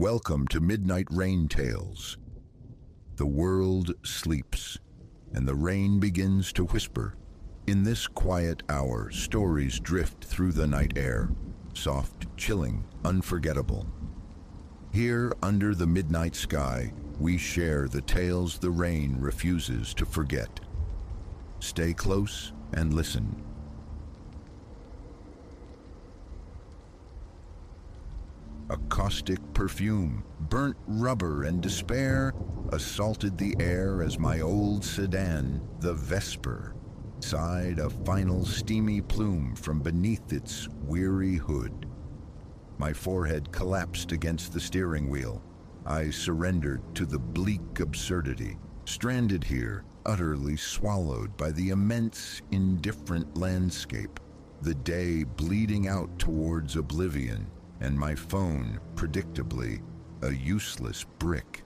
Welcome to Midnight Rain Tales. The world sleeps, and the rain begins to whisper. In this quiet hour, stories drift through the night air, soft, chilling, unforgettable. Here, under the midnight sky, we share the tales the rain refuses to forget. Stay close and listen. A caustic perfume, burnt rubber and despair assaulted the air as my old sedan, the Vesper, sighed a final steamy plume from beneath its weary hood. My forehead collapsed against the steering wheel. I surrendered to the bleak absurdity, stranded here, utterly swallowed by the immense, indifferent landscape, the day bleeding out towards oblivion, and my phone, predictably, a useless brick.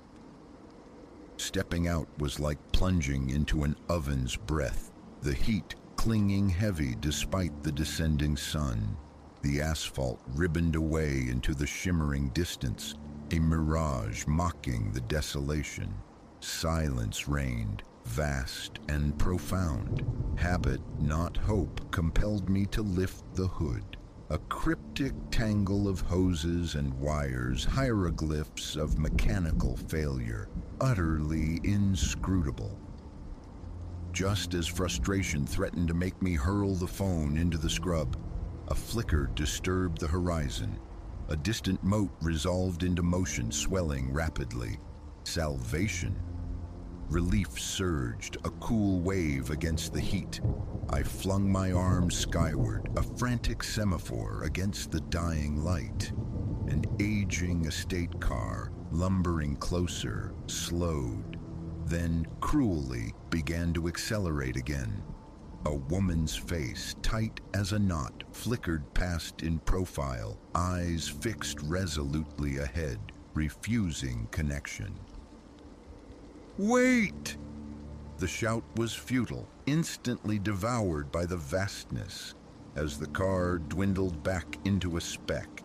Stepping out was like plunging into an oven's breath, the heat clinging heavy despite the descending sun. The asphalt ribboned away into the shimmering distance, a mirage mocking the desolation. Silence reigned, vast and profound. Habit, not hope, compelled me to lift the hood. A cryptic tangle of hoses and wires, hieroglyphs of mechanical failure, utterly inscrutable. Just as frustration threatened to make me hurl the phone into the scrub, a flicker disturbed the horizon. A distant mote resolved into motion, swelling rapidly. Salvation. Relief surged, a cool wave against the heat. I flung my arms skyward, a frantic semaphore against the dying light. An aging estate car, lumbering closer, slowed, then cruelly began to accelerate again. A woman's face, tight as a knot, flickered past in profile, eyes fixed resolutely ahead, refusing connection. "Wait!" The shout was futile, instantly devoured by the vastness as the car dwindled back into a speck.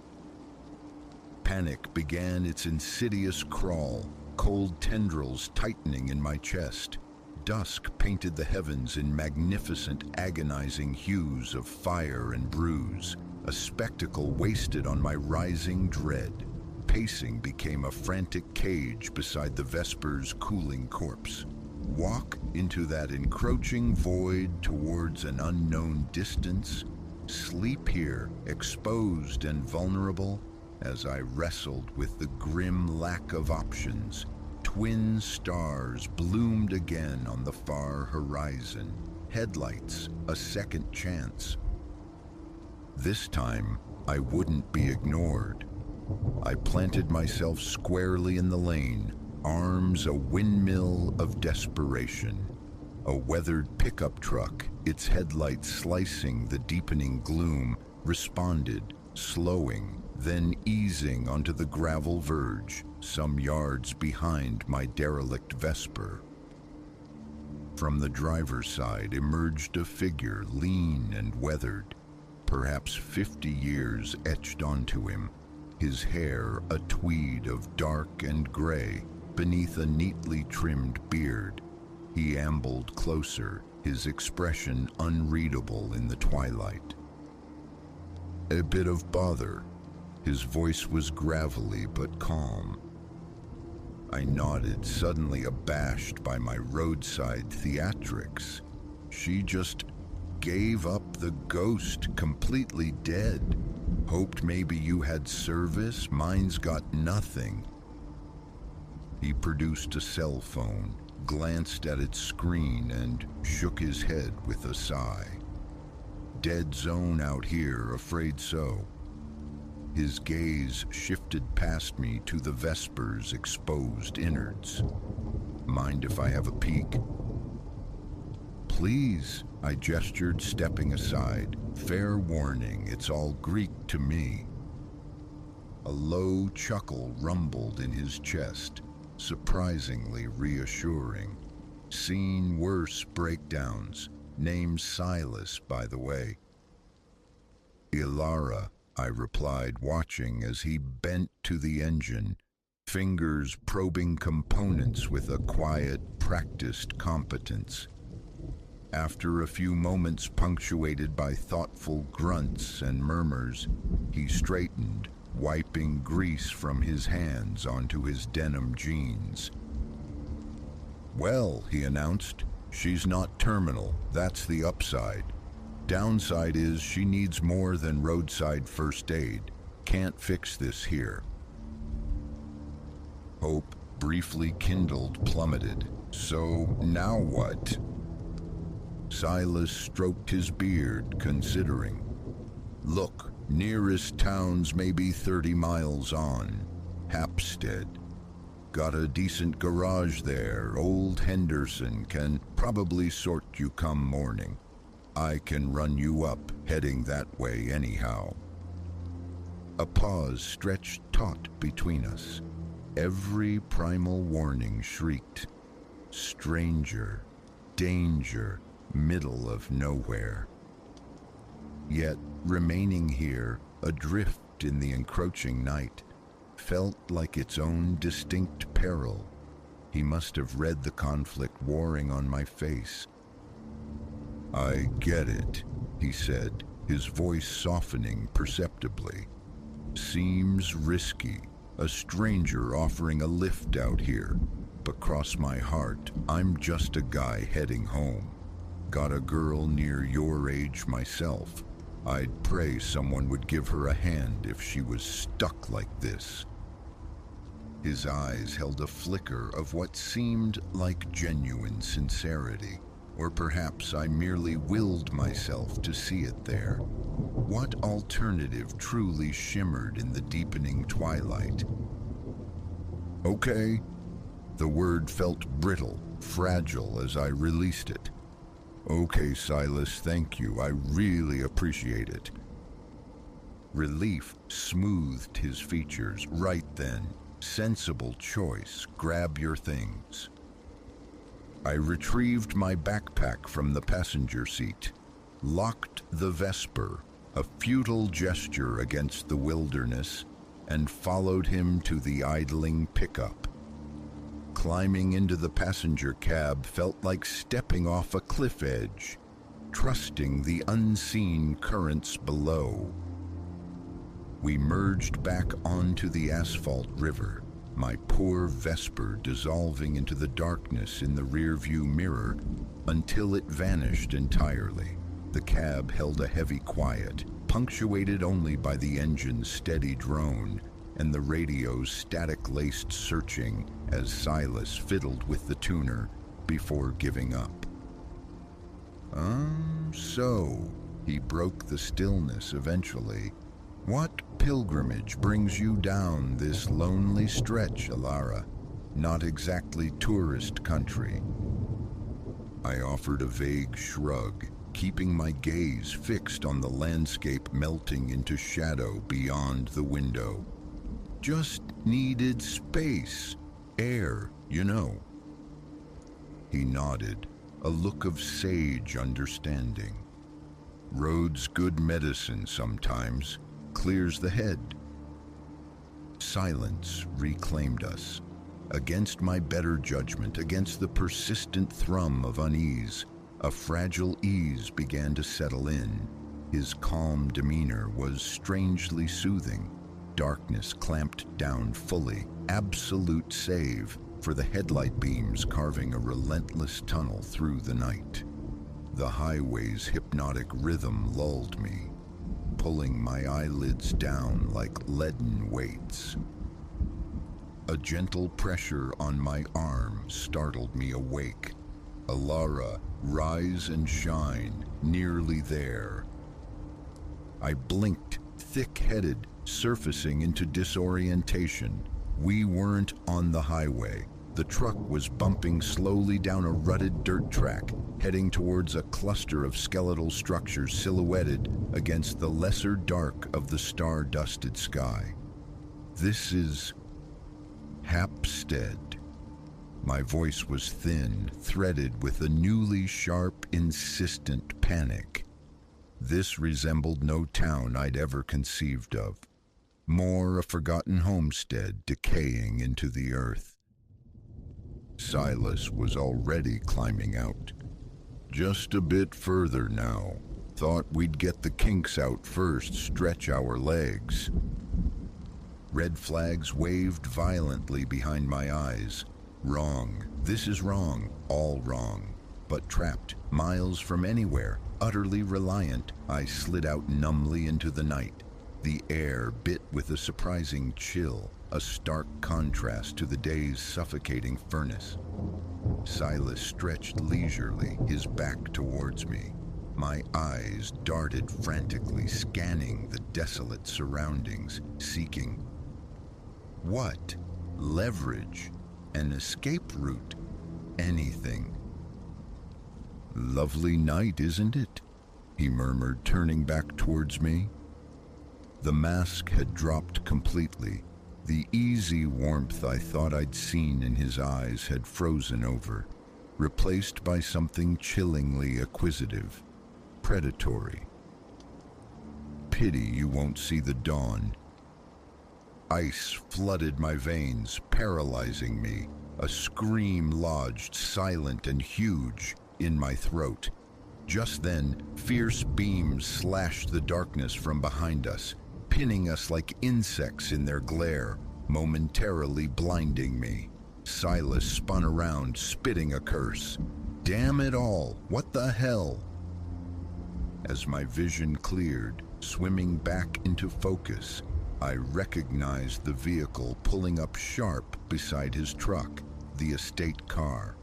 Panic began its insidious crawl, cold tendrils tightening in my chest. Dusk painted the heavens in magnificent, agonizing hues of fire and bruise, a spectacle wasted on my rising dread. Pacing became a frantic cage beside the Vesper's cooling corpse. Walk into that encroaching void towards an unknown distance, sleep here, exposed and vulnerable, as I wrestled with the grim lack of options. Twin stars bloomed again on the far horizon. Headlights, a second chance. This time, I wouldn't be ignored. I planted myself squarely in the lane, arms a windmill of desperation. A weathered pickup truck, its headlights slicing the deepening gloom, responded, slowing, then easing onto the gravel verge, some yards behind my derelict Vesper. From the driver's side emerged a figure lean and weathered, perhaps 50 years etched onto him. His hair a tweed of dark and gray beneath a neatly trimmed beard. He ambled closer, his expression unreadable in the twilight. A bit of bother. His voice was gravelly but calm. I nodded, suddenly abashed by my roadside theatrics. She just gave up the ghost, completely dead. Hoped maybe you had service, mine's got nothing. He produced a cell phone, glanced at its screen, and shook his head with a sigh. Dead zone out here, afraid so. His gaze shifted past me to the Vesper's exposed innards. Mind if I have a peek? Please, I gestured, stepping aside. Fair warning, it's all Greek to me. A low chuckle rumbled in his chest, surprisingly reassuring. Seen worse breakdowns. Name's Silas, by the way. Ilara, I replied, watching as he bent to the engine, fingers probing components with a quiet, practiced competence. After a few moments punctuated by thoughtful grunts and murmurs, he straightened, wiping grease from his hands onto his denim jeans. "Well," he announced, "she's not terminal. That's the upside. Downside is she needs more than roadside first aid. Can't fix this here." Hope, briefly kindled, plummeted. "So now what?" Silas stroked his beard, considering. "Look, nearest town's maybe 30 miles on. Hapstead. Got a decent garage there. Old Henderson can probably sort you come morning. I can run you up, heading that way anyhow." A pause stretched taut between us. Every primal warning shrieked. Stranger, danger, middle of nowhere. Yet, remaining here, adrift in the encroaching night, felt like its own distinct peril. He must have read the conflict warring on my face. "I get it," he said, his voice softening perceptibly. "Seems risky, a stranger offering a lift out here, but cross my heart, I'm just a guy heading home. Got a girl near your age myself. I'd pray someone would give her a hand if she was stuck like this." His eyes held a flicker of what seemed like genuine sincerity, or perhaps I merely willed myself to see it there. What alternative truly shimmered in the deepening twilight? "Okay." The word felt brittle, fragile as I released it. "Okay, Silas, thank you. I really appreciate it." Relief smoothed his features. "Right then. Sensible choice. Grab your things." I retrieved my backpack from the passenger seat, locked the Vesper, a futile gesture against the wilderness, and followed him to the idling pickup. Climbing into the passenger cab felt like stepping off a cliff edge, trusting the unseen currents below. We merged back onto the asphalt river, my poor Vesper dissolving into the darkness in the rearview mirror until it vanished entirely. The cab held a heavy quiet, punctuated only by the engine's steady drone and the radio's static-laced searching as Silas fiddled with the tuner before giving up. So," he broke the stillness eventually, "what pilgrimage brings you down this lonely stretch, Alara? Not exactly tourist country." I offered a vague shrug, keeping my gaze fixed on the landscape melting into shadow beyond the window. "Just needed space, air, you know." He nodded, a look of sage understanding. "Road's good medicine sometimes, clears the head." Silence reclaimed us. Against my better judgment, against the persistent thrum of unease, a fragile ease began to settle in. His calm demeanor was strangely soothing. Darkness clamped down fully, absolute save for the headlight beams carving a relentless tunnel through the night. The highway's hypnotic rhythm lulled me, pulling my eyelids down like leaden weights. A gentle pressure on my arm startled me awake. "Alara, rise and shine, nearly there." I blinked, thick-headed, surfacing into disorientation. We weren't on the highway. The truck was bumping slowly down a rutted dirt track, heading towards a cluster of skeletal structures silhouetted against the lesser dark of the star-dusted sky. "This is Hapstead." My voice was thin, threaded with a newly sharp, insistent panic. This resembled no town I'd ever conceived of. more a forgotten homestead decaying into the earth. Silas was already climbing out. Just a bit further now. Thought we'd get the kinks out first, stretch our legs. Red flags waved violently behind my eyes. Wrong. This is wrong. All wrong. But trapped, miles from anywhere, utterly reliant, I slid out numbly into the night. The air bit with a surprising chill, a stark contrast to the day's suffocating furnace. Silas stretched leisurely, his back towards me. My eyes darted frantically, scanning the desolate surroundings, seeking what? Leverage, an escape route, anything. "Lovely night, isn't it?" he murmured, turning back towards me. The mask had dropped completely. The easy warmth I thought I'd seen in his eyes had frozen over, replaced by something chillingly acquisitive, predatory. "Pity you won't see the dawn." Ice flooded my veins, paralyzing me. A scream lodged, silent and huge, in my throat. Just then, fierce beams slashed the darkness from behind us, pinning us like insects in their glare, momentarily blinding me. Silas spun around, spitting a curse. "Damn it all! What the hell?" As my vision cleared, swimming back into focus, I recognized the vehicle pulling up sharp beside his truck, the estate car.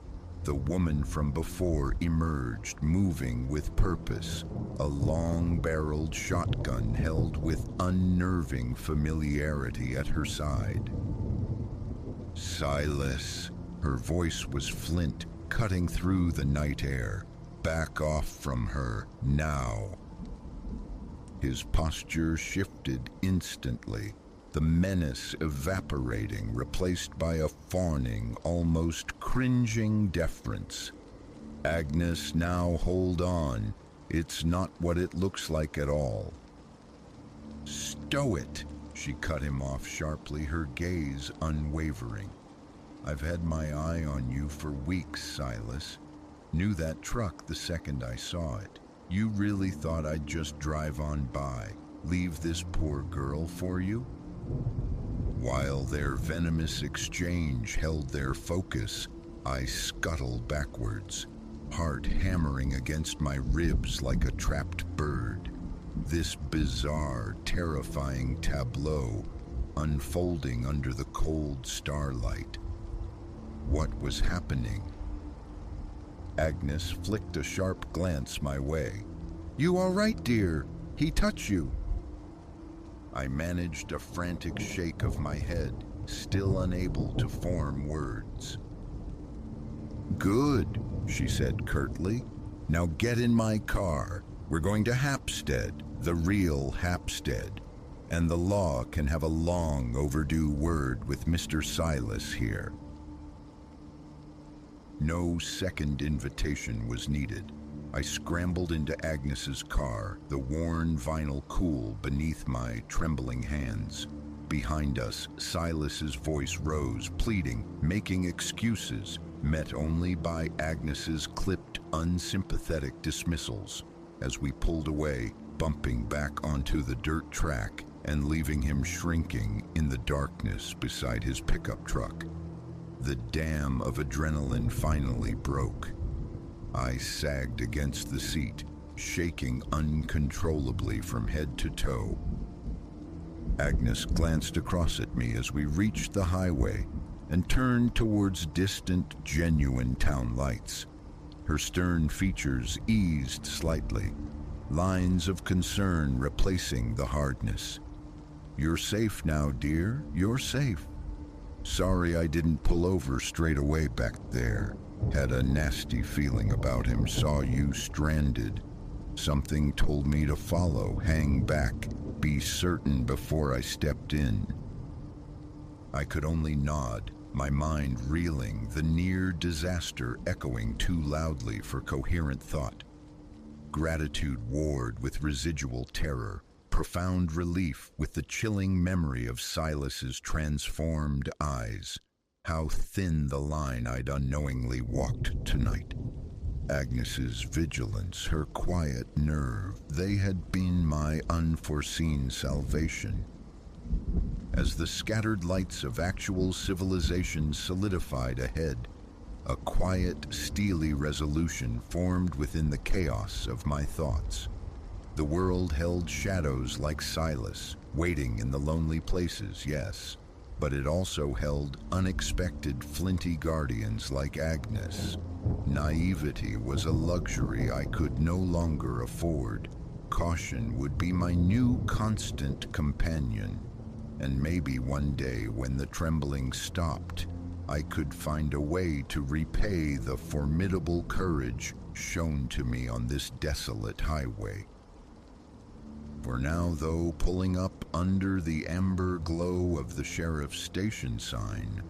The woman from before emerged, moving with purpose, a long-barreled shotgun held with unnerving familiarity at her side. "Silas," her voice was flint, cutting through the night air. "Back off from her, now." His posture shifted instantly, the menace evaporating, replaced by a fawning, almost cringing deference. "Agnes, now hold on. It's not what it looks like at all." "Stow it," she cut him off sharply, her gaze unwavering. "I've had my eye on you for weeks, Silas. Knew that truck the second I saw it. You really thought I'd just drive on by, leave this poor girl for you?" While their venomous exchange held their focus, I scuttled backwards, heart hammering against my ribs like a trapped bird. This bizarre, terrifying tableau unfolding under the cold starlight. What was happening? Agnes flicked a sharp glance my way. "You all right, dear? He touched you?" I managed a frantic shake of my head, still unable to form words. "Good," she said curtly. "Now get in my car. We're going to Hapstead, the real Hapstead, and the law can have a long overdue word with Mr. Silas here." No second invitation was needed. I scrambled into Agnes's car, the worn vinyl cool beneath my trembling hands. Behind us, Silas's voice rose, pleading, making excuses, met only by Agnes's clipped, unsympathetic dismissals. As we pulled away, bumping back onto the dirt track and leaving him shrinking in the darkness beside his pickup truck. The dam of adrenaline finally broke. I sagged against the seat, shaking uncontrollably from head to toe. Agnes glanced across at me as we reached the highway and turned towards distant, genuine town lights. Her stern features eased slightly, lines of concern replacing the hardness. "You're safe now, dear. You're safe. Sorry I didn't pull over straight away back there. Had a nasty feeling about him, saw you stranded. Something told me to follow, hang back, be certain before I stepped in." I could only nod, my mind reeling, the near disaster echoing too loudly for coherent thought. Gratitude warred with residual terror, profound relief with the chilling memory of Silas's transformed eyes. How thin the line I'd unknowingly walked tonight. Agnes's vigilance, her quiet nerve, they had been my unforeseen salvation. As the scattered lights of actual civilization solidified ahead, a quiet, steely resolution formed within the chaos of my thoughts. The world held shadows like Silas, waiting in the lonely places, yes, but it also held unexpected flinty guardians like Agnes. Naivety was a luxury I could no longer afford. Caution would be my new constant companion. And maybe one day when the trembling stopped, I could find a way to repay the formidable courage shown to me on this desolate highway. For now, though, pulling up under the amber glow of the sheriff's station sign,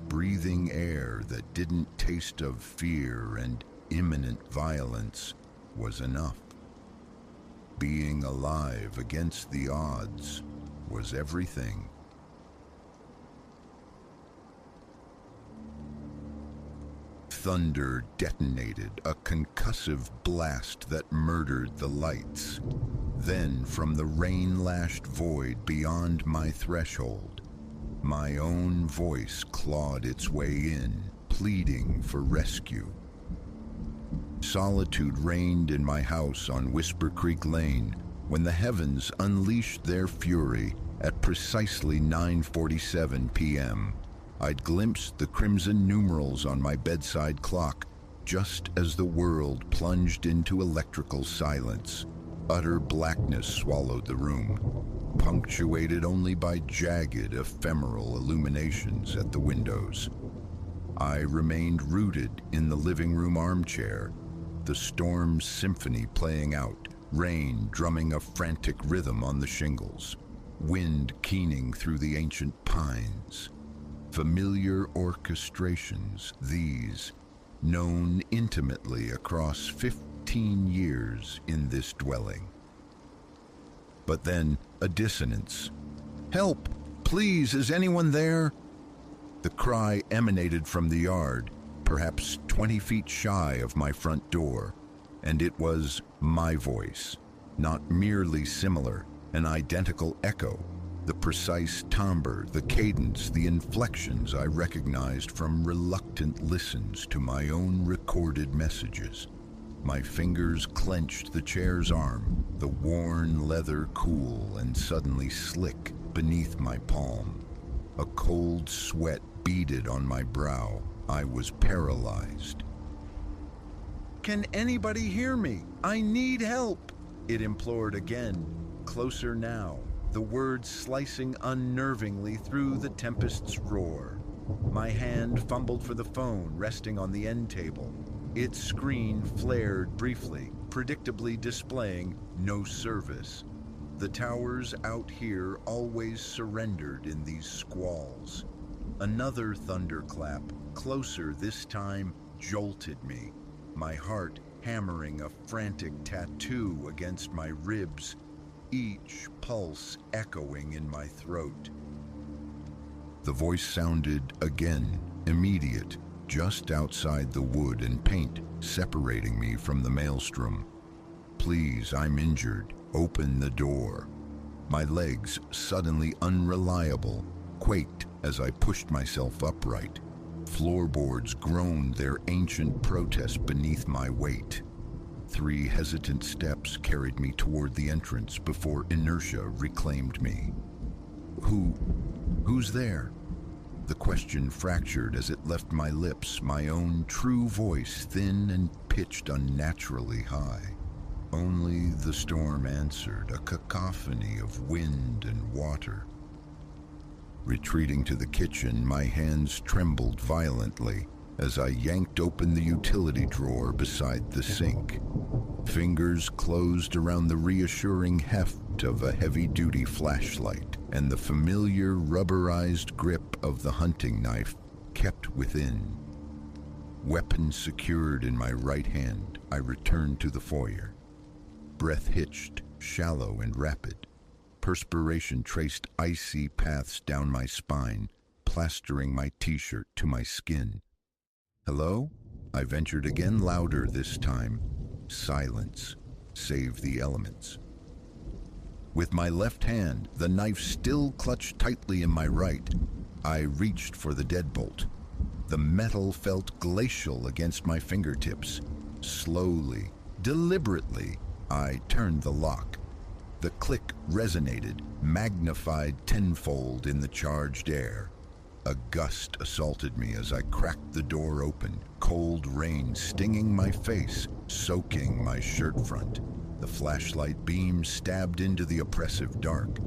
breathing air that didn't taste of fear and imminent violence was enough. Being alive against the odds was everything. Thunder detonated, a concussive blast that murdered the lights. Then, from the rain-lashed void beyond my threshold, my own voice clawed its way in, pleading for rescue. Solitude reigned in my house on Whisper Creek Lane when the heavens unleashed their fury at precisely 9:47 p.m. I'd glimpsed the crimson numerals on my bedside clock just as the world plunged into electrical silence. Utter blackness swallowed the room, punctuated only by jagged, ephemeral illuminations at the windows. I remained rooted in the living room armchair, the storm's symphony playing out, rain drumming a frantic rhythm on the shingles, wind keening through the ancient pines. Familiar orchestrations, these, known intimately across 15 years in this dwelling. But then, a dissonance. "Help! Please, is anyone there?" The cry emanated from the yard, perhaps 20 feet shy of my front door, and it was my voice, not merely similar, an identical echo. The precise timbre, the cadence, the inflections I recognized from reluctant listens to my own recorded messages. My fingers clenched the chair's arm, the worn leather cool and suddenly slick beneath my palm. A cold sweat beaded on my brow. I was paralyzed. "Can anybody hear me? I need help!" it implored again, closer now, the words slicing unnervingly through the tempest's roar. My hand fumbled for the phone resting on the end table. Its screen flared briefly, predictably displaying no service. The towers out here always surrendered in these squalls. Another thunderclap, closer this time, jolted me, my heart hammering a frantic tattoo against my ribs, each pulse echoing in my throat. The voice sounded again, immediate, just outside the wood and paint separating me from the maelstrom. "Please, I'm injured. Open the door." My legs, suddenly unreliable, quaked as I pushed myself upright. Floorboards groaned their ancient protest beneath my weight. 3 hesitant steps carried me toward the entrance before inertia reclaimed me. Who's there? The question fractured as it left my lips, my own true voice thin and pitched unnaturally high. Only the storm answered, a cacophony of wind and water. Retreating to the kitchen, my hands trembled violently as I yanked open the utility drawer beside the sink. Fingers closed around the reassuring heft of a heavy-duty flashlight, and the familiar rubberized grip of the hunting knife kept within. Weapon secured in my right hand, I returned to the foyer. Breath hitched, shallow and rapid. Perspiration traced icy paths down my spine, plastering my t-shirt to my skin. "Hello?" I ventured again, louder this time. Silence, save the elements. With my left hand, the knife still clutched tightly in my right, I reached for the deadbolt. The metal felt glacial against my fingertips. Slowly, deliberately, I turned the lock. The click resonated, magnified tenfold in the charged air. A gust assaulted me as I cracked the door open, cold rain stinging my face, soaking my shirt front. The flashlight beam stabbed into the oppressive dark.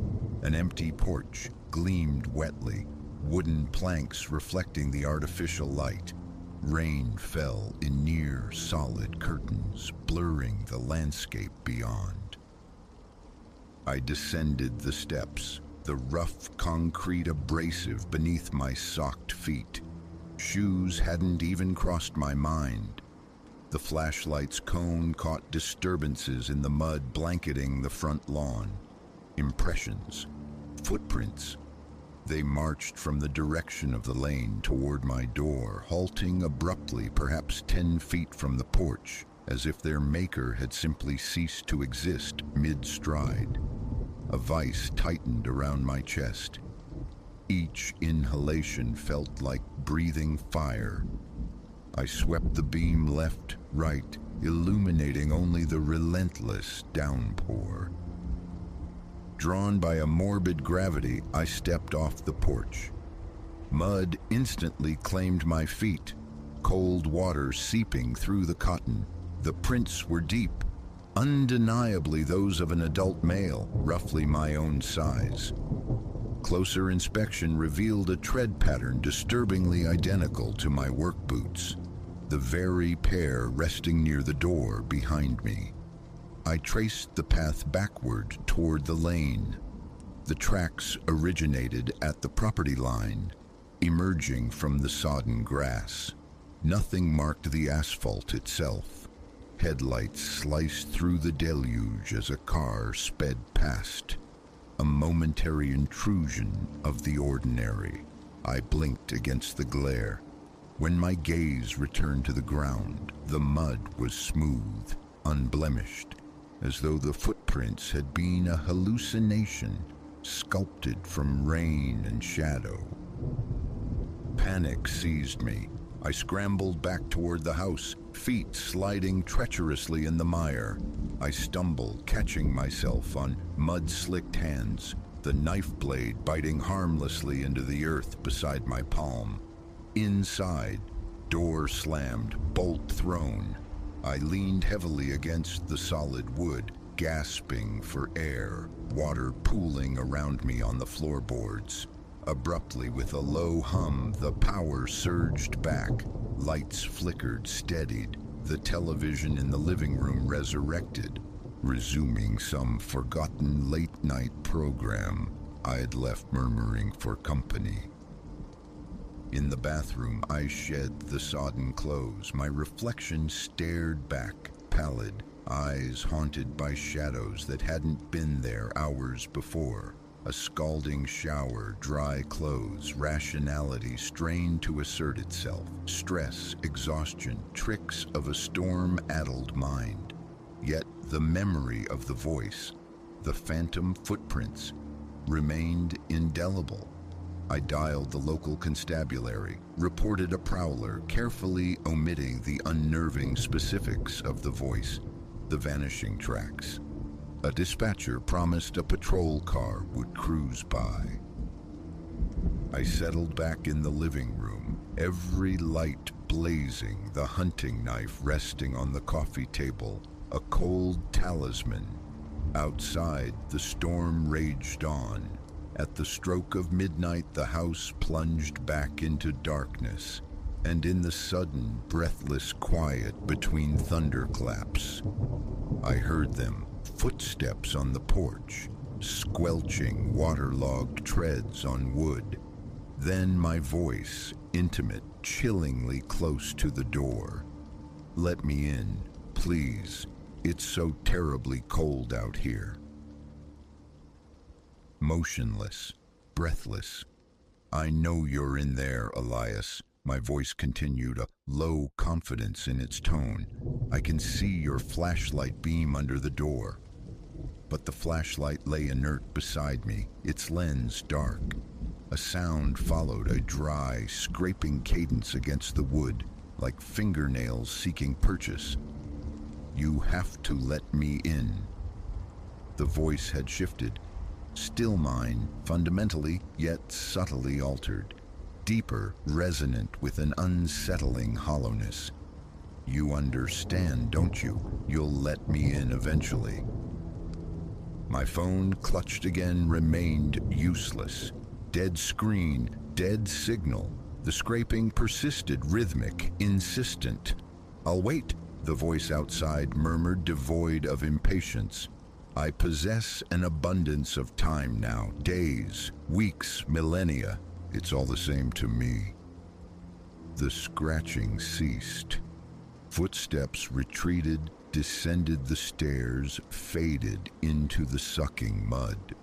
An empty porch gleamed wetly, wooden planks reflecting the artificial light. Rain fell in near solid curtains, blurring the landscape beyond. I descended the steps, the rough concrete abrasive beneath my socked feet. Shoes hadn't even crossed my mind. The flashlight's cone caught disturbances in the mud blanketing the front lawn. Impressions, footprints. They marched from the direction of the lane toward my door, halting abruptly, perhaps 10 feet from the porch, as if their maker had simply ceased to exist mid-stride. A vice tightened around my chest. Each inhalation felt like breathing fire. I swept the beam left, right, illuminating only the relentless downpour. Drawn by a morbid gravity, I stepped off the porch. Mud instantly claimed my feet, cold water seeping through the cotton. The prints were deep, undeniably those of an adult male, roughly my own size. Closer inspection revealed a tread pattern disturbingly identical to my work boots, the very pair resting near the door behind me. I traced the path backward toward the lane. The tracks originated at the property line, emerging from the sodden grass. Nothing marked the asphalt itself. Headlights sliced through the deluge as a car sped past. A momentary intrusion of the ordinary. I blinked against the glare. When my gaze returned to the ground, the mud was smooth, unblemished, as though the footprints had been a hallucination, sculpted from rain and shadow. Panic seized me. I scrambled back toward the house, feet sliding treacherously in the mire. I stumbled, catching myself on mud-slicked hands, the knife blade biting harmlessly into the earth beside my palm. Inside, door slammed, bolt thrown. I leaned heavily against the solid wood, gasping for air, water pooling around me on the floorboards. Abruptly, with a low hum, the power surged back. Lights flickered, steadied. The television in the living room resurrected, resuming some forgotten late-night program I had left murmuring for company. In the bathroom, I shed the sodden clothes. My reflection stared back, pallid, eyes haunted by shadows that hadn't been there hours before. A scalding shower, dry clothes, rationality strained to assert itself. Stress, exhaustion, tricks of a storm-addled mind. Yet the memory of the voice, the phantom footprints, remained indelible. I dialed the local constabulary, reported a prowler, carefully omitting the unnerving specifics of the voice, the vanishing tracks. A dispatcher promised a patrol car would cruise by. I settled back in the living room, every light blazing, the hunting knife resting on the coffee table, a cold talisman. Outside, the storm raged on. At the stroke of midnight, the house plunged back into darkness, and in the sudden, breathless quiet between thunderclaps, I heard them, footsteps on the porch, squelching waterlogged treads on wood. Then my voice, intimate, chillingly close to the door. "Let me in, please. It's so terribly cold out here." motionless, breathless. "I know you're in there, Elias." My voice continued, a low confidence in its tone. "I can see your flashlight beam under the door." But the flashlight lay inert beside me, its lens dark. A sound followed, a dry, scraping cadence against the wood, like fingernails seeking purchase. "You have to let me in." The voice had shifted. Still mine, fundamentally, yet subtly altered. Deeper, resonant with an unsettling hollowness. "You understand, don't you? You'll let me in eventually." My phone, clutched again, remained useless. Dead screen, dead signal. The scraping persisted, rhythmic, insistent. "I'll wait," the voice outside murmured, devoid of impatience. "I possess an abundance of time now. Days, weeks, millennia. It's all the same to me." The scratching ceased. Footsteps retreated, descended the stairs, faded into the sucking mud.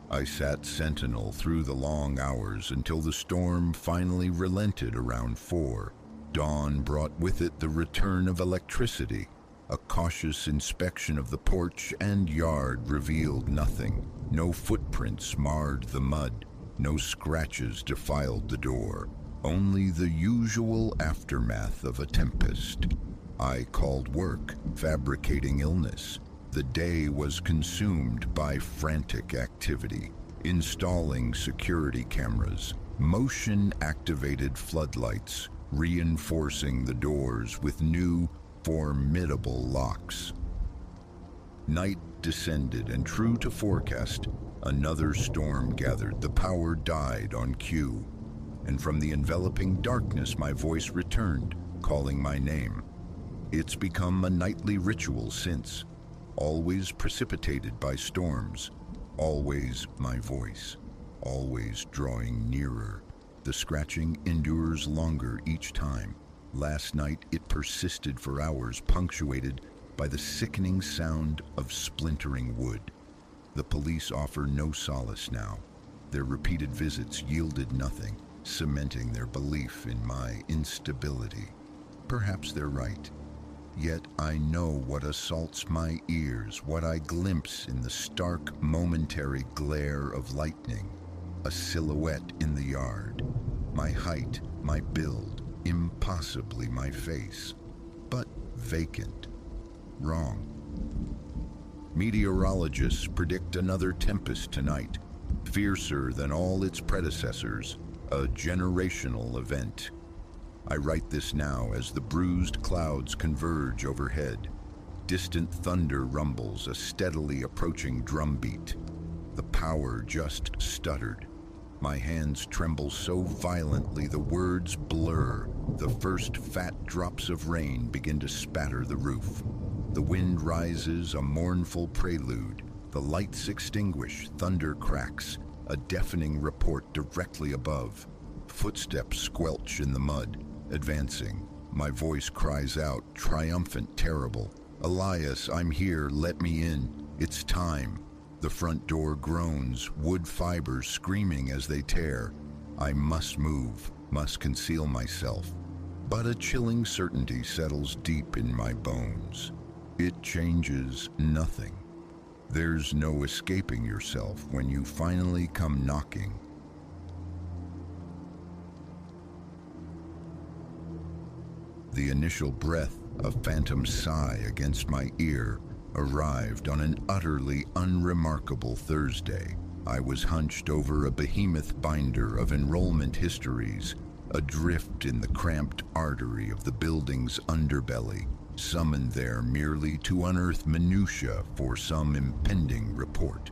I sat sentinel through the long hours until the storm finally relented around 4. Dawn brought with it the return of electricity. A cautious inspection of the porch and yard revealed nothing. No footprints marred the mud. No scratches defiled the door. Only the usual aftermath of a tempest. I called work, fabricating illness. The day was consumed by frantic activity, installing security cameras, motion-activated floodlights, reinforcing the doors with new, formidable locks. Night descended, and true to forecast, another storm gathered. The power died on cue, and from the enveloping darkness my voice returned, calling my name. It's become a nightly ritual since, always precipitated by storms, always my voice, always drawing nearer. The scratching endures longer each time. Last night it persisted for hours, punctuated by the sickening sound of splintering wood. The police offer no solace now. Their repeated visits yielded nothing, cementing their belief in my instability. Perhaps they're right. Yet I know what assaults my ears, what I glimpse in the stark, momentary glare of lightning. A silhouette in the yard. My height, my build, impossibly my face. But vacant. Wrong. Meteorologists predict another tempest tonight, fiercer than all its predecessors, a generational event. I write this now as the bruised clouds converge overhead. Distant thunder rumbles, a steadily approaching drumbeat. The power just stuttered. My hands tremble so violently the words blur. The first fat drops of rain begin to spatter the roof. The wind rises, a mournful prelude. The lights extinguish, thunder cracks, a deafening report directly above. Footsteps squelch in the mud. Advancing, my voice cries out, triumphant, terrible. "Elias, I'm here, let me in. It's time." The front door groans, wood fibers screaming as they tear. I must move, must conceal myself. But a chilling certainty settles deep in my bones. It changes nothing. There's no escaping yourself when you finally come knocking. The initial breath, a phantom sigh against my ear, arrived on an utterly unremarkable Thursday. I was hunched over a behemoth binder of enrollment histories, adrift in the cramped artery of the building's underbelly, summoned there merely to unearth minutiae for some impending report.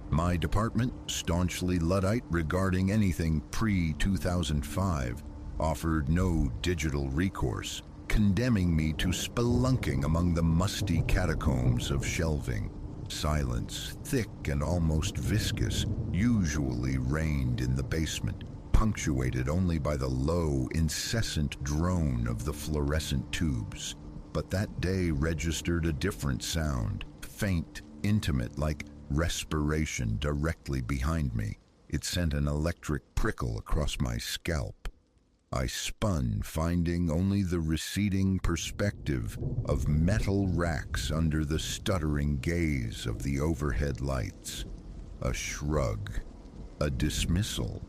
My department, staunchly Luddite regarding anything pre-2005, offered no digital recourse, condemning me to spelunking among the musty catacombs of shelving. Silence, thick and almost viscous, usually reigned in the basement, punctuated only by the low, incessant drone of the fluorescent tubes. But that day registered a different sound, faint, intimate, like respiration directly behind me. It sent an electric prickle across my scalp. I spun, finding only the receding perspective of metal racks under the stuttering gaze of the overhead lights. A shrug, a dismissal.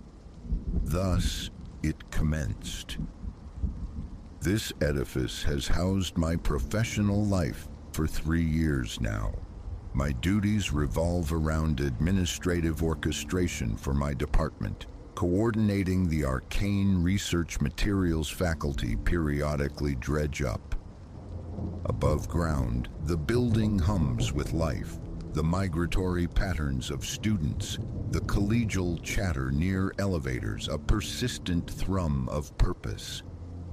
Thus, it commenced. This edifice has housed my professional life for 3 years now. My duties revolve around administrative orchestration for my department, coordinating the arcane research materials faculty periodically dredge up. Above ground, the building hums with life, the migratory patterns of students, the collegial chatter near elevators, a persistent thrum of purpose.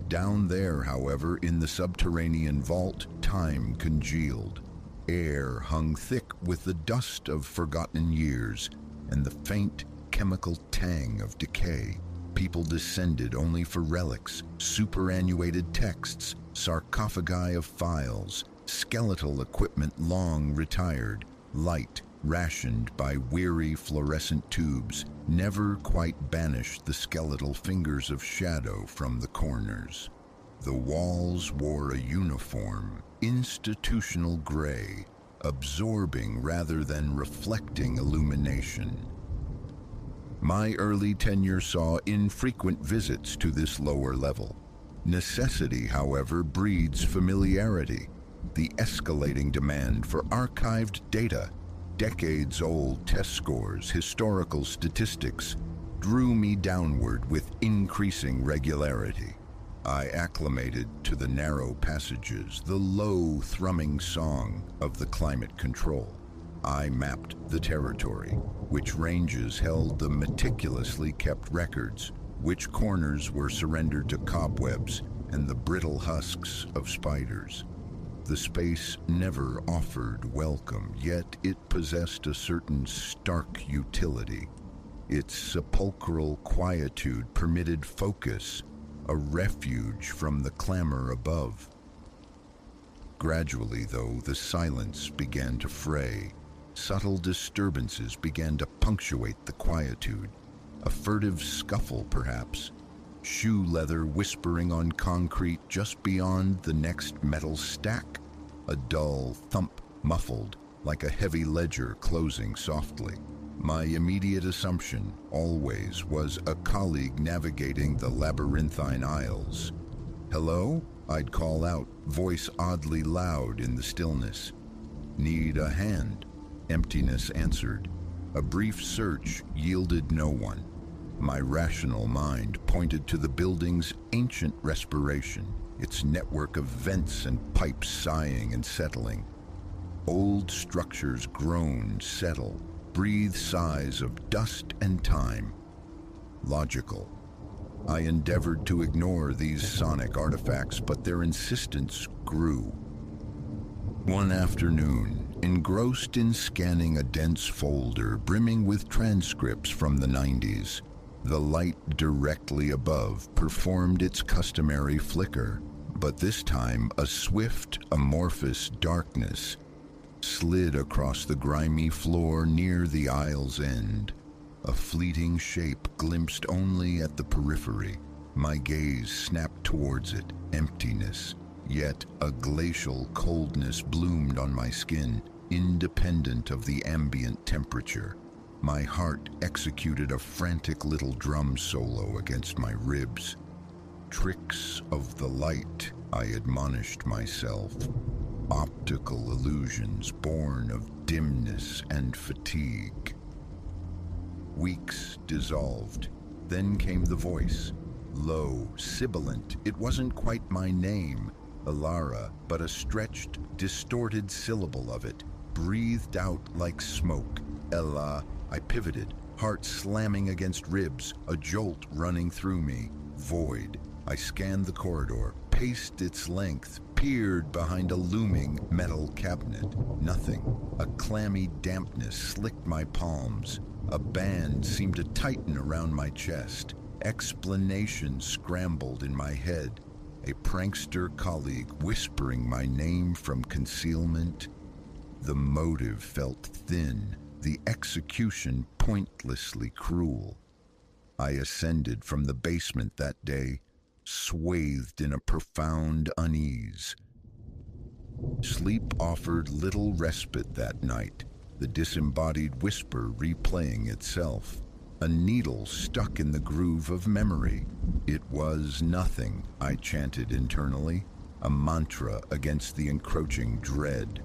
Down there, however, in the subterranean vault, time congealed. Air hung thick with the dust of forgotten years and the faint chemical tang of decay. People descended only for relics, superannuated texts, sarcophagi of files, skeletal equipment long retired, light rationed by weary fluorescent tubes, never quite banished the skeletal fingers of shadow from the corners. The walls wore a uniform, institutional gray, absorbing rather than reflecting illumination. My early tenure saw infrequent visits to this lower level. Necessity, however, breeds familiarity. The escalating demand for archived data, decades-old test scores, historical statistics, drew me downward with increasing regularity. I acclimated to the narrow passages, the low, thrumming song of the climate control. I mapped the territory, which ranges held the meticulously kept records, which corners were surrendered to cobwebs and the brittle husks of spiders. The space never offered welcome, yet it possessed a certain stark utility. Its sepulchral quietude permitted focus, a refuge from the clamor above. Gradually, though, the silence began to fray. Subtle disturbances began to punctuate the quietude. A furtive scuffle, perhaps. Shoe leather whispering on concrete just beyond the next metal stack. A dull thump muffled, like a heavy ledger closing softly. My immediate assumption, always, was a colleague navigating the labyrinthine aisles. "Hello?" I'd call out, voice oddly loud in the stillness. "Need a hand?" Emptiness answered. A brief search yielded no one. My rational mind pointed to the building's ancient respiration, its network of vents and pipes sighing and settling. Old structures groan, settle, breathe sighs of dust and time. Logical. I endeavored to ignore these sonic artifacts, but their insistence grew. One afternoon, engrossed in scanning a dense folder brimming with transcripts from the 90s, the light directly above performed its customary flicker, but this time a swift, amorphous darkness slid across the grimy floor near the aisle's end. A fleeting shape glimpsed only at the periphery. My gaze snapped towards it, emptiness. Yet a glacial coldness bloomed on my skin, independent of the ambient temperature. My heart executed a frantic little drum solo against my ribs. Tricks of the light, I admonished myself. Optical illusions born of dimness and fatigue. Weeks dissolved. Then came the voice. Low, sibilant. It wasn't quite my name, Alara, but a stretched, distorted syllable of it, breathed out like smoke. Ella. I pivoted, heart slamming against ribs, a jolt running through me. Void. I scanned the corridor, paced its length, peered behind a looming metal cabinet. Nothing. A clammy dampness slicked my palms. A band seemed to tighten around my chest. Explanation scrambled in my head. A prankster colleague whispering my name from concealment. The motive felt thin, the execution pointlessly cruel. I ascended from the basement that day, swathed in a profound unease. Sleep offered little respite that night, the disembodied whisper replaying itself. A needle stuck in the groove of memory. It was nothing, I chanted internally, a mantra against the encroaching dread.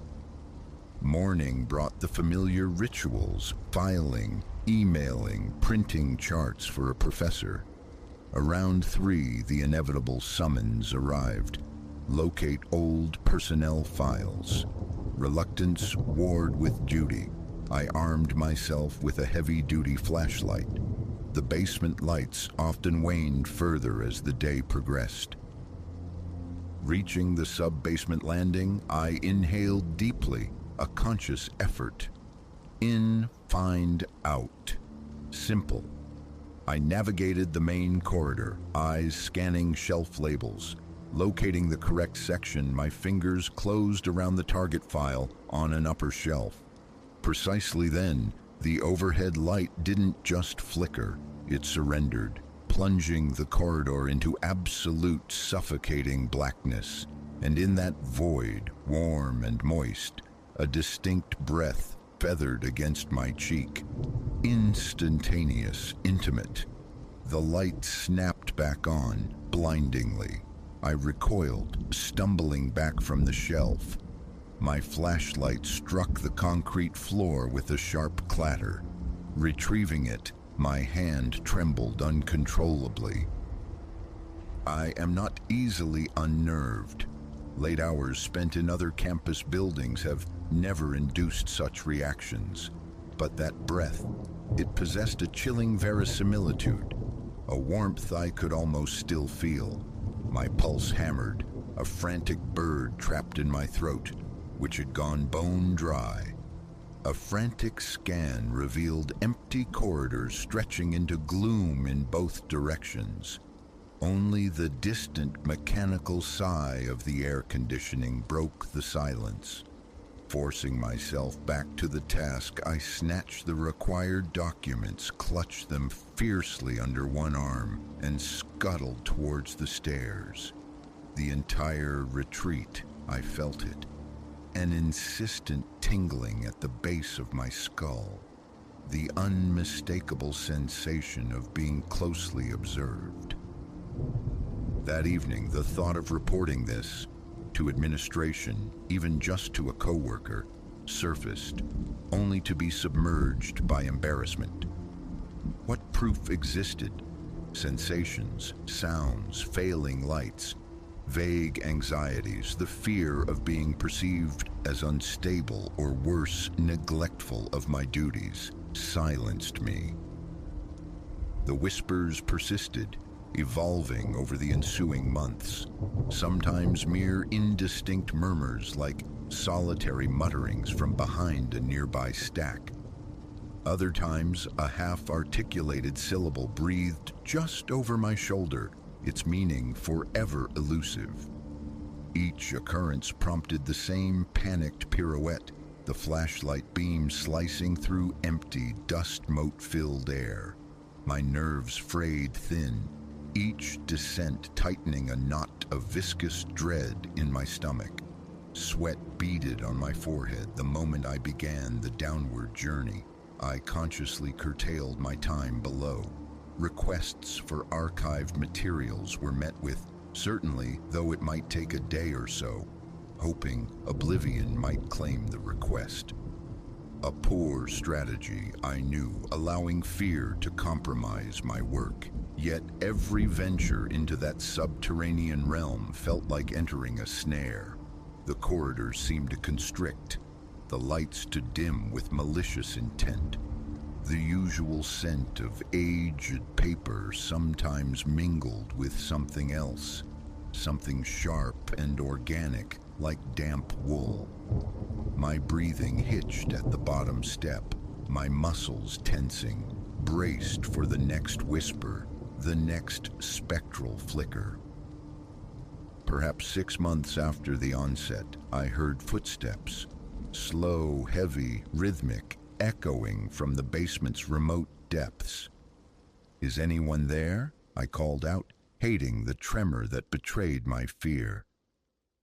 Morning brought the familiar rituals, filing, emailing, printing charts for a professor. Around 3, the inevitable summons arrived. Locate old personnel files. Reluctance warred with duty. I armed myself with a heavy-duty flashlight. The basement lights often waned further as the day progressed. Reaching the sub-basement landing, I inhaled deeply, a conscious effort. In, find, out. Simple. I navigated the main corridor, eyes scanning shelf labels. Locating the correct section, my fingers closed around the target file on an upper shelf. Precisely then, the overhead light didn't just flicker, it surrendered, plunging the corridor into absolute suffocating blackness. And in that void, warm and moist, a distinct breath feathered against my cheek. Instantaneous, intimate. The light snapped back on, blindingly. I recoiled, stumbling back from the shelf. My flashlight struck the concrete floor with a sharp clatter. Retrieving it, my hand trembled uncontrollably. I am not easily unnerved. Late hours spent in other campus buildings have never induced such reactions. But that breath, it possessed a chilling verisimilitude, a warmth I could almost still feel. My pulse hammered, a frantic bird trapped in my throat, which had gone bone dry. A frantic scan revealed empty corridors stretching into gloom in both directions. Only the distant mechanical sigh of the air conditioning broke the silence. Forcing myself back to the task, I snatched the required documents, clutched them fiercely under one arm, and scuttled towards the stairs. The entire retreat, I felt it, an insistent tingling at the base of my skull, the unmistakable sensation of being closely observed. That evening, the thought of reporting this to administration, even just to a coworker, surfaced, only to be submerged by embarrassment. What proof existed? Sensations, sounds, failing lights, vague anxieties, the fear of being perceived as unstable or worse, neglectful of my duties, silenced me. The whispers persisted, evolving over the ensuing months, sometimes mere indistinct murmurs like solitary mutterings from behind a nearby stack. Other times, a half-articulated syllable breathed just over my shoulder, its meaning forever elusive. Each occurrence prompted the same panicked pirouette, the flashlight beam slicing through empty, dust-mote-filled air. My nerves frayed thin, each descent tightening a knot of viscous dread in my stomach. Sweat beaded on my forehead the moment I began the downward journey. I consciously curtailed my time below. Requests for archived materials were met with, certainly, though it might take a day or so, hoping oblivion might claim the request. A poor strategy, I knew, allowing fear to compromise my work. Yet every venture into that subterranean realm felt like entering a snare. The corridors seemed to constrict, the lights to dim with malicious intent. The usual scent of aged paper sometimes mingled with something else, something sharp and organic, like damp wool. My breathing hitched at the bottom step, my muscles tensing, braced for the next whisper, the next spectral flicker. Perhaps 6 months after the onset, I heard footsteps, slow, heavy, rhythmic, echoing from the basement's remote depths. "Is anyone there?" I called out, hating the tremor that betrayed my fear.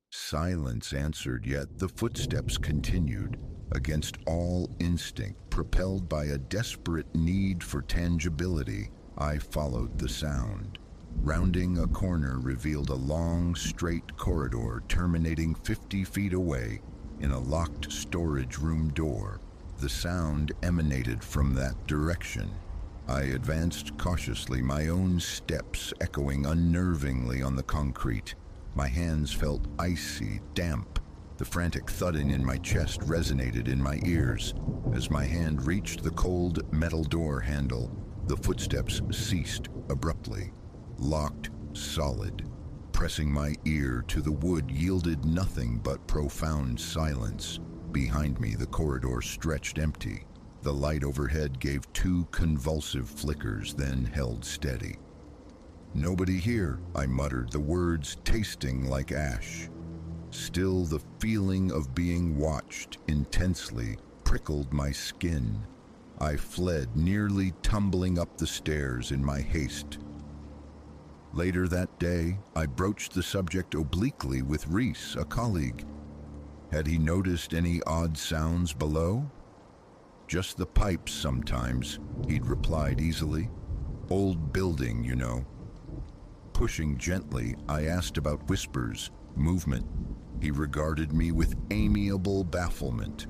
Silence answered, yet the footsteps continued. Against all instinct, propelled by a desperate need for tangibility, I followed the sound. Rounding a corner revealed a long, straight corridor terminating 50 feet away in a locked storage room door. The sound emanated from that direction. I advanced cautiously, my own steps echoing unnervingly on the concrete. My hands felt icy, damp. The frantic thudding in my chest resonated in my ears. As my hand reached the cold metal door handle, the footsteps ceased abruptly, locked solid. Pressing my ear to the wood yielded nothing but profound silence. Behind me, the corridor stretched empty. The light overhead gave 2 convulsive flickers, then held steady. "Nobody here," I muttered, the words tasting like ash. Still, the feeling of being watched intensely prickled my skin. I fled, nearly tumbling up the stairs in my haste. Later that day, I broached the subject obliquely with Reese, a colleague. Had he noticed any odd sounds below? "Just the pipes sometimes," he'd replied easily. "Old building, you know." Pushing gently, I asked about whispers, movement. He regarded me with amiable bafflement.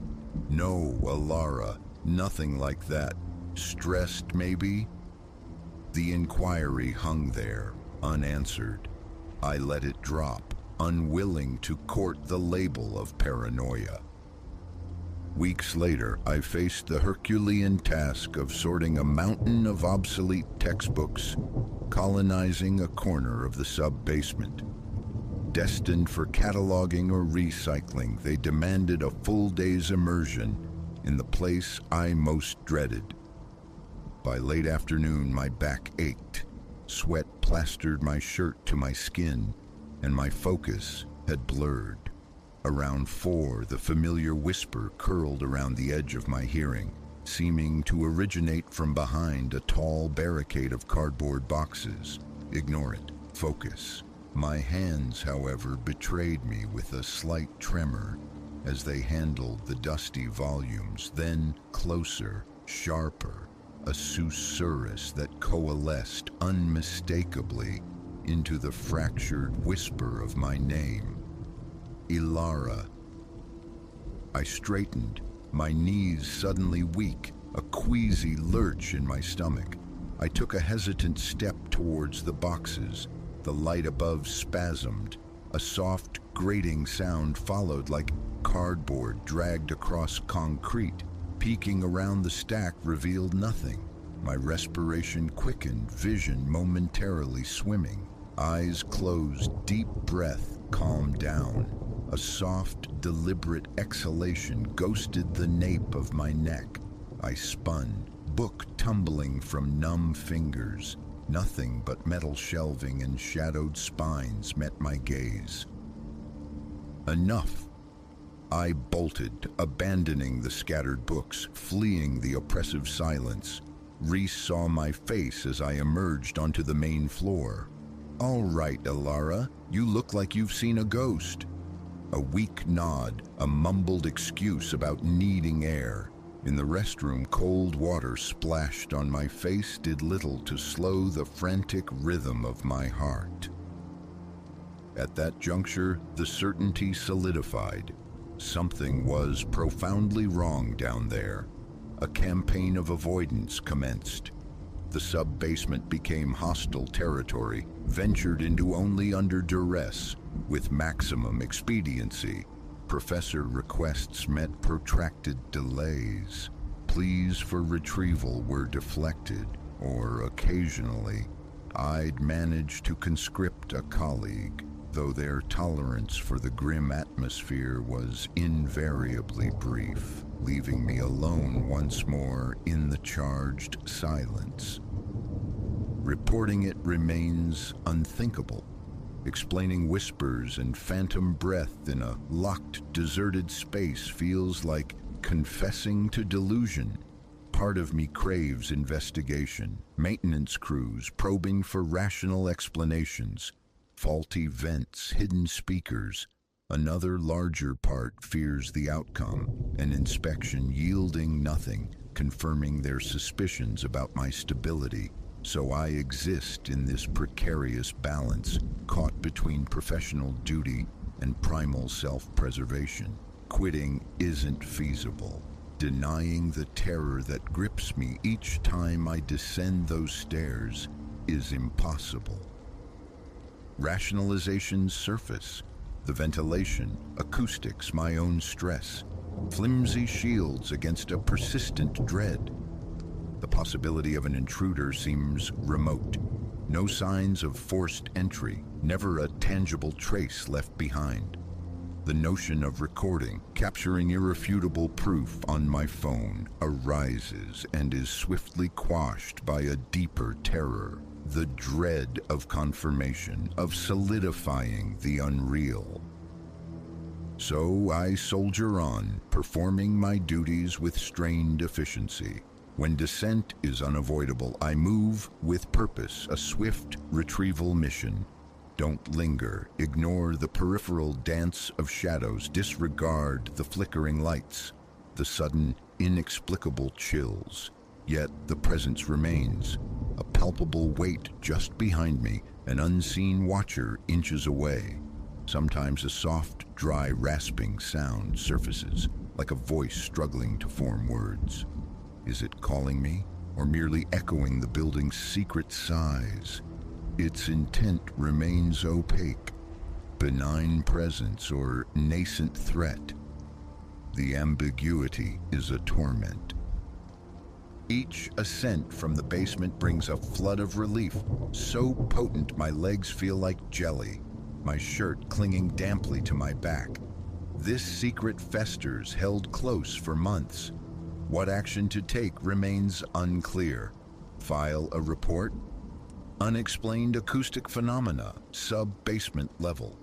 "No, Alara, nothing like that. Stressed, maybe?" The inquiry hung there, unanswered. I let it drop, unwilling to court the label of paranoia. Weeks later, I faced the Herculean task of sorting a mountain of obsolete textbooks, colonizing a corner of the sub-basement. Destined for cataloging or recycling, they demanded a full day's immersion in the place I most dreaded. By late afternoon, my back ached, sweat plastered my shirt to my skin, and my focus had blurred. Around 4, the familiar whisper curled around the edge of my hearing, seeming to originate from behind a tall barricade of cardboard boxes. "Ignore it. Focus." My hands, however, betrayed me with a slight tremor as they handled the dusty volumes, then closer, sharper, a susurrus that coalesced unmistakably into the fractured whisper of my name. "Ilara." I straightened, my knees suddenly weak, a queasy lurch in my stomach. I took a hesitant step towards the boxes. The light above spasmed. A soft, grating sound followed, like cardboard dragged across concrete. Peeking around the stack revealed nothing. My respiration quickened, vision momentarily swimming. Eyes closed, deep breath calmed down. A soft, deliberate exhalation ghosted the nape of my neck. I spun, book tumbling from numb fingers. Nothing but metal shelving and shadowed spines met my gaze. Enough. I bolted, abandoning the scattered books, fleeing the oppressive silence. Reese saw my face as I emerged onto the main floor. "All right, Alara, you look like you've seen a ghost." A weak nod, a mumbled excuse about needing air. In the restroom, cold water splashed on my face did little to slow the frantic rhythm of my heart. At that juncture, the certainty solidified. Something was profoundly wrong down there. A campaign of avoidance commenced. The sub-basement became hostile territory, ventured into only under duress, with maximum expediency. Professor requests met protracted delays. Pleas for retrieval were deflected, or occasionally, I'd manage to conscript a colleague, though their tolerance for the grim atmosphere was invariably brief, leaving me alone once more in the charged silence. Reporting it remains unthinkable. Explaining whispers and phantom breath in a locked, deserted space feels like confessing to delusion. Part of me craves investigation, maintenance crews probing for rational explanations, faulty vents, hidden speakers. Another larger part fears the outcome, an inspection yielding nothing, confirming their suspicions about my stability. So I exist in this precarious balance, caught between professional duty and primal self-preservation. Quitting isn't feasible. Denying the terror that grips me each time I descend those stairs is impossible. Rationalizations surface. The ventilation, acoustics, my own stress. Flimsy shields against a persistent dread. The possibility of an intruder seems remote. No signs of forced entry, never a tangible trace left behind. The notion of recording, capturing irrefutable proof on my phone, arises and is swiftly quashed by a deeper terror, the dread of confirmation, of solidifying the unreal. So I soldier on, performing my duties with strained efficiency. When descent is unavoidable, I move with purpose, a swift retrieval mission. Don't linger, ignore the peripheral dance of shadows, disregard the flickering lights, the sudden, inexplicable chills. Yet the presence remains, a palpable weight just behind me, an unseen watcher inches away. Sometimes a soft, dry, rasping sound surfaces, like a voice struggling to form words. Is it calling me, or merely echoing the building's secret sighs? Its intent remains opaque, benign presence or nascent threat. The ambiguity is a torment. Each ascent from the basement brings a flood of relief, so potent my legs feel like jelly, my shirt clinging damply to my back. This secret festers, held close for months. What action to take remains unclear. File a report? Unexplained acoustic phenomena, sub-basement level.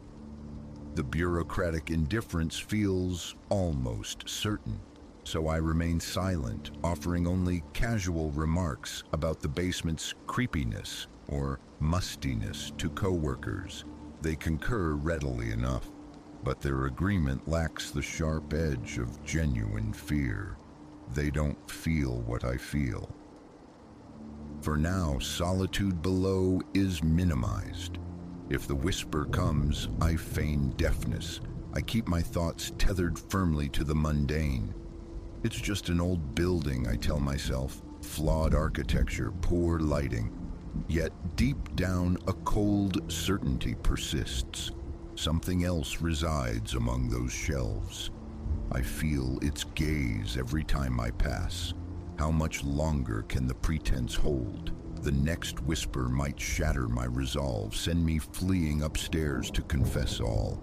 The bureaucratic indifference feels almost certain, so I remain silent, offering only casual remarks about the basement's creepiness or mustiness to coworkers. They concur readily enough, but their agreement lacks the sharp edge of genuine fear. They don't feel what I feel. For now, solitude below is minimized. If the whisper comes, I feign deafness. I keep my thoughts tethered firmly to the mundane. It's just an old building, I tell myself. Flawed architecture, poor lighting. Yet deep down, a cold certainty persists. Something else resides among those shelves. I feel its gaze every time I pass. How much longer can the pretense hold? The next whisper might shatter my resolve, send me fleeing upstairs to confess all.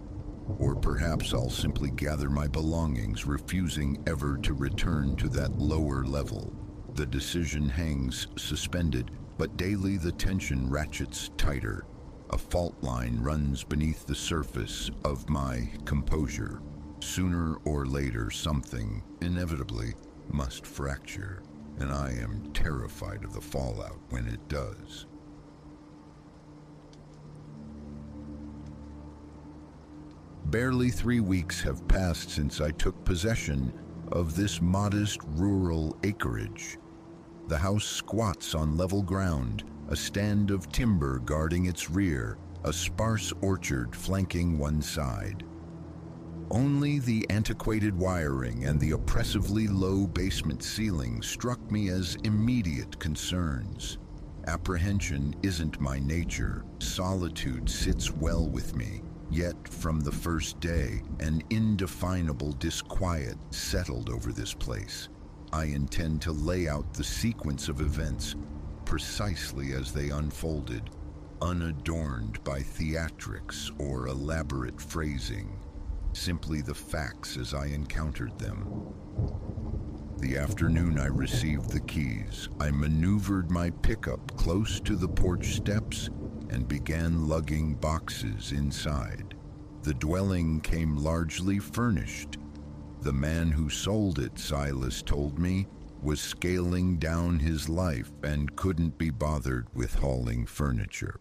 Or perhaps I'll simply gather my belongings, refusing ever to return to that lower level. The decision hangs suspended, but daily the tension ratchets tighter. A fault line runs beneath the surface of my composure. Sooner or later, something, inevitably, must fracture, and I am terrified of the fallout when it does. Barely 3 weeks have passed since I took possession of this modest rural acreage. The house squats on level ground, a stand of timber guarding its rear, a sparse orchard flanking one side. Only the antiquated wiring and the oppressively low basement ceiling struck me as immediate concerns. Apprehension isn't my nature. Solitude sits well with me. Yet from the first day, an indefinable disquiet settled over this place. I intend to lay out the sequence of events precisely as they unfolded, unadorned by theatrics or elaborate phrasing. Simply the facts as I encountered them. The afternoon I received the keys, I maneuvered my pickup close to the porch steps and began lugging boxes inside. The dwelling came largely furnished. The man who sold it, Silas told me, was scaling down his life and couldn't be bothered with hauling furniture.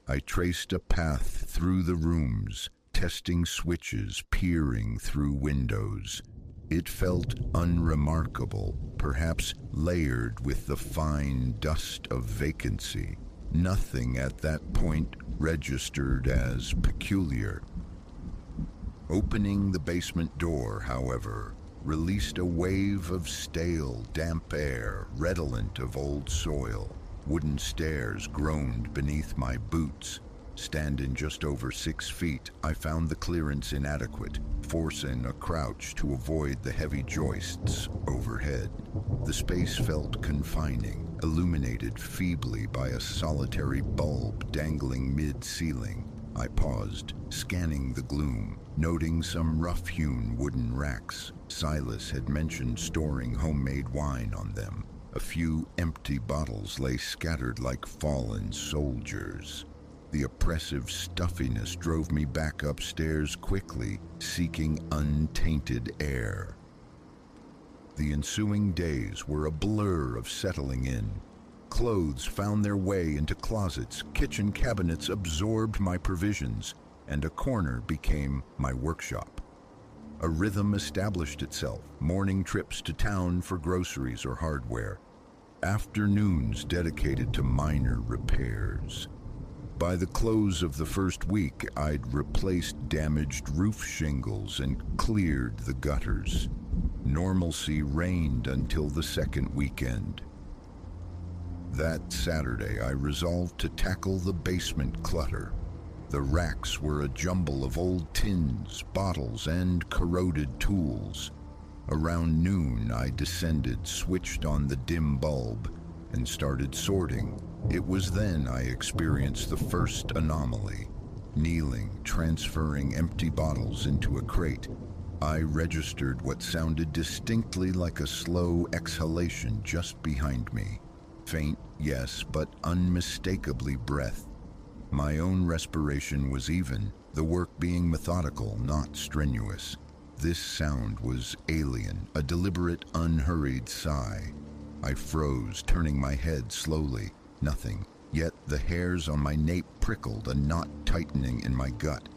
I traced a path through the rooms, testing switches, peering through windows. It felt unremarkable, perhaps layered with the fine dust of vacancy. Nothing at that point registered as peculiar. Opening the basement door, however, released a wave of stale, damp air, redolent of old soil. Wooden stairs groaned beneath my boots. Standing just over 6 feet, I found the clearance inadequate, forcing a crouch to avoid the heavy joists overhead. The space felt confining, illuminated feebly by a solitary bulb dangling mid-ceiling. I paused, scanning the gloom, noting some rough-hewn wooden racks. Silas had mentioned storing homemade wine on them. A few empty bottles lay scattered like fallen soldiers. The oppressive stuffiness drove me back upstairs quickly, seeking untainted air. The ensuing days were a blur of settling in. Clothes found their way into closets, kitchen cabinets absorbed my provisions, and a corner became my workshop. A rhythm established itself, morning trips to town for groceries or hardware, afternoons dedicated to minor repairs. By the close of the first week, I'd replaced damaged roof shingles and cleared the gutters. Normalcy reigned until the second weekend. That Saturday, I resolved to tackle the basement clutter. The racks were a jumble of old tins, bottles, and corroded tools. Around noon, I descended, switched on the dim bulb, and started sorting. It was then I experienced the first anomaly. Kneeling, transferring empty bottles into a crate, I registered what sounded distinctly like a slow exhalation just behind me. Faint, yes, but unmistakably breath. My own respiration was even, the work being methodical, not strenuous. This sound was alien, a deliberate, unhurried sigh. I froze, turning my head slowly. Nothing. Yet the hairs on my nape prickled, a knot tightening in my gut.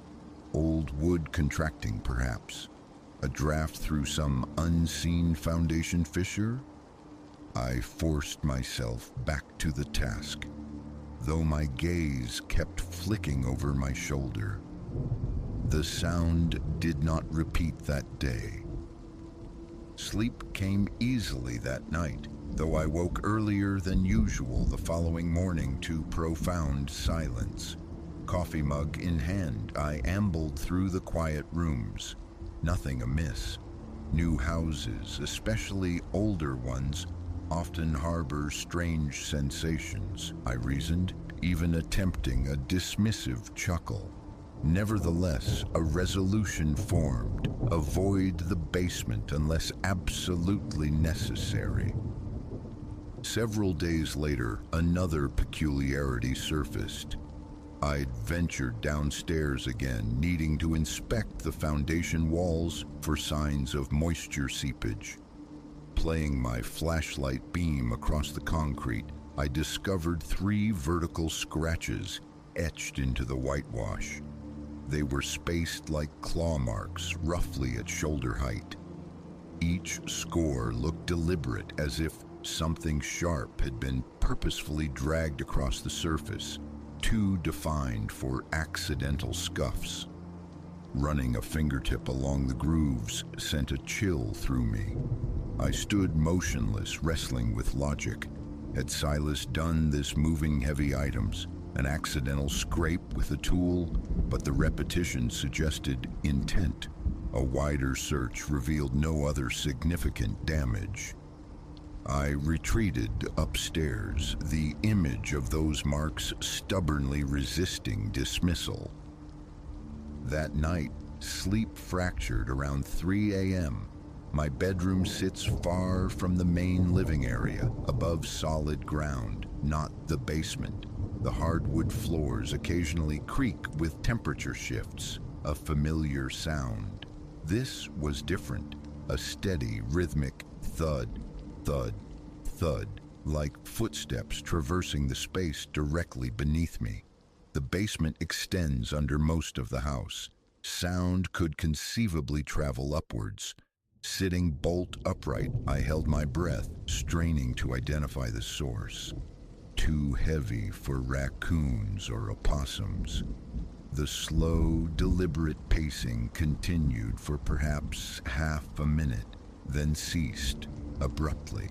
Old wood contracting, perhaps. A draft through some unseen foundation fissure? I forced myself back to the task, though my gaze kept flicking over my shoulder. The sound did not repeat that day. Sleep came easily that night, though I woke earlier than usual the following morning to profound silence. Coffee mug in hand, I ambled through the quiet rooms. Nothing amiss. New houses, especially older ones, often harbor strange sensations, I reasoned, even attempting a dismissive chuckle. Nevertheless, a resolution formed: avoid the basement unless absolutely necessary. Several days later, another peculiarity surfaced. I'd ventured downstairs again, needing to inspect the foundation walls for signs of moisture seepage. Playing my flashlight beam across the concrete, I discovered 3 vertical scratches etched into the whitewash. They were spaced like claw marks, roughly at shoulder height. Each score looked deliberate, as if something sharp had been purposefully dragged across the surface, too defined for accidental scuffs. Running a fingertip along the grooves sent a chill through me. I stood motionless, wrestling with logic. Had Silas done this moving heavy items? An accidental scrape with a tool? But the repetition suggested intent. A wider search revealed no other significant damage. I retreated upstairs, the image of those marks stubbornly resisting dismissal. That night, sleep fractured around 3 a.m. My bedroom sits far from the main living area, above solid ground, not the basement. The hardwood floors occasionally creak with temperature shifts, a familiar sound. This was different, a steady, rhythmic thud, thud, thud, like footsteps traversing the space directly beneath me. The basement extends under most of the house. Sound could conceivably travel upwards. Sitting bolt upright, I held my breath, straining to identify the source. Too heavy for raccoons or opossums. The slow, deliberate pacing continued for perhaps half a minute, then ceased abruptly.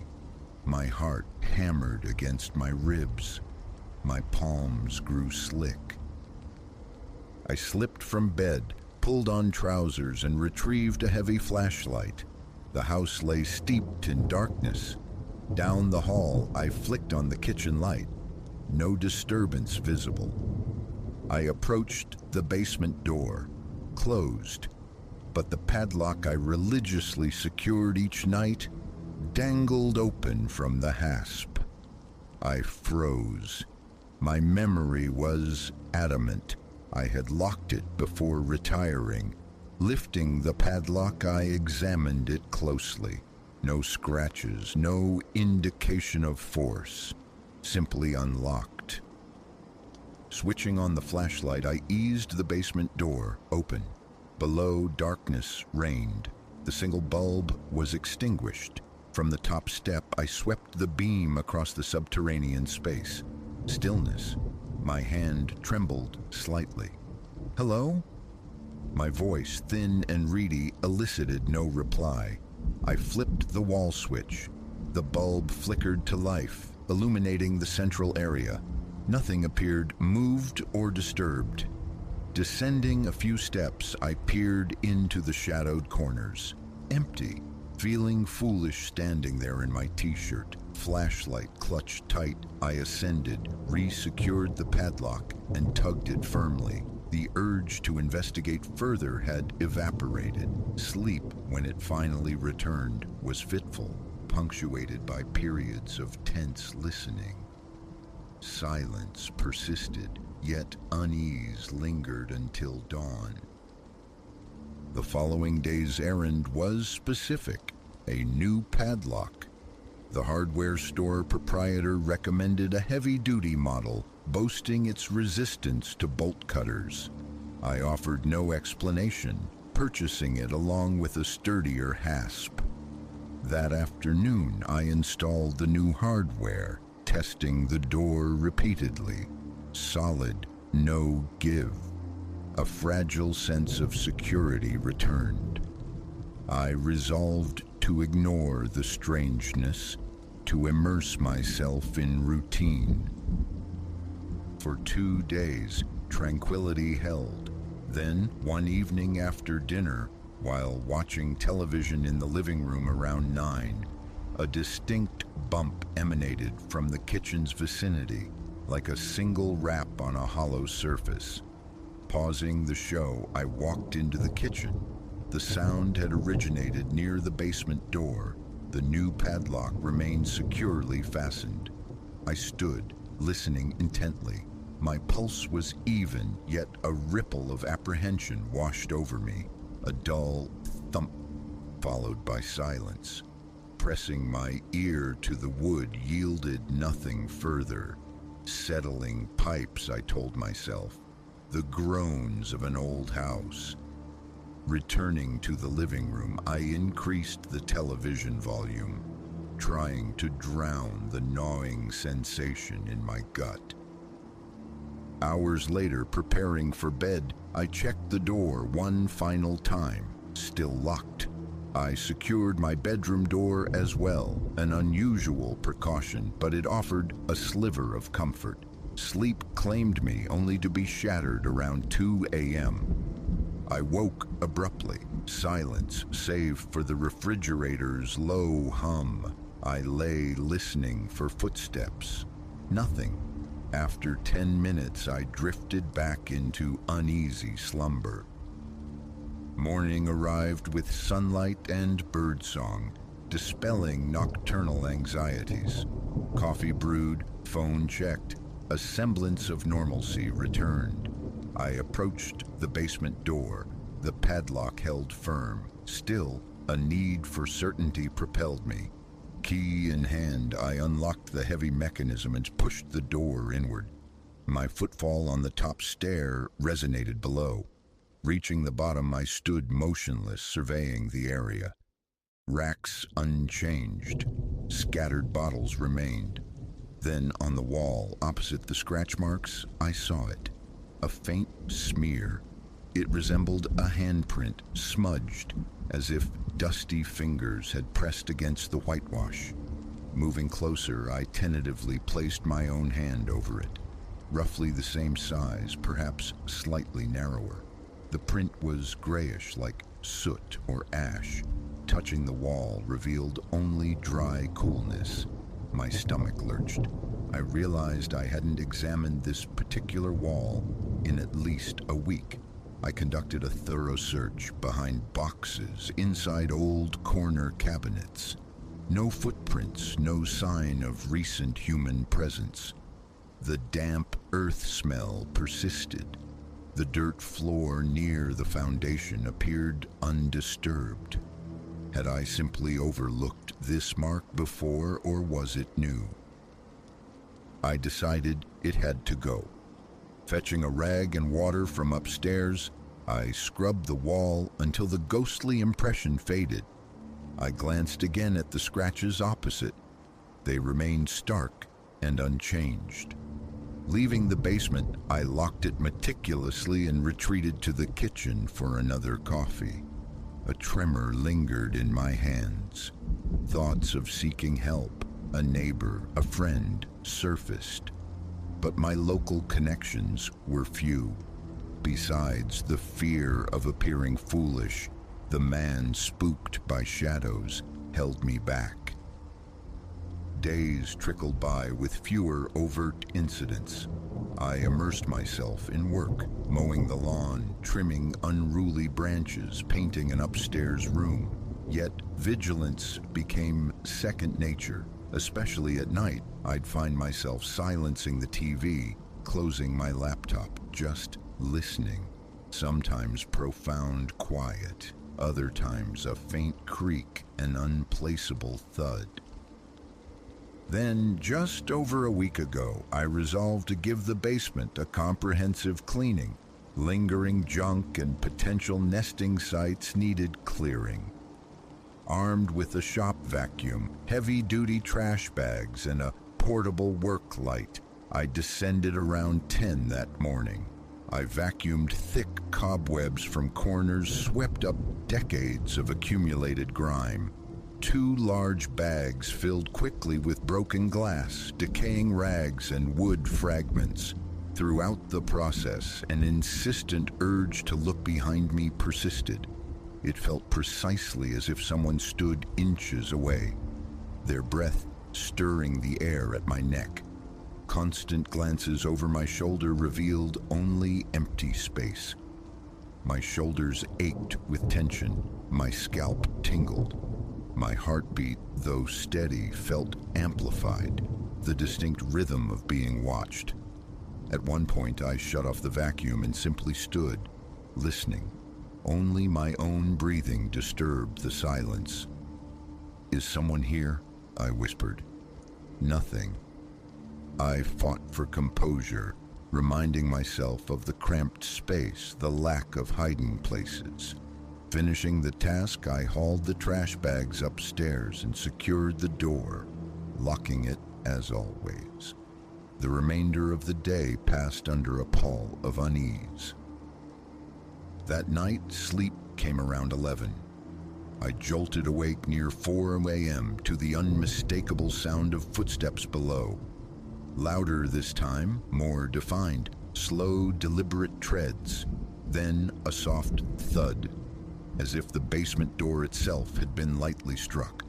My heart hammered against my ribs. My palms grew slick. I slipped from bed, pulled on trousers, and retrieved a heavy flashlight. The house lay steeped in darkness. Down the hall, I flicked on the kitchen light. No disturbance visible. I approached the basement door, closed, but the padlock I religiously secured each night dangled open from the hasp. I froze. My memory was adamant. I had locked it before retiring. Lifting the padlock, I examined it closely. No scratches, no indication of force. Simply unlocked. Switching on the flashlight, I eased the basement door open. Below, darkness reigned. The single bulb was extinguished. From the top step, I swept the beam across the subterranean space. Stillness. My hand trembled slightly. "Hello?" My voice, thin and reedy, elicited no reply. I flipped the wall switch. The bulb flickered to life, illuminating the central area. Nothing appeared moved or disturbed. Descending a few steps, I peered into the shadowed corners. Empty. Feeling foolish standing there in my t-shirt, flashlight clutched tight, I ascended, re-secured the padlock, and tugged it firmly. The urge to investigate further had evaporated. Sleep, when it finally returned, was fitful, punctuated by periods of tense listening. Silence persisted, yet unease lingered until dawn. The following day's errand was specific, a new padlock. The hardware store proprietor recommended a heavy-duty model, boasting its resistance to bolt cutters. I offered no explanation, purchasing it along with a sturdier hasp. That afternoon, I installed the new hardware, testing the door repeatedly. Solid, no give. A fragile sense of security returned. I resolved to ignore the strangeness, to immerse myself in routine. For 2 days, tranquility held. Then, one evening after dinner, while watching television in the living room around 9, a distinct bump emanated from the kitchen's vicinity, like a single rap on a hollow surface. Pausing the show, I walked into the kitchen. The sound had originated near the basement door. The new padlock remained securely fastened. I stood, listening intently. My pulse was even, yet a ripple of apprehension washed over me. A dull thump, followed by silence. Pressing my ear to the wood yielded nothing further. Settling pipes, I told myself. The groans of an old house. Returning to the living room, I increased the television volume, trying to drown the gnawing sensation in my gut. Hours later, preparing for bed, I checked the door one final time, still locked. I secured my bedroom door as well, an unusual precaution, but it offered a sliver of comfort. Sleep claimed me only to be shattered around 2 a.m. I woke abruptly, silence save for the refrigerator's low hum. I lay listening for footsteps. Nothing. After 10 minutes, I drifted back into uneasy slumber. Morning arrived with sunlight and birdsong, dispelling nocturnal anxieties. Coffee brewed, phone checked. A semblance of normalcy returned. I approached the basement door. The padlock held firm. Still, a need for certainty propelled me. Key in hand, I unlocked the heavy mechanism and pushed the door inward. My footfall on the top stair resonated below. Reaching the bottom, I stood motionless, surveying the area. Racks unchanged. Scattered bottles remained. Then on the wall, opposite the scratch marks, I saw it. A faint smear. It resembled a handprint, smudged, as if dusty fingers had pressed against the whitewash. Moving closer, I tentatively placed my own hand over it. Roughly the same size, perhaps slightly narrower. The print was grayish, like soot or ash. Touching the wall revealed only dry coolness. My stomach lurched. I realized I hadn't examined this particular wall in at least a week. I conducted a thorough search behind boxes, inside old corner cabinets. No footprints, no sign of recent human presence. The damp earth smell persisted. The dirt floor near the foundation appeared undisturbed. Had I simply overlooked this mark before, or was it new? I decided it had to go. Fetching a rag and water from upstairs, I scrubbed the wall until the ghostly impression faded. I glanced again at the scratches opposite. They remained stark and unchanged. Leaving the basement, I locked it meticulously and retreated to the kitchen for another coffee. A tremor lingered in my hands. Thoughts of seeking help, a neighbor, a friend, surfaced. But my local connections were few. Besides the fear of appearing foolish, the man spooked by shadows held me back. Days trickled by with fewer overt incidents. I immersed myself in work, mowing the lawn, trimming unruly branches, painting an upstairs room. Yet vigilance became second nature. Especially at night, I'd find myself silencing the TV, closing my laptop, just listening. Sometimes profound quiet, other times a faint creak, an unplaceable thud. Then, just over a week ago, I resolved to give the basement a comprehensive cleaning. Lingering junk and potential nesting sites needed clearing. Armed with a shop vacuum, heavy-duty trash bags, and a portable work light, I descended around 10 that morning. I vacuumed thick cobwebs from corners, swept up decades of accumulated grime. 2 large bags filled quickly with broken glass, decaying rags, and wood fragments. Throughout the process, an insistent urge to look behind me persisted. It felt precisely as if someone stood inches away, their breath stirring the air at my neck. Constant glances over my shoulder revealed only empty space. My shoulders ached with tension, my scalp tingled. My heartbeat, though steady, felt amplified, the distinct rhythm of being watched. At one point, I shut off the vacuum and simply stood, listening. Only my own breathing disturbed the silence. "Is someone here?" I whispered. Nothing. I fought for composure, reminding myself of the cramped space, the lack of hiding places. Finishing the task, I hauled the trash bags upstairs and secured the door, locking it as always. The remainder of the day passed under a pall of unease. That night, sleep came around 11. I jolted awake near 4 a.m. to the unmistakable sound of footsteps below. Louder this time, more defined, slow, deliberate treads. Then a soft thud, as if the basement door itself had been lightly struck.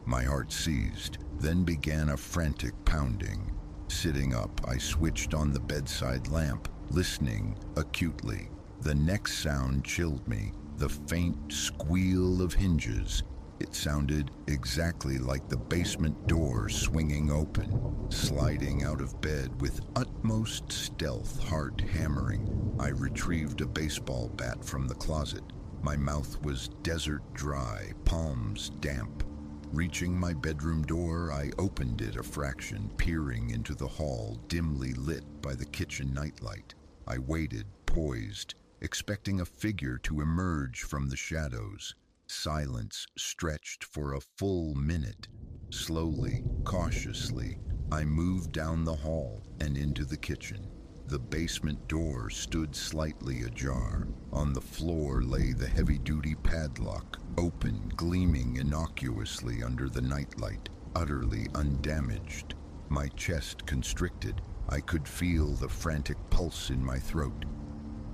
My heart seized, then began a frantic pounding. Sitting up, I switched on the bedside lamp, listening acutely. The next sound chilled me, the faint squeal of hinges. It sounded exactly like the basement door swinging open. Sliding out of bed with utmost stealth, heart hammering, I retrieved a baseball bat from the closet. My mouth was desert dry, palms damp. Reaching my bedroom door, I opened it a fraction, peering into the hall, dimly lit by the kitchen nightlight. I waited, poised, expecting a figure to emerge from the shadows. Silence stretched for a full minute. Slowly, cautiously, I moved down the hall and into the kitchen. The basement door stood slightly ajar. On the floor lay the heavy-duty padlock, open, gleaming innocuously under the nightlight, utterly undamaged. My chest constricted. I could feel the frantic pulse in my throat.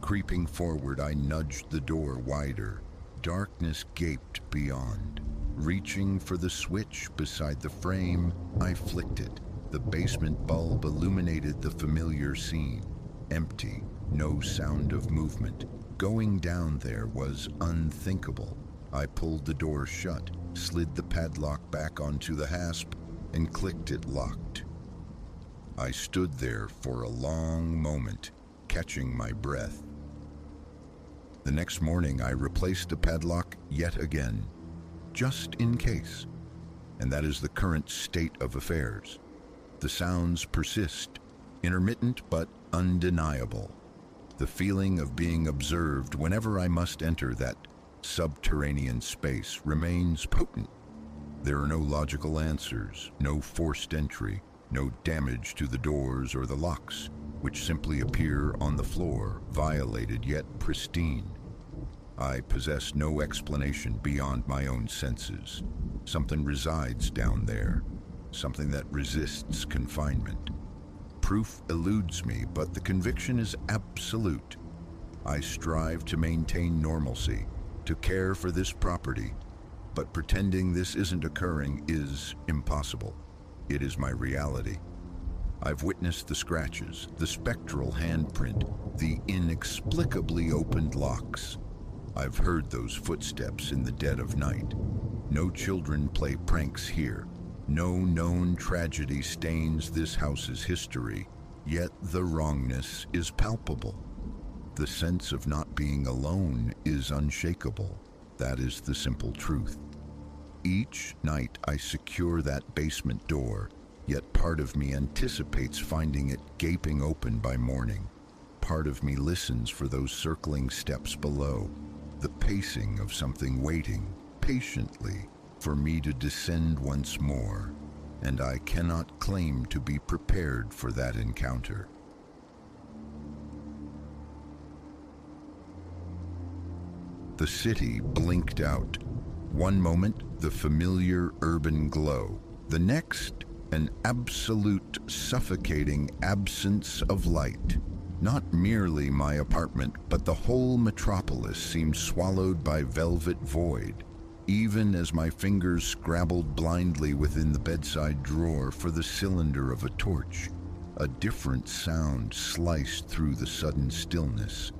Creeping forward, I nudged the door wider. Darkness gaped beyond. Reaching for the switch beside the frame, I flicked it. The basement bulb illuminated the familiar scene. Empty, no sound of movement. Going down there was unthinkable. I pulled the door shut, slid the padlock back onto the hasp, and clicked it locked. I stood there for a long moment, catching my breath. The next morning, I replaced the padlock yet again, just in case. And that is the current state of affairs. The sounds persist, intermittent but undeniable. The feeling of being observed whenever I must enter that subterranean space remains potent. There are no logical answers, no forced entry, no damage to the doors or the locks, which simply appear on the floor, violated yet pristine. I possess no explanation beyond my own senses. Something resides down there. Something that resists confinement. Proof eludes me, but the conviction is absolute. I strive to maintain normalcy, to care for this property, but pretending this isn't occurring is impossible. It is my reality. I've witnessed the scratches, the spectral handprint, the inexplicably opened locks. I've heard those footsteps in the dead of night. No children play pranks here. No known tragedy stains this house's history, yet the wrongness is palpable. The sense of not being alone is unshakable. That is the simple truth. Each night I secure that basement door, yet part of me anticipates finding it gaping open by morning. Part of me listens for those circling steps below, the pacing of something waiting patiently for me to descend once more, and I cannot claim to be prepared for that encounter. The city blinked out. One moment, the familiar urban glow. The next, an absolute suffocating absence of light. Not merely my apartment, but the whole metropolis seemed swallowed by velvet void. Even as my fingers scrabbled blindly within the bedside drawer for the cylinder of a torch, a different sound sliced through the sudden stillness.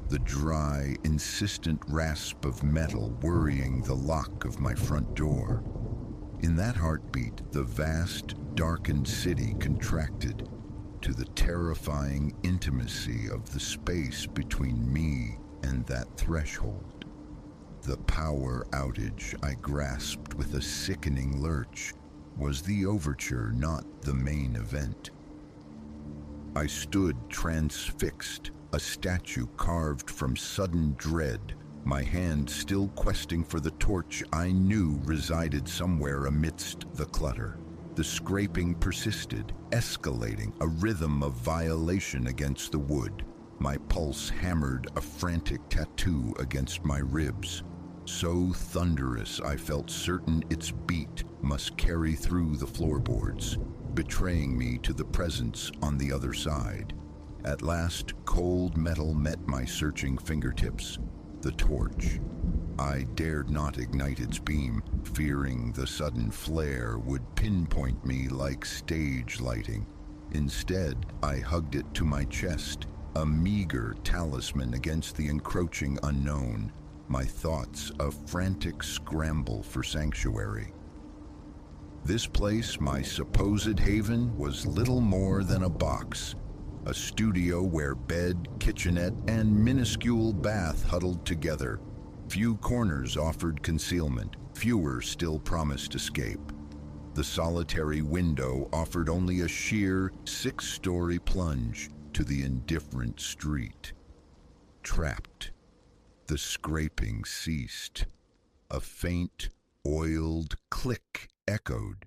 The dry, insistent rasp of metal worrying the lock of my front door. In that heartbeat, the vast, darkened city contracted to the terrifying intimacy of the space between me and that threshold. The power outage I grasped with a sickening lurch was the overture, not the main event. I stood transfixed, a statue carved from sudden dread, my hand still questing for the torch I knew resided somewhere amidst the clutter. The scraping persisted, escalating, a rhythm of violation against the wood. My pulse hammered a frantic tattoo against my ribs. So thunderous I felt certain its beat must carry through the floorboards, betraying me to the presence on the other side. At last, cold metal met my searching fingertips. The torch. I dared not ignite its beam, fearing the sudden flare would pinpoint me like stage lighting. Instead, I hugged it to my chest, a meager talisman against the encroaching unknown. My thoughts a frantic scramble for sanctuary. This place, my supposed haven, was little more than a box. A studio where bed, kitchenette, and minuscule bath huddled together. Few corners offered concealment, fewer still promised escape. The solitary window offered only a sheer 6-story plunge to the indifferent street. Trapped. The scraping ceased. A faint, oiled click echoed,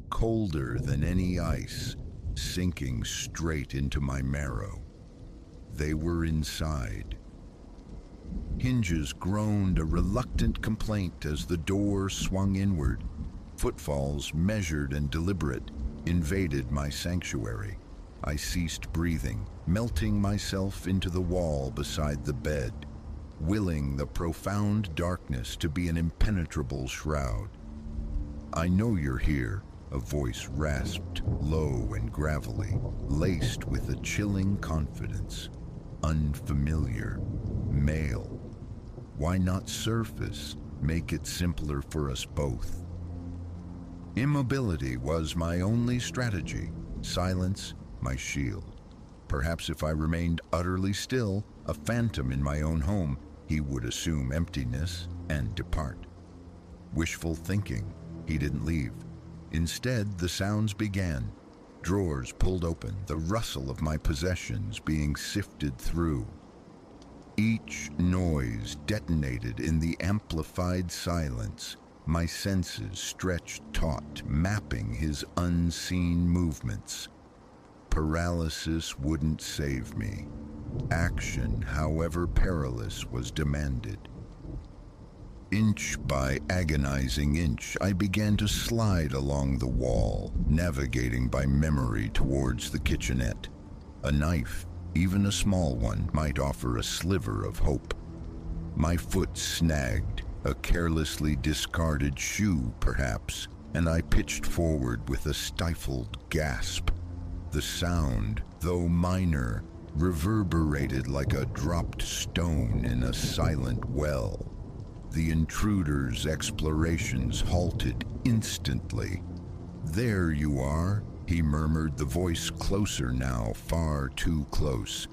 colder than any ice, sinking straight into my marrow. They were inside. Hinges groaned a reluctant complaint as the door swung inward. Footfalls, measured and deliberate, invaded my sanctuary. I ceased breathing, melting myself into the wall beside the bed, willing the profound darkness to be an impenetrable shroud. "I know you're here," a voice rasped, low and gravelly, laced with a chilling confidence. Unfamiliar, male. Why not surface, make it simpler for us both? Immobility was my only strategy, silence my shield. Perhaps if I remained utterly still, a phantom in my own home, he would assume emptiness and depart. Wishful thinking, he didn't leave. Instead, the sounds began. Drawers pulled open, the rustle of my possessions being sifted through. Each noise detonated in the amplified silence. My senses stretched taut, mapping his unseen movements. Paralysis wouldn't save me. Action, however perilous, was demanded. Inch by agonizing inch, I began to slide along the wall, navigating by memory towards the kitchenette. A knife, even a small one, might offer a sliver of hope. My foot snagged, a carelessly discarded shoe, perhaps, and I pitched forward with a stifled gasp. The sound, though minor, reverberated like a dropped stone in a silent well. The intruder's explorations halted instantly. "There you are," he murmured, the voice closer now, far too close.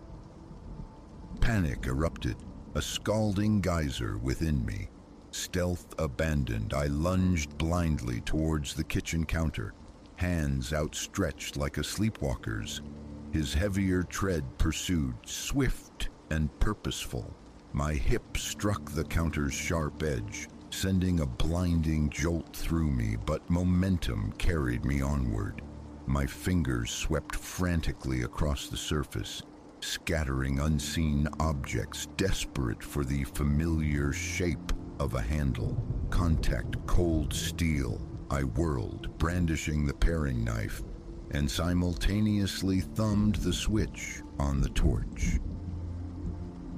Panic erupted, a scalding geyser within me. Stealth abandoned, I lunged blindly towards the kitchen counter, hands outstretched like a sleepwalker's. His heavier tread pursued, swift and purposeful. My hip struck the counter's sharp edge, sending a blinding jolt through me, but momentum carried me onward. My fingers swept frantically across the surface, scattering unseen objects, desperate for the familiar shape of a handle. Contact cold steel. I whirled, brandishing the paring knife, and simultaneously thumbed the switch on the torch.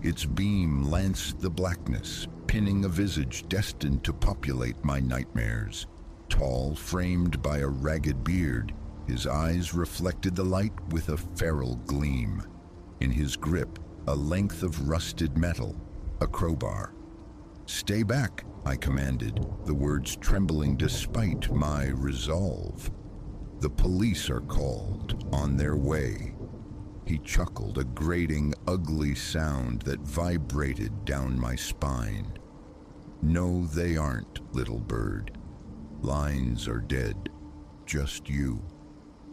Its beam lanced the blackness, pinning a visage destined to populate my nightmares. Tall, framed by a ragged beard, his eyes reflected the light with a feral gleam. In his grip, a length of rusted metal, a crowbar. "Stay back," I commanded, the words trembling despite my resolve. "The police are called, on their way." He chuckled, a grating, ugly sound that vibrated down my spine. "No, they aren't, little bird. Lines are dead. Just you.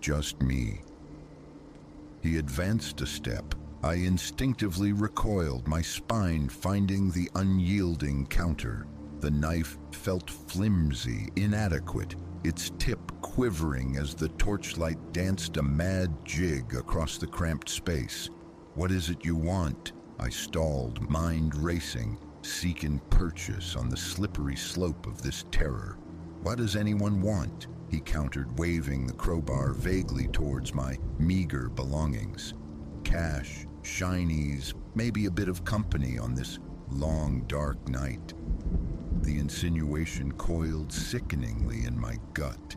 Just me." He advanced a step. I instinctively recoiled, my spine finding the unyielding counter. The knife felt flimsy, inadequate, its tip quivering as the torchlight danced a mad jig across the cramped space. "What is it you want?" I stalled, mind racing, seeking purchase on the slippery slope of this terror. "What does anyone want?" he countered, waving the crowbar vaguely towards my meager belongings. "Cash, shinies, maybe a bit of company on this long, dark night." The insinuation coiled sickeningly in my gut.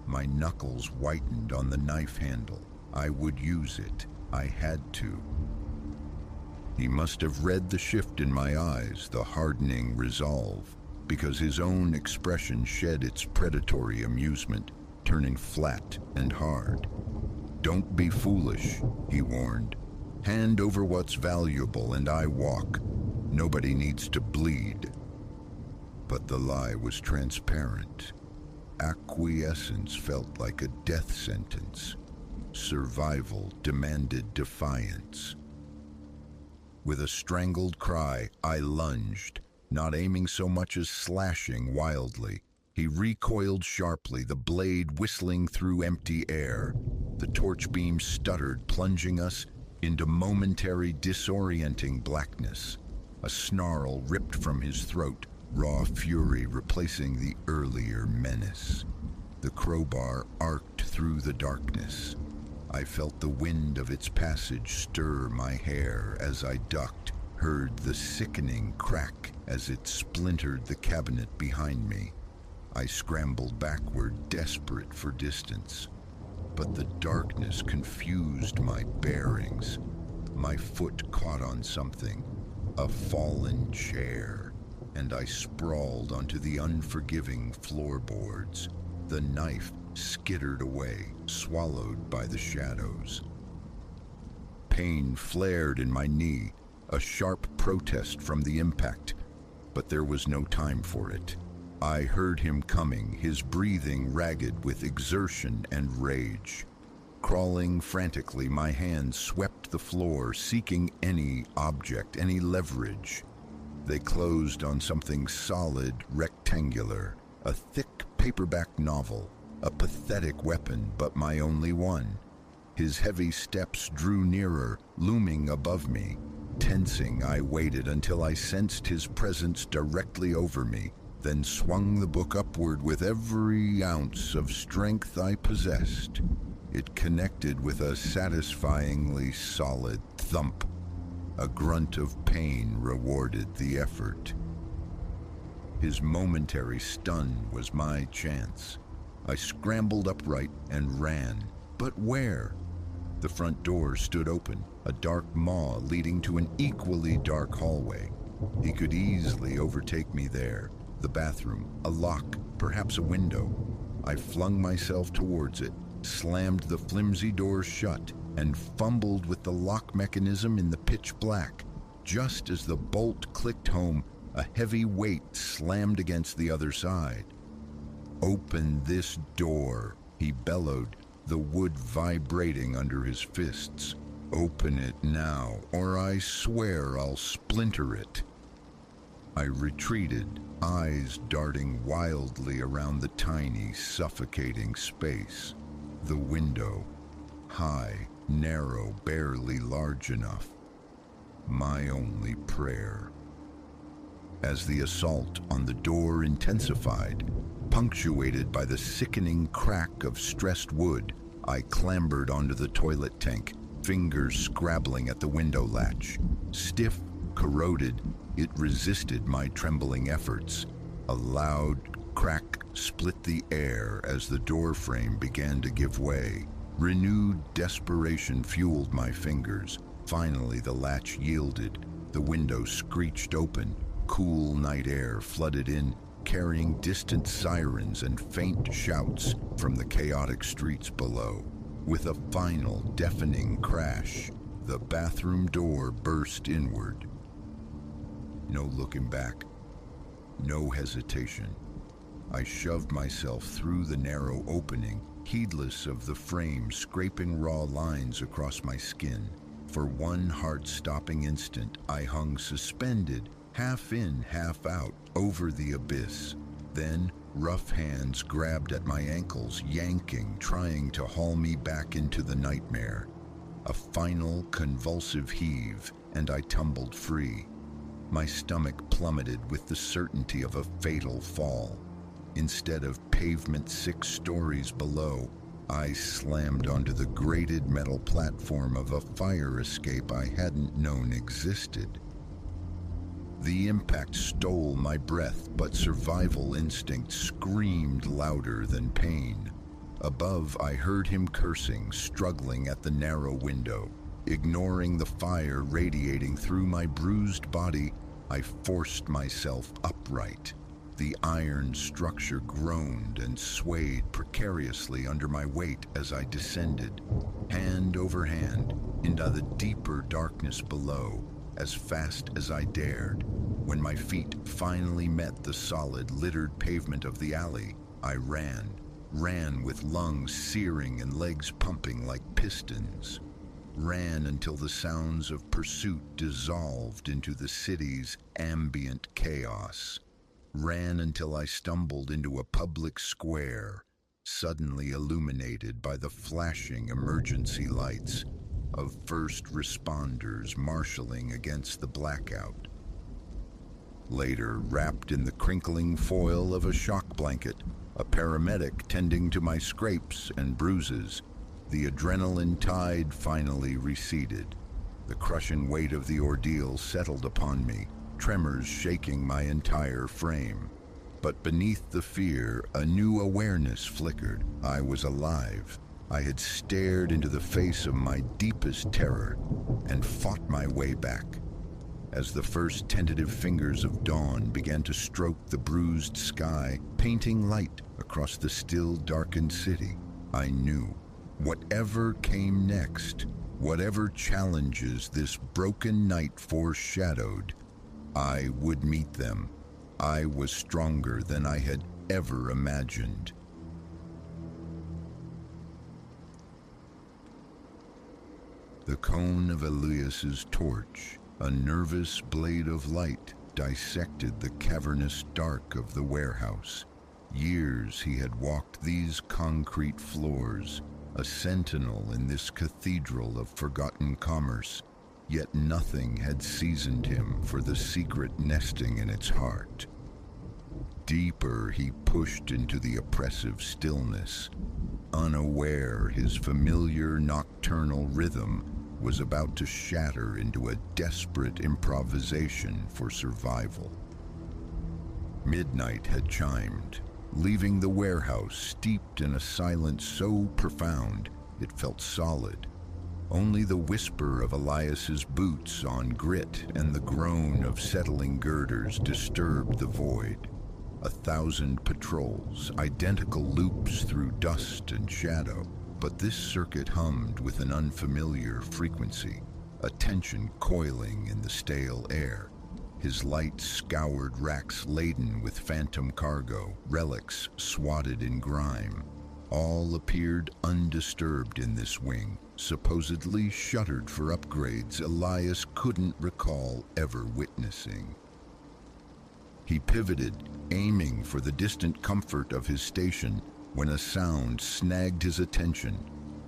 My knuckles whitened on the knife handle. I would use it. I had to. He must have read the shift in my eyes, the hardening resolve, because his own expression shed its predatory amusement, turning flat and hard. "Don't be foolish," he warned. "Hand over what's valuable and I walk. Nobody needs to bleed." But the lie was transparent. Acquiescence felt like a death sentence. Survival demanded defiance. With a strangled cry, I lunged, not aiming so much as slashing wildly. He recoiled sharply, the blade whistling through empty air. The torch beam stuttered, plunging us into momentary, disorienting blackness. A snarl ripped from his throat, raw fury replacing the earlier menace. The crowbar arced through the darkness. I felt the wind of its passage stir my hair as I ducked, heard the sickening crack as it splintered the cabinet behind me. I scrambled backward, desperate for distance. But the darkness confused my bearings. My foot caught on something, a fallen chair, and I sprawled onto the unforgiving floorboards. The knife skittered away, swallowed by the shadows. Pain flared in my knee, a sharp protest from the impact, but there was no time for it. I heard him coming, his breathing ragged with exertion and rage. Crawling frantically, my hands swept the floor, seeking any object, any leverage. They closed on something solid, rectangular, a thick paperback novel, a pathetic weapon, but my only one. His heavy steps drew nearer, looming above me. Tensing, I waited until I sensed his presence directly over me, then swung the book upward with every ounce of strength I possessed. It connected with a satisfyingly solid thump. A grunt of pain rewarded the effort. His momentary stun was my chance. I scrambled upright and ran. But where? The front door stood open, a dark maw leading to an equally dark hallway. He could easily overtake me there. The bathroom, a lock, perhaps a window. I flung myself towards it, slammed the flimsy door shut, and fumbled with the lock mechanism in the pitch black. Just as the bolt clicked home, a heavy weight slammed against the other side. "Open this door," he bellowed, the wood vibrating under his fists. "Open it now, or I swear I'll splinter it." I retreated, eyes darting wildly around the tiny, suffocating space. The window, high, narrow, barely large enough. My only prayer. As the assault on the door intensified, punctuated by the sickening crack of stressed wood, I clambered onto the toilet tank, fingers scrabbling at the window latch. Stiff, corroded, it resisted my trembling efforts. A loud crack split the air as the door frame began to give way. Renewed desperation fueled my fingers. Finally, the latch yielded. The window screeched open. Cool night air flooded in, carrying distant sirens and faint shouts from the chaotic streets below. With a final deafening crash, the bathroom door burst inward. No looking back, no hesitation. I shoved myself through the narrow opening, heedless of the frame scraping raw lines across my skin. For one heart-stopping instant, I hung suspended, half in, half out, over the abyss. Then, rough hands grabbed at my ankles, yanking, trying to haul me back into the nightmare. A final, convulsive heave, and I tumbled free. My stomach plummeted with the certainty of a fatal fall. Instead of pavement 6 stories below, I slammed onto the grated metal platform of a fire escape I hadn't known existed. The impact stole my breath, but survival instinct screamed louder than pain. Above, I heard him cursing, struggling at the narrow window. Ignoring the fire radiating through my bruised body, I forced myself upright. The iron structure groaned and swayed precariously under my weight as I descended, hand over hand, into the deeper darkness below, as fast as I dared. When my feet finally met the solid, littered pavement of the alley, I ran with lungs searing and legs pumping like pistons. Ran until the sounds of pursuit dissolved into the city's ambient chaos. Ran until I stumbled into a public square, suddenly illuminated by the flashing emergency lights of first responders marshaling against the blackout. Later, wrapped in the crinkling foil of a shock blanket, a paramedic tending to my scrapes and bruises, the adrenaline tide finally receded. The crushing weight of the ordeal settled upon me, tremors shaking my entire frame. But beneath the fear, a new awareness flickered. I was alive. I had stared into the face of my deepest terror and fought my way back. As the first tentative fingers of dawn began to stroke the bruised sky, painting light across the still darkened city, I knew whatever came next, whatever challenges this broken night foreshadowed, I would meet them. I was stronger than I had ever imagined. The cone of Elias's torch, a nervous blade of light, dissected the cavernous dark of the warehouse. Years he had walked these concrete floors, a sentinel in this cathedral of forgotten commerce, yet nothing had seasoned him for the secret nesting in its heart. Deeper he pushed into the oppressive stillness, unaware his familiar nocturnal rhythm was about to shatter into a desperate improvisation for survival. Midnight had chimed, leaving the warehouse steeped in a silence so profound it felt solid. Only the whisper of Elias's boots on grit and the groan of settling girders disturbed the void. 1,000 patrols, identical loops through dust and shadow, but this circuit hummed with an unfamiliar frequency, a tension coiling in the stale air. His light scoured racks laden with phantom cargo, relics swatted in grime. All appeared undisturbed in this wing, supposedly shuttered for upgrades Elias couldn't recall ever witnessing. He pivoted, aiming for the distant comfort of his station, when a sound snagged his attention.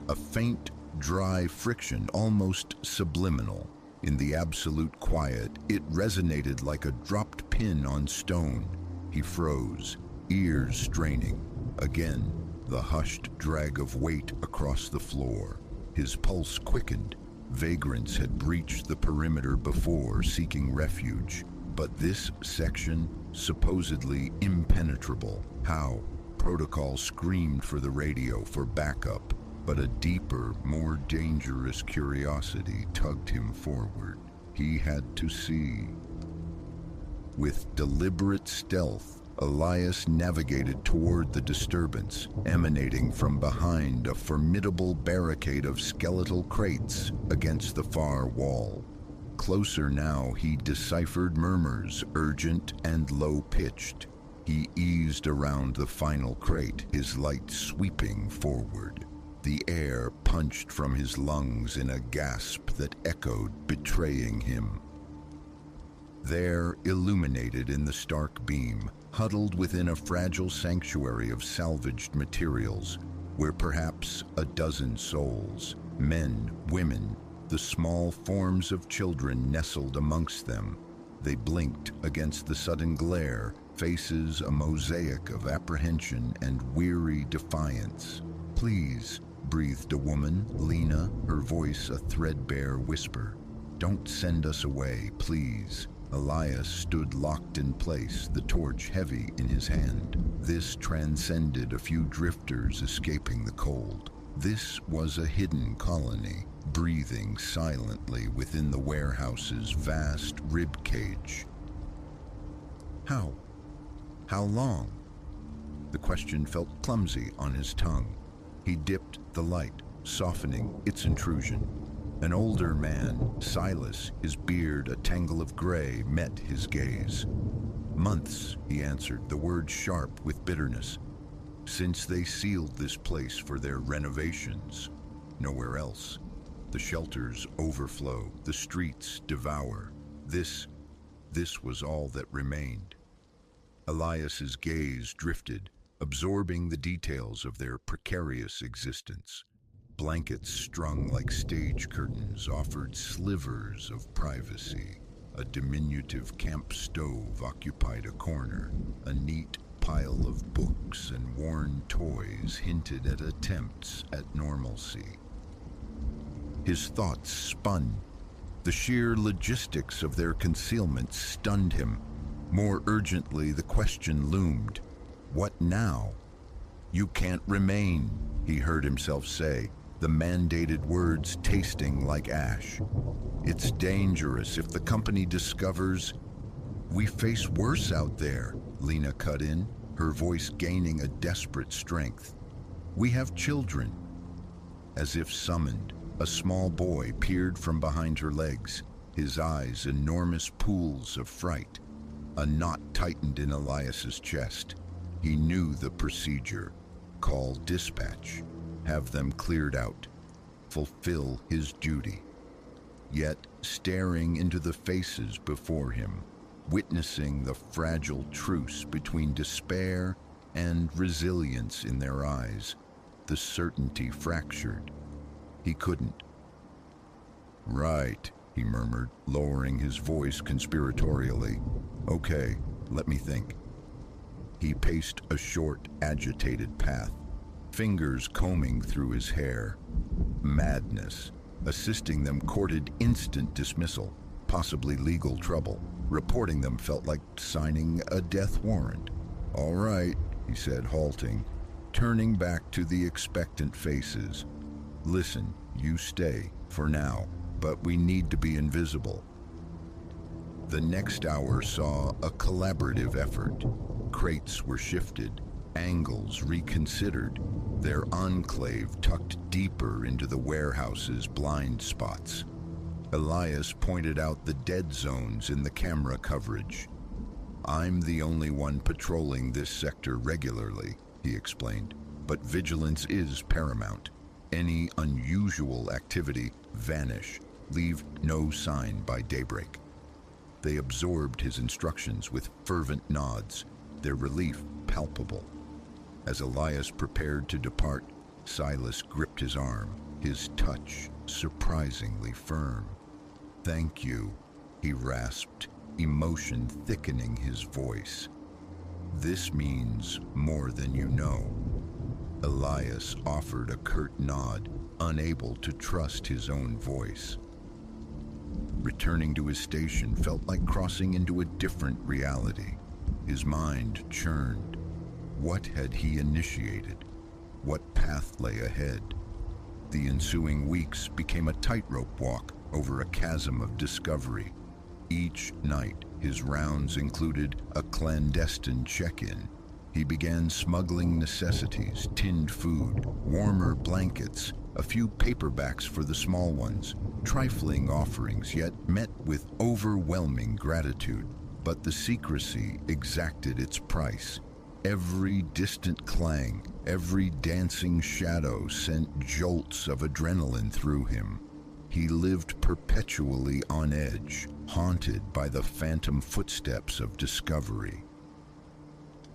A faint, dry friction, almost subliminal. In the absolute quiet, it resonated like a dropped pin on stone. He froze, ears straining. Again, the hushed drag of weight across the floor. His pulse quickened. Vagrants had breached the perimeter before, seeking refuge. But this section, supposedly impenetrable. How? Protocol screamed for the radio for backup, but a deeper, more dangerous curiosity tugged him forward. He had to see. With deliberate stealth, Elias navigated toward the disturbance, emanating from behind a formidable barricade of skeletal crates against the far wall. Closer now, he deciphered murmurs, urgent and low-pitched. He eased around the final crate, his light sweeping forward. The air punched from his lungs in a gasp that echoed, betraying him. There, illuminated in the stark beam, huddled within a fragile sanctuary of salvaged materials, were perhaps a dozen souls, men, women, the small forms of children nestled amongst them. They blinked against the sudden glare, faces a mosaic of apprehension and weary defiance. "Please," breathed a woman, Lena, her voice a threadbare whisper. "Don't send us away, please." Elias stood locked in place, the torch heavy in his hand. This transcended a few drifters escaping the cold. This was a hidden colony, breathing silently within the warehouse's vast rib cage. How? How long? The question felt clumsy on his tongue. He dipped the light, softening its intrusion. An older man, Silas, his beard a tangle of gray, met his gaze. "Months," he answered, the word sharp with bitterness. "Since they sealed this place for their renovations. Nowhere else. The shelters overflow, the streets devour. This was all that remained." Elias's gaze drifted, absorbing the details of their precarious existence. Blankets strung like stage curtains offered slivers of privacy. A diminutive camp stove occupied a corner. A neat pile of books and worn toys hinted at attempts at normalcy. His thoughts spun. The sheer logistics of their concealment stunned him. More urgently, the question loomed. What now? "You can't remain," he heard himself say, the mandated words tasting like ash. "It's dangerous if the company discovers—" "We face worse out there," Lena cut in, her voice gaining a desperate strength. "We have children." As if summoned, a small boy peered from behind her legs, his eyes enormous pools of fright. A knot tightened in Elias's chest. He knew the procedure. Call dispatch. Have them cleared out. Fulfill his duty. Yet, staring into the faces before him, witnessing the fragile truce between despair and resilience in their eyes, the certainty fractured. He couldn't. "Right," he murmured, lowering his voice conspiratorially. "Okay, let me think." He paced a short, agitated path, fingers combing through his hair. Madness. Assisting them courted instant dismissal, possibly legal trouble. Reporting them felt like signing a death warrant. "All right," he said, halting, turning back to the expectant faces. "Listen, you stay, for now, but we need to be invisible." The next hour saw a collaborative effort. Crates were shifted, angles reconsidered, their enclave tucked deeper into the warehouse's blind spots. Elias pointed out the dead zones in the camera coverage. "I'm the only one patrolling this sector regularly," he explained, "but vigilance is paramount. Any unusual activity, vanish. Leave no sign by daybreak." They absorbed his instructions with fervent nods, their relief palpable. As Elias prepared to depart, Silas gripped his arm, his touch surprisingly firm. "Thank you," he rasped, emotion thickening his voice. "This means more than you know." Elias offered a curt nod, unable to trust his own voice. Returning to his station felt like crossing into a different reality. His mind churned. What had he initiated? What path lay ahead? The ensuing weeks became a tightrope walk over a chasm of discovery. Each night, his rounds included a clandestine check-in. He began smuggling necessities, tinned food, warmer blankets, a few paperbacks for the small ones, trifling offerings yet met with overwhelming gratitude. But the secrecy exacted its price. Every distant clang, every dancing shadow sent jolts of adrenaline through him. He lived perpetually on edge, haunted by the phantom footsteps of discovery.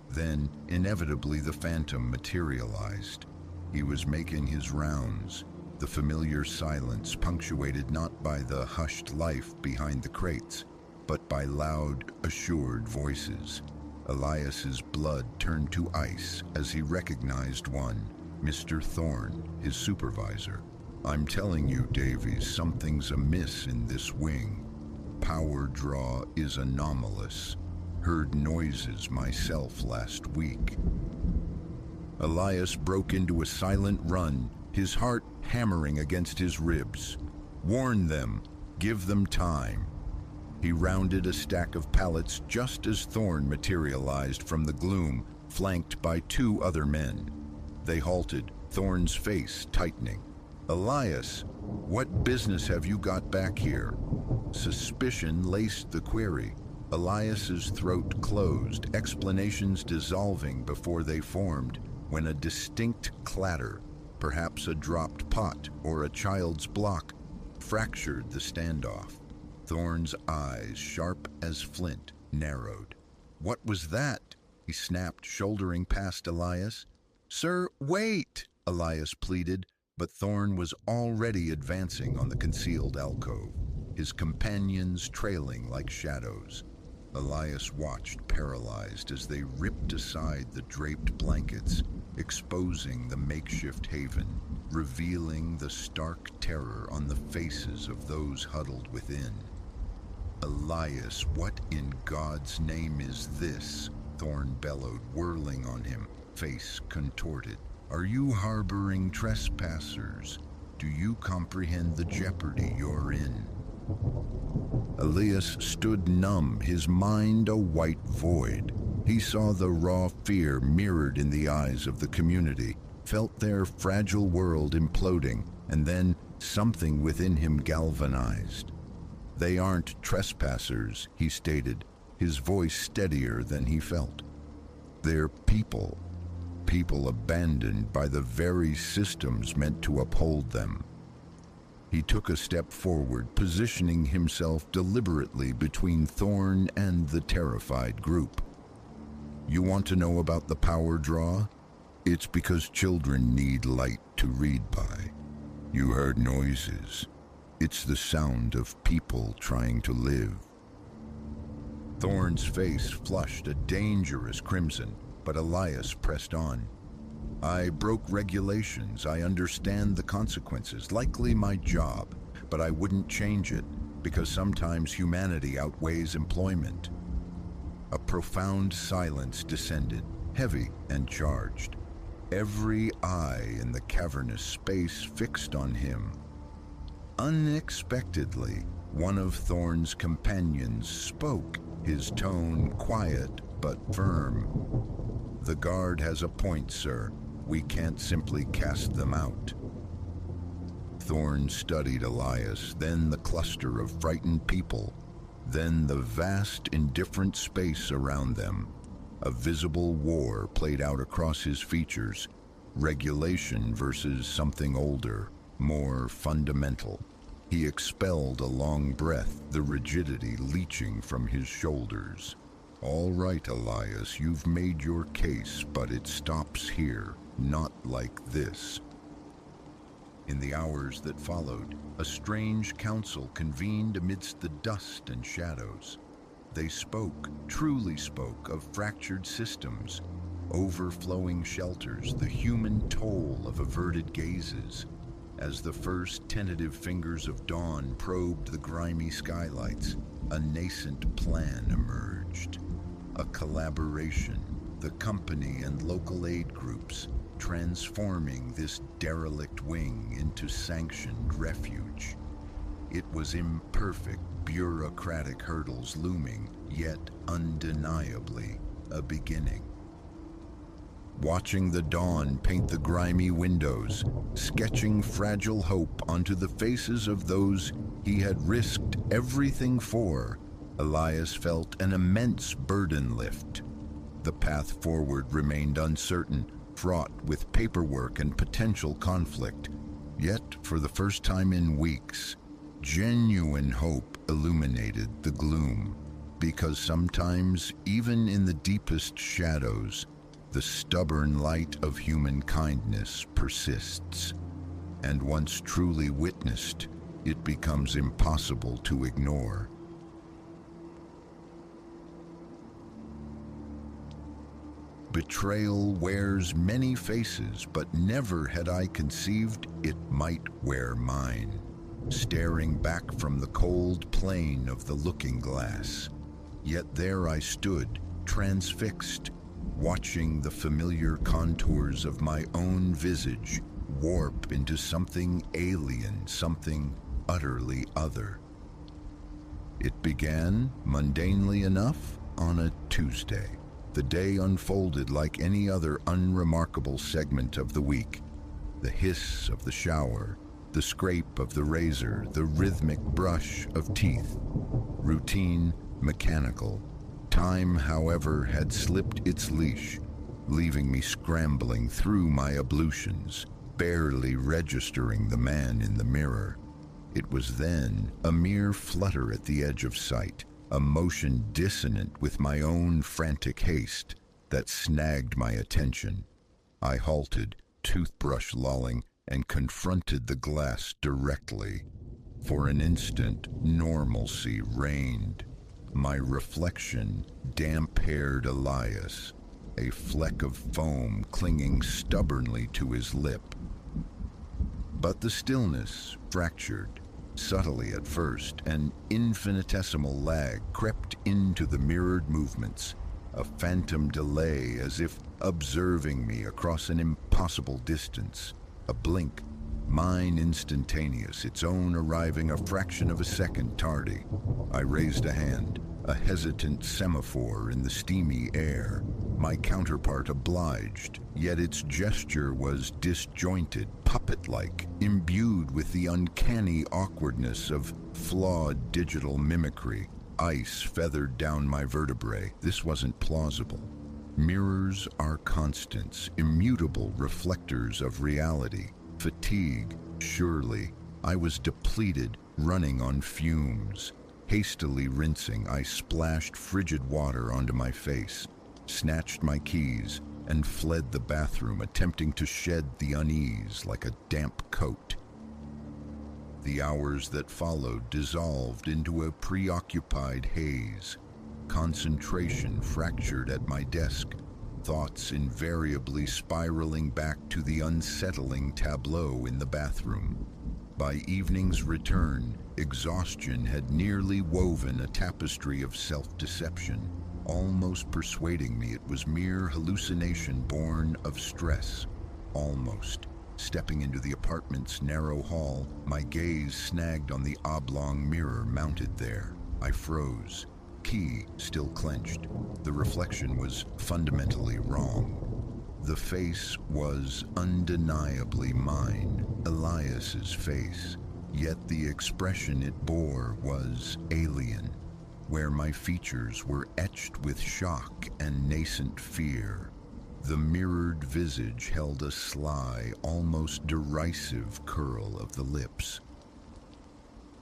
Then, inevitably, the phantom materialized. He was making his rounds, the familiar silence punctuated not by the hushed life behind the crates, but by loud, assured voices. Elias's blood turned to ice as he recognized one, Mr. Thorne, his supervisor. "I'm telling you, Davies, something's amiss in this wing. Power draw is anomalous. Heard noises myself last week." Elias broke into a silent run, his heart hammering against his ribs. "Warn them. Give them time." He rounded a stack of pallets just as Thorne materialized from the gloom, flanked by two other men. They halted, Thorne's face tightening. "Elias, what business have you got back here?" Suspicion laced the query. Elias's throat closed, explanations dissolving before they formed, when a distinct clatter, perhaps a dropped pot or a child's block, fractured the standoff. Thorne's eyes, sharp as flint, narrowed. "What was that?" he snapped, shouldering past Elias. "Sir, wait!" Elias pleaded, but Thorne was already advancing on the concealed alcove, his companions trailing like shadows. Elias watched, paralyzed, as they ripped aside the draped blankets, exposing the makeshift haven, revealing the stark terror on the faces of those huddled within. "Elias, what in God's name is this?" Thorne bellowed, whirling on him, face contorted. "Are you harboring trespassers? Do you comprehend the jeopardy you're in?" Elias stood numb, his mind a white void. He saw the raw fear mirrored in the eyes of the community, felt their fragile world imploding, and then something within him galvanized. "They aren't trespassers," he stated, his voice steadier than he felt. "They're people. People abandoned by the very systems meant to uphold them." He took a step forward, positioning himself deliberately between Thorne and the terrified group. "You want to know about the power draw? It's because children need light to read by. You heard noises. It's the sound of people trying to live." Thorne's face flushed a dangerous crimson, but Elias pressed on. "I broke regulations. I understand the consequences, likely my job, but I wouldn't change it because sometimes humanity outweighs employment." A profound silence descended, heavy and charged. Every eye in the cavernous space fixed on him. Unexpectedly, one of Thorne's companions spoke, his tone quiet but firm. "The guard has a point, sir. We can't simply cast them out." Thorne studied Elias, then the cluster of frightened people, then the vast, indifferent space around them. A visible war played out across his features, regulation versus something older, more fundamental. He expelled a long breath, the rigidity leaching from his shoulders. "All right, Elias, you've made your case, but it stops here, not like this." In the hours that followed, a strange council convened amidst the dust and shadows. They spoke, truly spoke, of fractured systems, overflowing shelters, the human toll of averted gazes. As the first tentative fingers of dawn probed the grimy skylights, a nascent plan emerged. A collaboration, the company and local aid groups, transforming this derelict wing into sanctioned refuge. It was imperfect, bureaucratic hurdles looming, yet undeniably a beginning. Watching the dawn paint the grimy windows, sketching fragile hope onto the faces of those he had risked everything for, Elias felt an immense burden lift. The path forward remained uncertain, fraught with paperwork and potential conflict. Yet, for the first time in weeks, genuine hope illuminated the gloom, because sometimes, even in the deepest shadows, the stubborn light of human kindness persists, and once truly witnessed, it becomes impossible to ignore. Betrayal wears many faces, but never had I conceived it might wear mine, staring back from the cold plane of the looking glass. Yet there I stood, transfixed, watching the familiar contours of my own visage warp into something alien, something utterly other. It began, mundanely enough, on a Tuesday. The day unfolded like any other unremarkable segment of the week. The hiss of the shower, The scrape of the razor, the rhythmic brush of teeth. Routine, mechanical. Time, however, had slipped its leash, leaving me scrambling through my ablutions, barely registering the man in the mirror. It was then a mere flutter at the edge of sight, a motion dissonant with my own frantic haste, that snagged my attention. I halted, toothbrush lolling, and confronted the glass directly. For an instant, normalcy reigned. My reflection, damp-haired Elias, a fleck of foam clinging stubbornly to his lip. But the stillness fractured. Subtly at first, an infinitesimal lag crept into the mirrored movements, a phantom delay as if observing me across an impossible distance. A blink, mine instantaneous, its own arriving a fraction of a second tardy. I raised a hand, a hesitant semaphore in the steamy air. My counterpart obliged, yet its gesture was disjointed, puppet-like, imbued with the uncanny awkwardness of flawed digital mimicry. Ice feathered down my vertebrae. This wasn't plausible. Mirrors are constants, immutable reflectors of reality. Fatigue, surely. I was depleted, running on fumes. Hastily rinsing, I splashed frigid water onto my face, snatched my keys, and fled the bathroom, attempting to shed the unease like a damp coat. The hours that followed dissolved into a preoccupied haze. Concentration fractured at my desk, thoughts invariably spiraling back to the unsettling tableau in the bathroom. By evening's return, exhaustion had nearly woven a tapestry of self-deception, almost persuading me it was mere hallucination born of stress. Almost. Stepping into the apartment's narrow hall, my gaze snagged on the oblong mirror mounted there. I froze, key still clenched. The reflection was fundamentally wrong. The face was undeniably mine, Elias's face, yet the expression it bore was alien, where my features were etched with shock and nascent fear. The mirrored visage held a sly, almost derisive curl of the lips.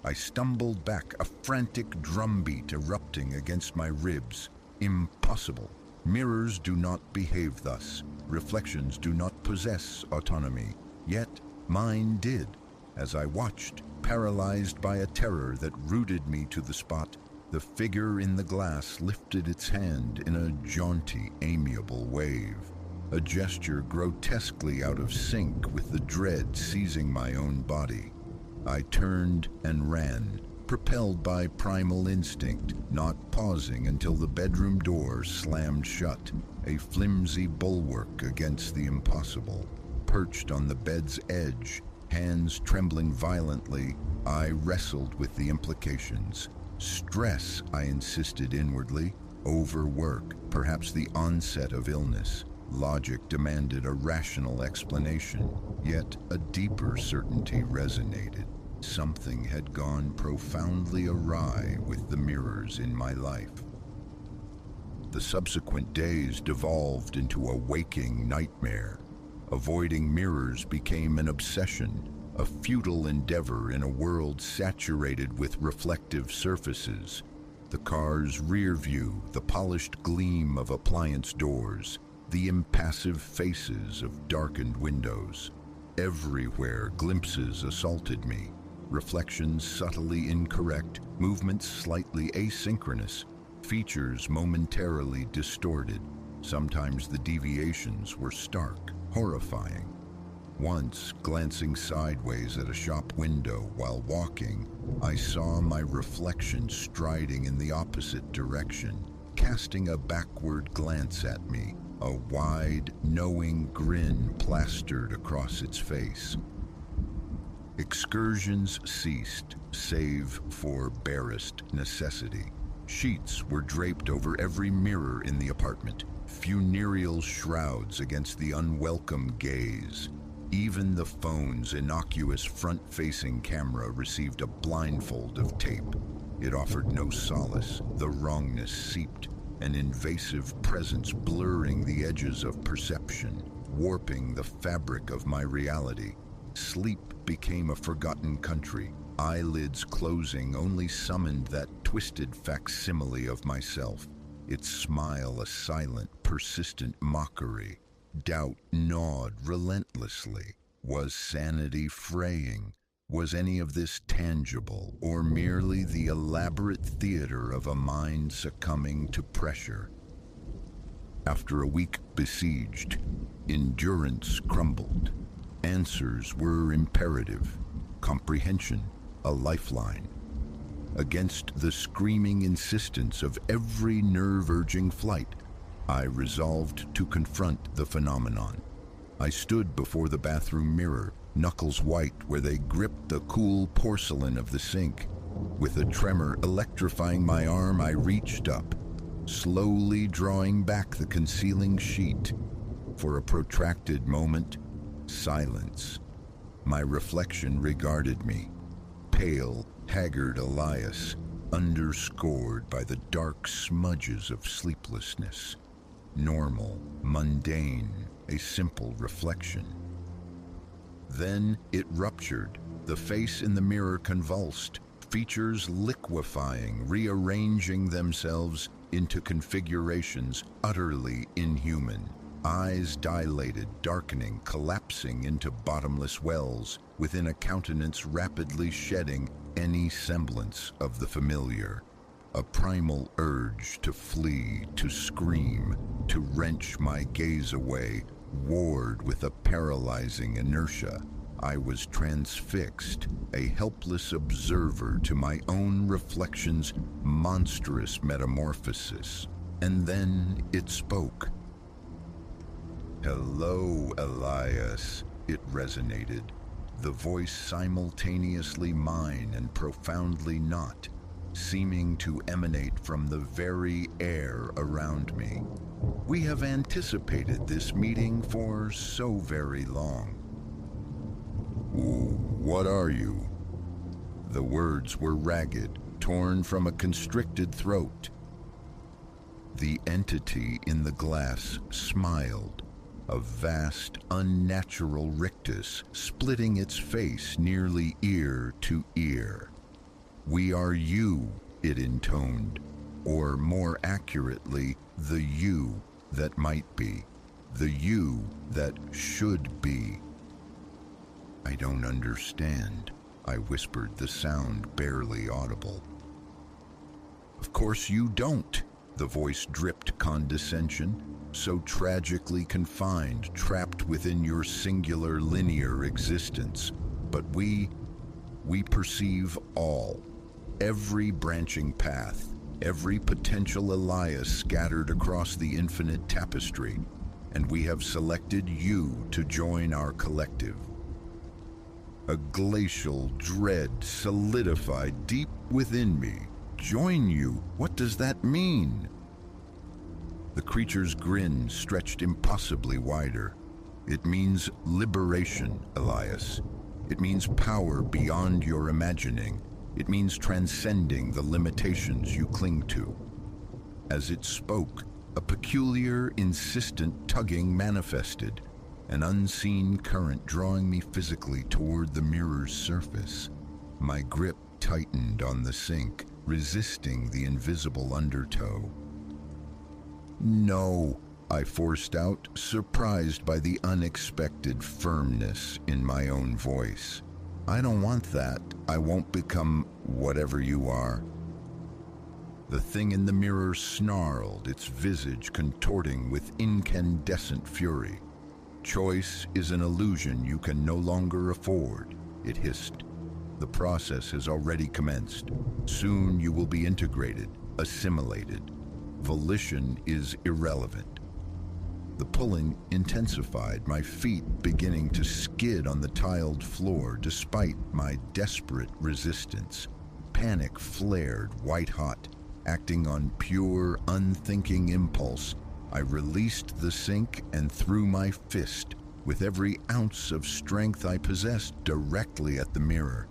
I stumbled back, a frantic drumbeat erupting against my ribs. Impossible. Mirrors do not behave thus. Reflections do not possess autonomy. Yet mine did. As I watched, paralyzed by a terror that rooted me to the spot, the figure in the glass lifted its hand in a jaunty, amiable wave, a gesture grotesquely out of sync with the dread seizing my own body. I turned and ran, propelled by primal instinct, not pausing until the bedroom door slammed shut, a flimsy bulwark against the impossible. Perched on the bed's edge, hands trembling violently, I wrestled with the implications. Stress, I insisted inwardly, overwork, perhaps the onset of illness. Logic demanded a rational explanation, yet a deeper certainty resonated. Something had gone profoundly awry with the mirrors in my life. The subsequent days devolved into a waking nightmare. Avoiding mirrors became an obsession, a futile endeavor in a world saturated with reflective surfaces. The car's rear view, the polished gleam of appliance doors, the impassive faces of darkened windows. Everywhere glimpses assaulted me. Reflections subtly incorrect, movements slightly asynchronous, features momentarily distorted. Sometimes the deviations were stark, horrifying. Once, glancing sideways at a shop window while walking, I saw my reflection striding in the opposite direction, casting a backward glance at me, a wide, knowing grin plastered across its face. Excursions ceased, save for barest necessity. Sheets were draped over every mirror in the apartment, funereal shrouds against the unwelcome gaze. Even the phone's innocuous front-facing camera received a blindfold of tape. It offered no solace. The wrongness seeped, an invasive presence blurring the edges of perception, warping the fabric of my reality. Sleep became a forgotten country. Eyelids closing only summoned that twisted facsimile of myself, its smile a silent, persistent mockery. Doubt gnawed relentlessly. Was sanity fraying? Was any of this tangible, or merely the elaborate theater of a mind succumbing to pressure? After a week besieged, endurance crumbled. Answers were imperative, comprehension a lifeline. Against the screaming insistence of every nerve-urging flight, I resolved to confront the phenomenon. I stood before the bathroom mirror, knuckles white where they gripped the cool porcelain of the sink. With a tremor electrifying my arm, I reached up, slowly drawing back the concealing sheet. For a protracted moment, silence. My reflection regarded me, pale, haggard Elias, underscored by the dark smudges of sleeplessness. Normal, mundane, a simple reflection. Then it ruptured, the face in the mirror convulsed, features liquefying, rearranging themselves into configurations utterly inhuman. Eyes dilated, darkening, collapsing into bottomless wells, within a countenance rapidly shedding any semblance of the familiar. A primal urge to flee, to scream, to wrench my gaze away, warred with a paralyzing inertia. I was transfixed, a helpless observer to my own reflection's monstrous metamorphosis. And then it spoke. "Hello, Elias," it resonated, the voice simultaneously mine and profoundly not, seeming to emanate from the very air around me. "We have anticipated this meeting for so very long." "What are you?" The words were ragged, torn from a constricted throat. The entity in the glass smiled, a vast, unnatural rictus splitting its face nearly ear to ear. "We are you," it intoned, or more accurately, the you that might be, the you that should be. "I don't understand," I whispered, the sound barely audible. "Of course you don't," the voice dripped condescension, "so tragically confined, trapped within your singular linear existence. But we perceive all, every branching path, every potential Elias scattered across the infinite tapestry, and we have selected you to join our collective." A glacial dread solidified deep within me. "Join you? What does that mean?" The creature's grin stretched impossibly wider. "It means liberation, Elias. It means power beyond your imagining. It means transcending the limitations you cling to." As it spoke, a peculiar, insistent tugging manifested, an unseen current drawing me physically toward the mirror's surface. My grip tightened on the sink, resisting the invisible undertow. "No," I forced out, surprised by the unexpected firmness in my own voice. "I don't want that. I won't become whatever you are." The thing in the mirror snarled, its visage contorting with incandescent fury. "Choice is an illusion you can no longer afford," it hissed. "The process has already commenced. Soon you will be integrated, assimilated. Volition is irrelevant." The pulling intensified, my feet beginning to skid on the tiled floor despite my desperate resistance. Panic flared white-hot, acting on pure, unthinking impulse. I released the sink and threw my fist, with every ounce of strength I possessed directly at the mirror.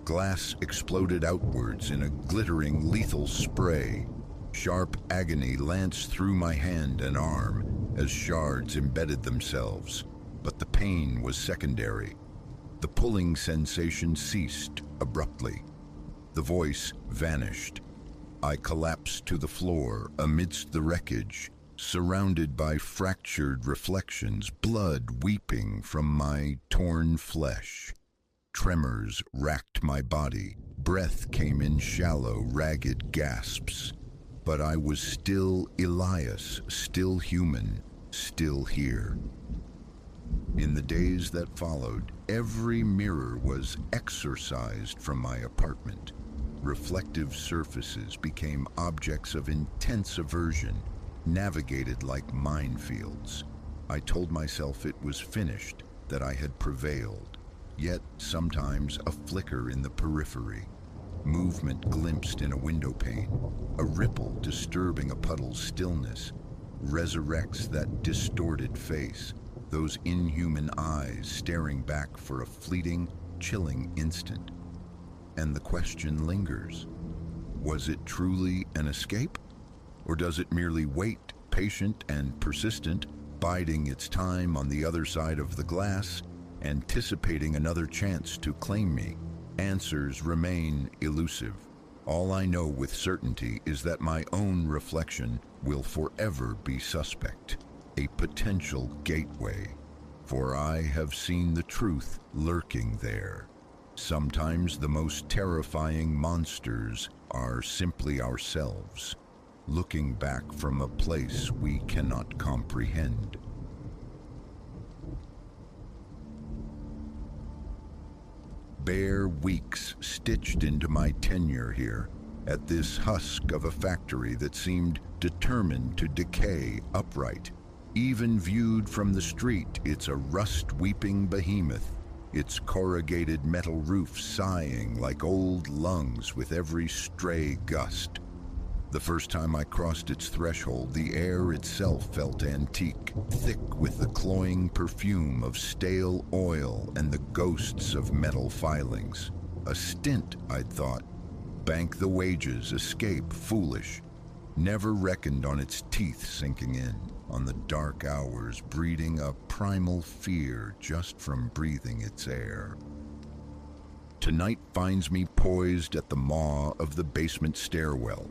Glass exploded outwards in a glittering, lethal spray. Sharp agony lanced through my hand and arm as shards embedded themselves, but the pain was secondary. The pulling sensation ceased abruptly. The voice vanished. I collapsed to the floor amidst the wreckage, surrounded by fractured reflections, blood weeping from my torn flesh. Tremors racked my body. Breath came in shallow, ragged gasps. But I was still Elias, still human, still here. In the days that followed, every mirror was exorcised from my apartment. Reflective surfaces became objects of intense aversion, navigated like minefields. I told myself it was finished, that I had prevailed. Yet sometimes a flicker in the periphery, movement glimpsed in a window pane, a ripple disturbing a puddle's stillness, resurrects that distorted face, those inhuman eyes staring back for a fleeting, chilling instant. And the question lingers. Was it truly an escape? Or does it merely wait, patient and persistent, biding its time on the other side of the glass, anticipating another chance to claim me? Answers remain elusive. All I know with certainty is that my own reflection will forever be suspect, a potential gateway, for I have seen the truth lurking there. Sometimes the most terrifying monsters are simply ourselves, looking back from a place we cannot comprehend. Bare weeks stitched into my tenure here, at this husk of a factory that seemed determined to decay upright. Even viewed from the street, it's a rust-weeping behemoth, its corrugated metal roof sighing like old lungs with every stray gust. The first time I crossed its threshold, the air itself felt antique, thick with the cloying perfume of stale oil and the ghosts of metal filings. A stint, I'd thought. Bank the wages, escape, foolish. Never reckoned on its teeth sinking in, on the dark hours breeding a primal fear just from breathing its air. Tonight finds me poised at the maw of the basement stairwell.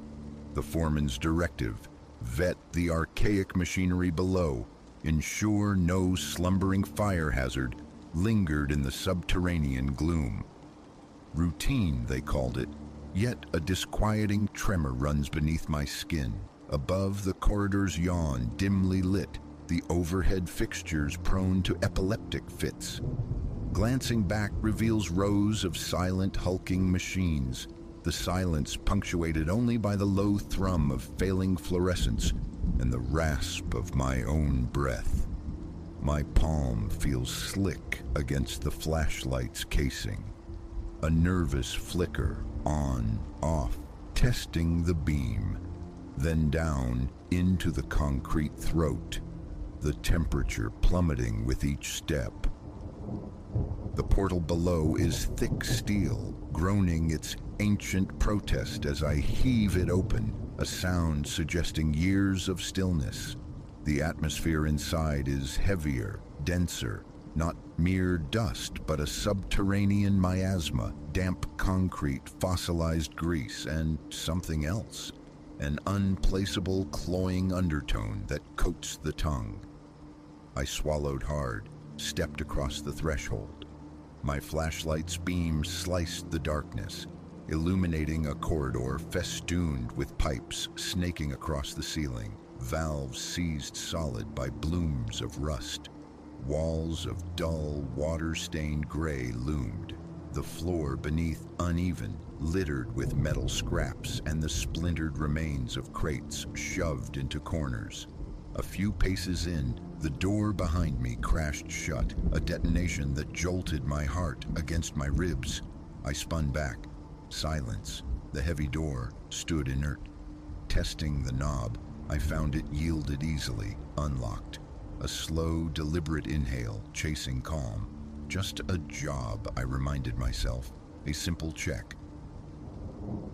The foreman's directive: vet the archaic machinery below, ensure no slumbering fire hazard lingered in the subterranean gloom. Routine, they called it, yet a disquieting tremor runs beneath my skin. Above, the corridors yawn, dimly lit, the overhead fixtures prone to epileptic fits. Glancing back reveals rows of silent, hulking machines, the silence punctuated only by the low thrum of failing fluorescence and the rasp of my own breath. My palm feels slick against the flashlight's casing. A nervous flicker, on, off, testing the beam, then down into the concrete throat, the temperature plummeting with each step. The portal below is thick steel, groaning its ancient protest as I heave it open, a sound suggesting years of stillness. The atmosphere inside is heavier, denser, not mere dust, but a subterranean miasma, damp concrete, fossilized grease, and something else. An unplaceable, cloying undertone that coats the tongue. I swallowed hard, stepped across the threshold. My flashlight's beam sliced the darkness, illuminating a corridor festooned with pipes snaking across the ceiling, valves seized solid by blooms of rust. Walls of dull, water-stained gray loomed, the floor beneath uneven, littered with metal scraps and the splintered remains of crates shoved into corners. A few paces in, the door behind me crashed shut, a detonation that jolted my heart against my ribs. I spun back. Silence. The heavy door stood inert. Testing the knob, I found it yielded easily, unlocked. A slow, deliberate inhale, chasing calm. Just a job, I reminded myself. A simple check.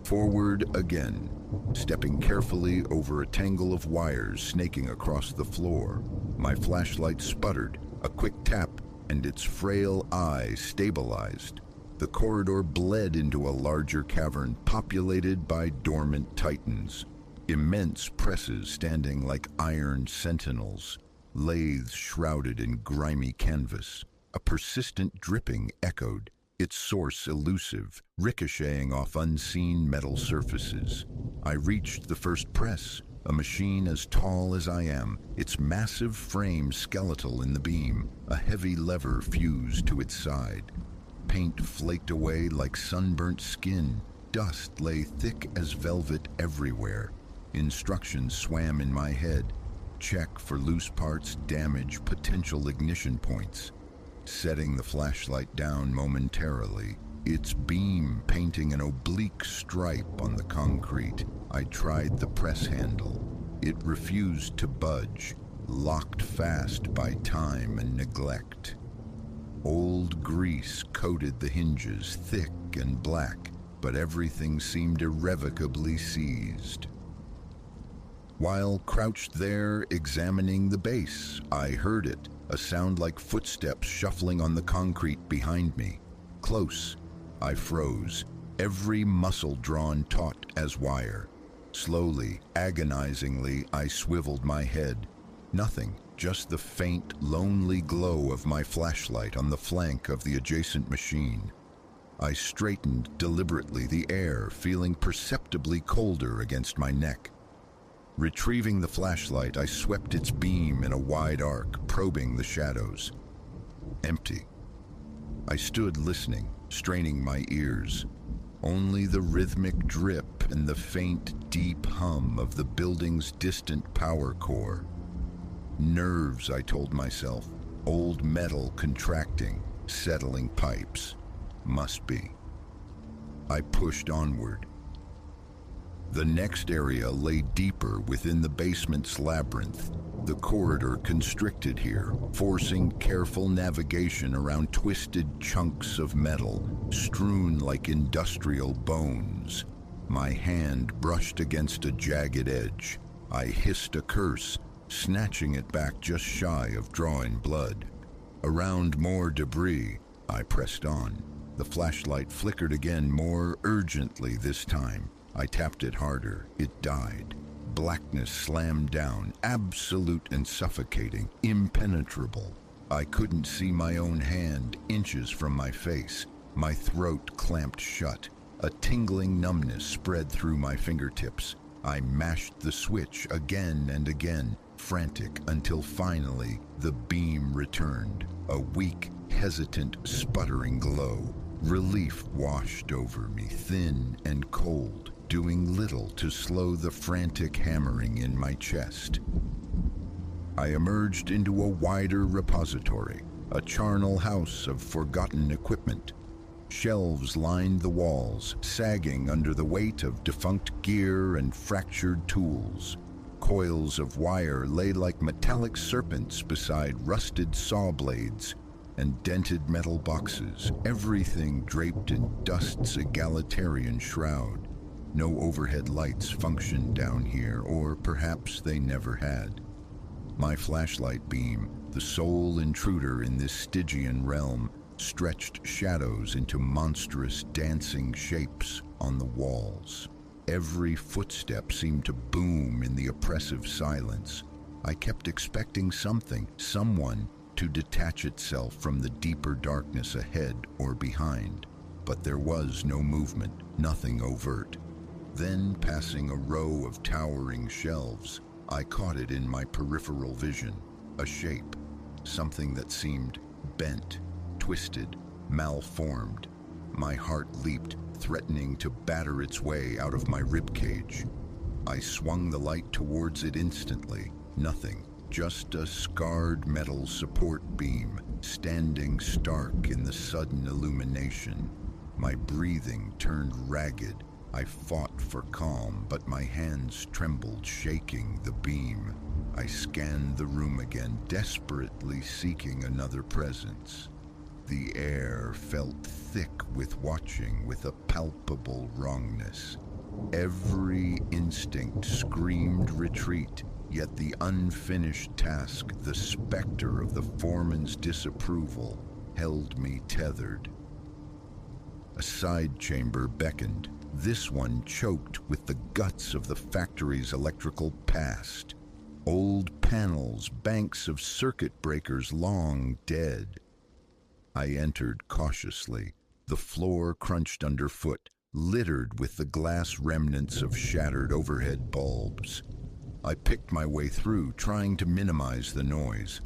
Forward again, stepping carefully over a tangle of wires snaking across the floor. My flashlight sputtered, a quick tap, and its frail eye stabilized. The corridor bled into a larger cavern populated by dormant titans. Immense presses standing like iron sentinels, lathes shrouded in grimy canvas. A persistent dripping echoed, its source elusive, ricocheting off unseen metal surfaces. I reached the first press, a machine as tall as I am, its massive frame skeletal in the beam, a heavy lever fused to its side. Paint flaked away like sunburnt skin. Dust lay thick as velvet everywhere. Instructions swam in my head. Check for loose parts, damage, potential ignition points. Setting the flashlight down momentarily, its beam painting an oblique stripe on the concrete, I tried the press handle. It refused to budge, locked fast by time and neglect. Old grease coated the hinges, thick and black, but everything seemed irrevocably seized. While crouched there examining the base, I heard it, a sound like footsteps shuffling on the concrete behind me. Close. I froze, every muscle drawn taut as wire. Slowly, agonizingly, I swiveled my head. Nothing, just the faint, lonely glow of my flashlight on the flank of the adjacent machine. I straightened deliberately, the air feeling perceptibly colder against my neck. Retrieving the flashlight, I swept its beam in a wide arc, probing the shadows. Empty. I stood listening, straining my ears. Only the rhythmic drip and the faint, deep hum of the building's distant power core. Nerves, I told myself. Old metal contracting, settling pipes. Must be. I pushed onward. The next area lay deeper within the basement's labyrinth. The corridor constricted here, forcing careful navigation around twisted chunks of metal, strewn like industrial bones. My hand brushed against a jagged edge. I hissed a curse, snatching it back just shy of drawing blood. Around more debris, I pressed on. The flashlight flickered again, more urgently this time. I tapped it harder. It died. Blackness slammed down, absolute and suffocating, impenetrable. I couldn't see my own hand inches from my face. My throat clamped shut. A tingling numbness spread through my fingertips. I mashed the switch again and again, frantic, until finally the beam returned. A weak, hesitant, sputtering glow. Relief washed over me, thin and cold, doing little to slow the frantic hammering in my chest. I emerged into a wider repository, a charnel house of forgotten equipment. Shelves lined the walls, sagging under the weight of defunct gear and fractured tools. Coils of wire lay like metallic serpents beside rusted saw blades and dented metal boxes, everything draped in dust's egalitarian shroud. No overhead lights functioned down here, or perhaps they never had. My flashlight beam, the sole intruder in this Stygian realm, stretched shadows into monstrous dancing shapes on the walls. Every footstep seemed to boom in the oppressive silence. I kept expecting something, someone, to detach itself from the deeper darkness ahead or behind. But there was no movement, nothing overt. Then, passing a row of towering shelves, I caught it in my peripheral vision. A shape, something that seemed bent, twisted, malformed. My heart leaped, threatening to batter its way out of my ribcage. I swung the light towards it instantly. Nothing, just a scarred metal support beam, standing stark in the sudden illumination. My breathing turned ragged. I fought for calm, but my hands trembled, shaking the beam. I scanned the room again, desperately seeking another presence. The air felt thick with watching, with a palpable wrongness. Every instinct screamed retreat, yet the unfinished task, the specter of the foreman's disapproval, held me tethered. A side chamber beckoned, this one choked with the guts of the factory's electrical past. Old panels, banks of circuit breakers long dead. I entered cautiously. The floor crunched underfoot, littered with the glass remnants of shattered overhead bulbs. I picked my way through, trying to minimize the noise.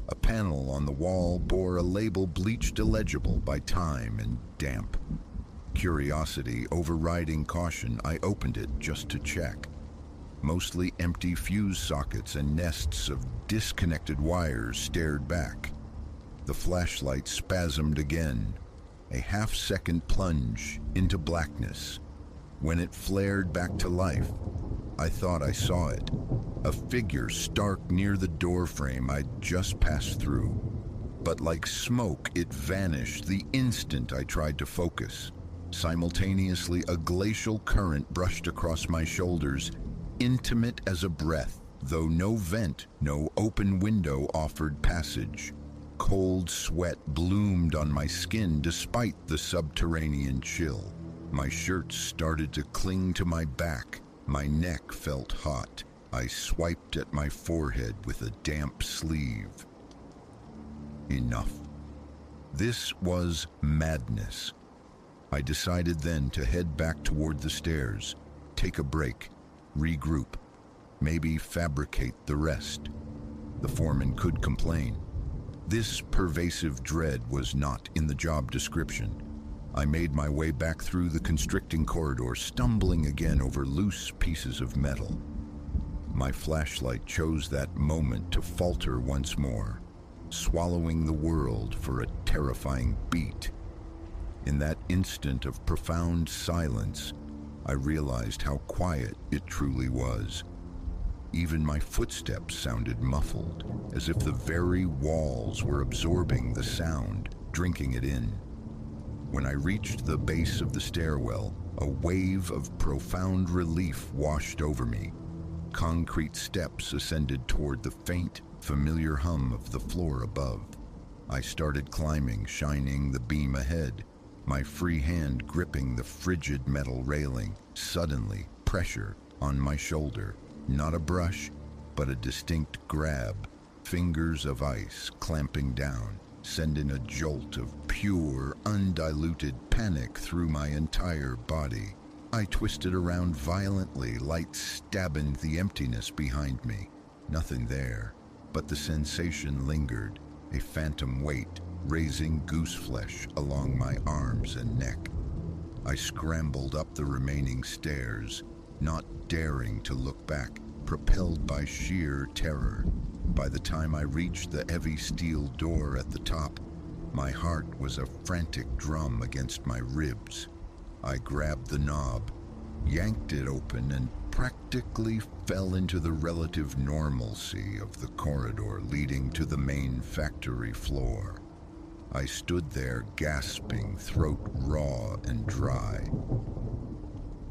A panel on the wall bore a label bleached illegible by time and damp. Curiosity overriding caution, I opened it just to check. Mostly empty fuse sockets and nests of disconnected wires stared back. The flashlight spasmed again, a half-second plunge into blackness. When it flared back to life, I thought I saw it, a figure stark near the doorframe I'd just passed through. But like smoke, it vanished the instant I tried to focus. Simultaneously, a glacial current brushed across my shoulders, intimate as a breath, though no vent, no open window offered passage. Cold sweat bloomed on my skin despite the subterranean chill. My shirt started to cling to my back. My neck felt hot. I swiped at my forehead with a damp sleeve. Enough. This was madness. I decided then to head back toward the stairs, take a break, regroup, maybe fabricate the rest. The foreman could complain. This pervasive dread was not in the job description. I made my way back through the constricting corridor, stumbling again over loose pieces of metal. My flashlight chose that moment to falter once more, swallowing the world for a terrifying beat. In that instant of profound silence, I realized how quiet it truly was. Even my footsteps sounded muffled, as if the very walls were absorbing the sound, drinking it in. When I reached the base of the stairwell, a wave of profound relief washed over me. Concrete steps ascended toward the faint, familiar hum of the floor above. I started climbing, shining the beam ahead, my free hand gripping the frigid metal railing. Suddenly, pressure on my shoulder. Not a brush, but a distinct grab, fingers of ice clamping down, sending a jolt of pure, undiluted panic through my entire body. I twisted around violently, light stabbing the emptiness behind me. Nothing there, but the sensation lingered, a phantom weight, raising goose flesh along my arms and neck. I scrambled up the remaining stairs, not daring to look back, propelled by sheer terror. By the time I reached the heavy steel door at the top, my heart was a frantic drum against my ribs. I grabbed the knob, yanked it open, and practically fell into the relative normalcy of the corridor leading to the main factory floor. I stood there gasping, throat raw and dry.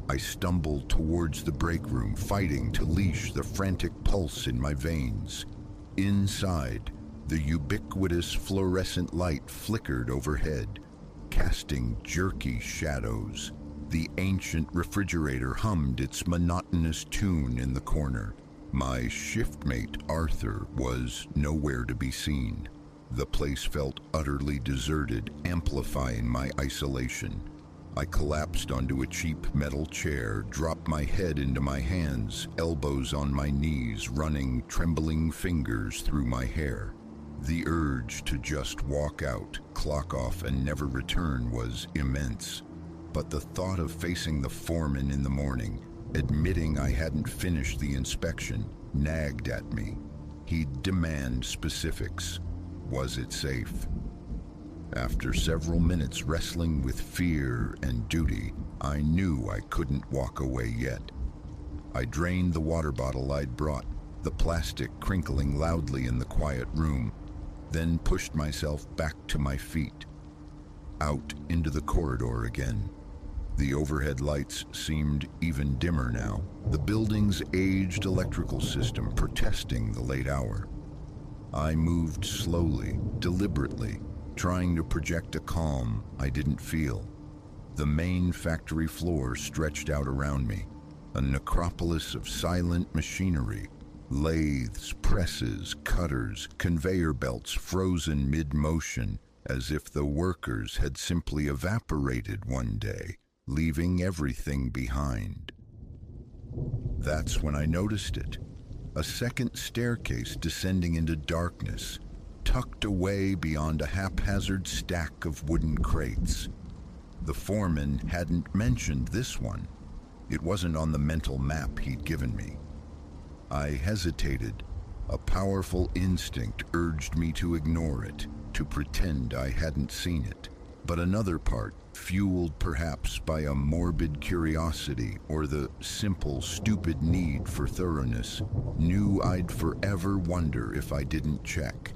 I stumbled towards the break room, fighting to leash the frantic pulse in my veins. Inside, the ubiquitous fluorescent light flickered overhead, casting jerky shadows. The ancient refrigerator hummed its monotonous tune in the corner. My shiftmate, Arthur, was nowhere to be seen. The place felt utterly deserted, amplifying my isolation. I collapsed onto a cheap metal chair, dropped my head into my hands, elbows on my knees, running trembling fingers through my hair. The urge to just walk out, clock off, and never return was immense. But the thought of facing the foreman in the morning, admitting I hadn't finished the inspection, nagged at me. He'd demand specifics. Was it safe? After several minutes wrestling with fear and duty, I knew I couldn't walk away yet. I drained the water bottle I'd brought, the plastic crinkling loudly in the quiet room, then pushed myself back to my feet. Out into the corridor again. The overhead lights seemed even dimmer now, the building's aged electrical system protesting the late hour. I moved slowly, deliberately, trying to project a calm I didn't feel. The main factory floor stretched out around me, a necropolis of silent machinery, lathes, presses, cutters, conveyor belts frozen mid-motion, as if the workers had simply evaporated one day, leaving everything behind. That's when I noticed it. A second staircase descending into darkness, tucked away beyond a haphazard stack of wooden crates. The foreman hadn't mentioned this one. It wasn't on the mental map he'd given me. I hesitated. A powerful instinct urged me to ignore it, to pretend I hadn't seen it. But another part, fueled perhaps by a morbid curiosity or the simple, stupid need for thoroughness, knew I'd forever wonder if I didn't check.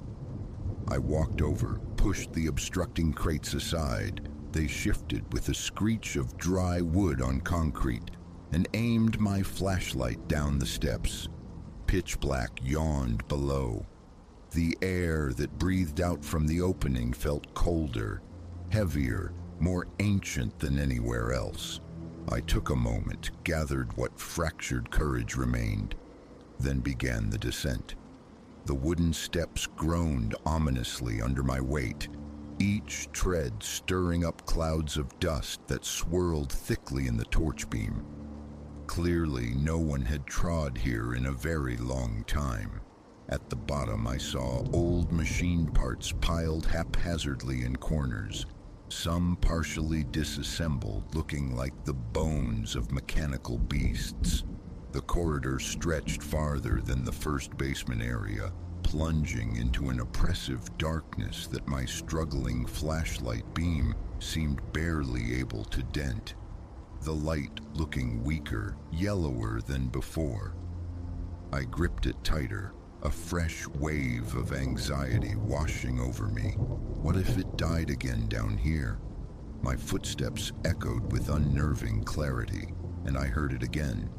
I walked over, pushed the obstructing crates aside. They shifted with a screech of dry wood on concrete, and aimed my flashlight down the steps. Pitch black yawned below. The air that breathed out from the opening felt colder, heavier, more ancient than anywhere else. I took a moment, gathered what fractured courage remained, then began the descent. The wooden steps groaned ominously under my weight, each tread stirring up clouds of dust that swirled thickly in the torch beam. Clearly, no one had trod here in a very long time. At the bottom, I saw old machine parts piled haphazardly in corners, some partially disassembled, looking like the bones of mechanical beasts. The corridor stretched farther than the first basement area, plunging into an oppressive darkness that my struggling flashlight beam seemed barely able to dent, the light looking weaker, yellower than before. I gripped it tighter, a fresh wave of anxiety washing over me. What if it died again down here? My footsteps echoed with unnerving clarity, and I heard it again.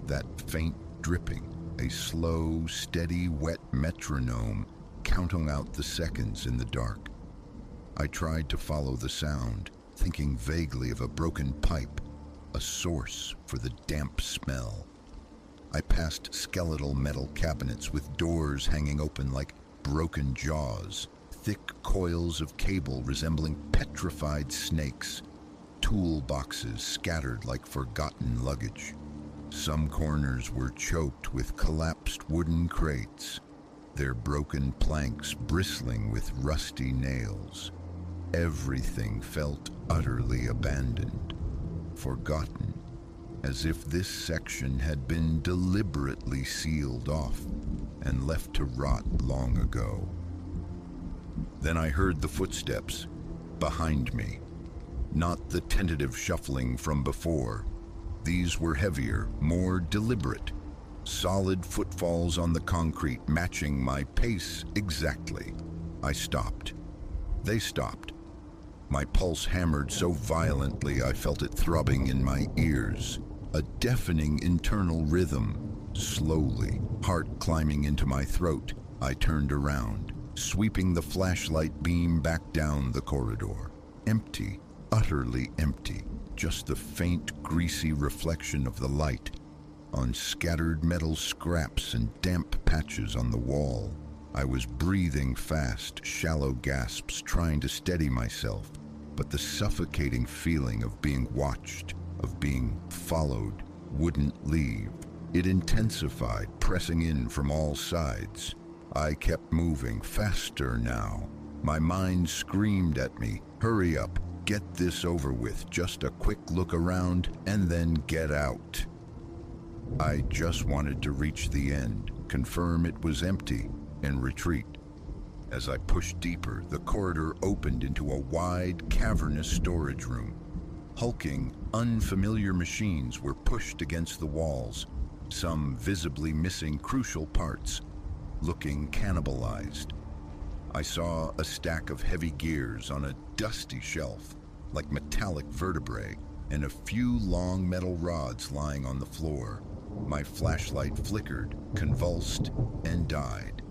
That faint dripping, a slow, steady, wet metronome counting out the seconds in the dark. I tried to follow the sound, thinking vaguely of a broken pipe, a source for the damp smell. I passed skeletal metal cabinets with doors hanging open like broken jaws, thick coils of cable resembling petrified snakes, toolboxes scattered like forgotten luggage. Some corners were choked with collapsed wooden crates, their broken planks bristling with rusty nails. Everything felt utterly abandoned, forgotten, as if this section had been deliberately sealed off and left to rot long ago. Then I heard the footsteps behind me, not the tentative shuffling from before. These were heavier, more deliberate, solid footfalls on the concrete matching my pace exactly. I stopped. They stopped. My pulse hammered so violently I felt it throbbing in my ears, a deafening internal rhythm. Slowly, heart climbing into my throat, I turned around, sweeping the flashlight beam back down the corridor. Empty, utterly empty. Just the faint, greasy reflection of the light on scattered metal scraps and damp patches on the wall. I was breathing fast, shallow gasps, trying to steady myself, but the suffocating feeling of being watched, of being followed, wouldn't leave. It intensified, pressing in from all sides. I kept moving, faster now. My mind screamed at me, "Hurry up. Get this over with, just a quick look around, and then get out." I just wanted to reach the end, confirm it was empty, and retreat. As I pushed deeper, the corridor opened into a wide, cavernous storage room. Hulking, unfamiliar machines were pushed against the walls, some visibly missing crucial parts, looking cannibalized. I saw a stack of heavy gears on a dusty shelf, like metallic vertebrae, and a few long metal rods lying on the floor. My flashlight flickered, convulsed, and died.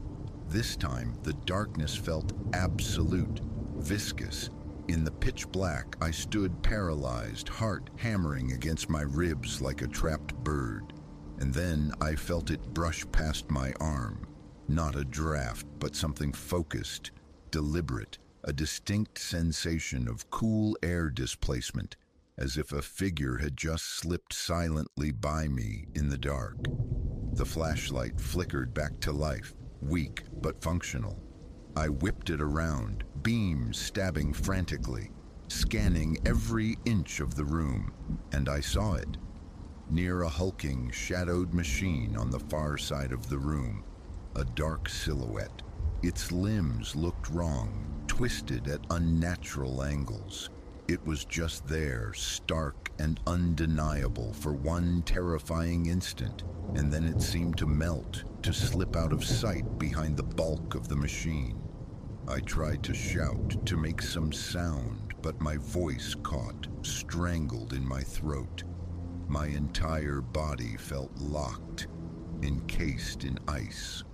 This time, the darkness felt absolute, viscous. In the pitch black, I stood paralyzed, heart hammering against my ribs like a trapped bird. And then I felt it brush past my arm. Not a draft, but something focused, deliberate, a distinct sensation of cool air displacement, as if a figure had just slipped silently by me in the dark. The flashlight flickered back to life, weak but functional. I whipped it around, beams stabbing frantically, scanning every inch of the room, and I saw it. Near a hulking, shadowed machine on the far side of the room, a dark silhouette. Its limbs looked wrong, twisted at unnatural angles. It was just there, stark and undeniable for one terrifying instant, and then it seemed to melt, to slip out of sight behind the bulk of the machine. I tried to shout, to make some sound, but my voice caught, strangled in my throat. My entire body felt locked, encased in ice.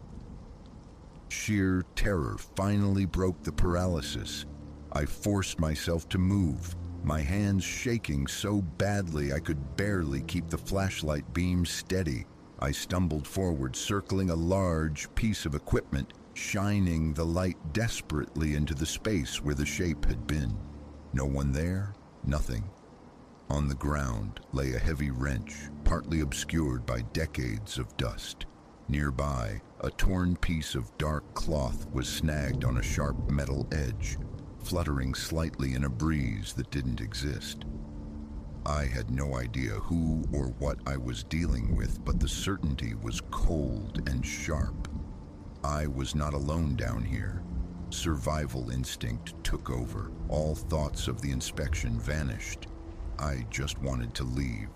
Sheer terror finally broke the paralysis. I forced myself to move, my hands shaking so badly I could barely keep the flashlight beam steady. I stumbled forward, circling a large piece of equipment, shining the light desperately into the space where the shape had been. No one there, nothing. On the ground lay a heavy wrench, partly obscured by decades of dust. Nearby, a torn piece of dark cloth was snagged on a sharp metal edge, fluttering slightly in a breeze that didn't exist. I had no idea who or what I was dealing with, but the certainty was cold and sharp. I was not alone down here. Survival instinct took over. All thoughts of the inspection vanished. I just wanted to leave.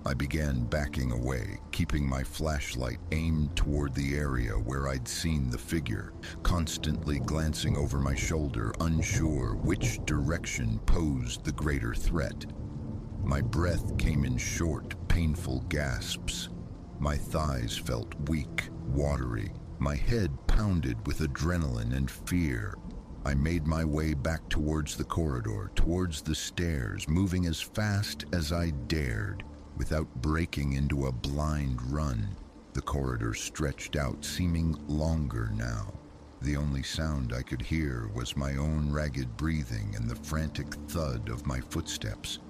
I began backing away, keeping my flashlight aimed toward the area where I'd seen the figure, constantly glancing over my shoulder, unsure which direction posed the greater threat. My breath came in short, painful gasps. My thighs felt weak, watery. My head pounded with adrenaline and fear. I made my way back towards the corridor, towards the stairs, moving as fast as I dared, without breaking into a blind run. The corridor stretched out, seeming longer now. The only sound I could hear was my own ragged breathing and the frantic thud of my footsteps,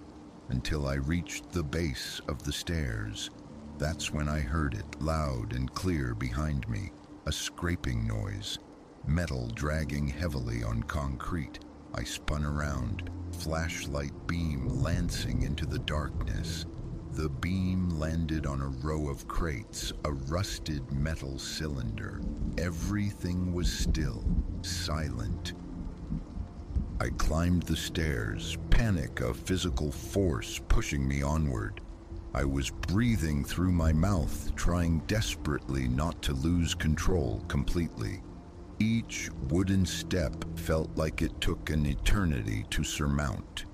until I reached the base of the stairs. That's when I heard it, loud and clear behind me, a scraping noise, metal dragging heavily on concrete. I spun around, flashlight beam lancing into the darkness. The beam landed on a row of crates, a rusted metal cylinder. Everything was still, silent. I climbed the stairs, panic of physical force pushing me onward. I was breathing through my mouth, trying desperately not to lose control completely. Each wooden step felt like it took an eternity to surmount.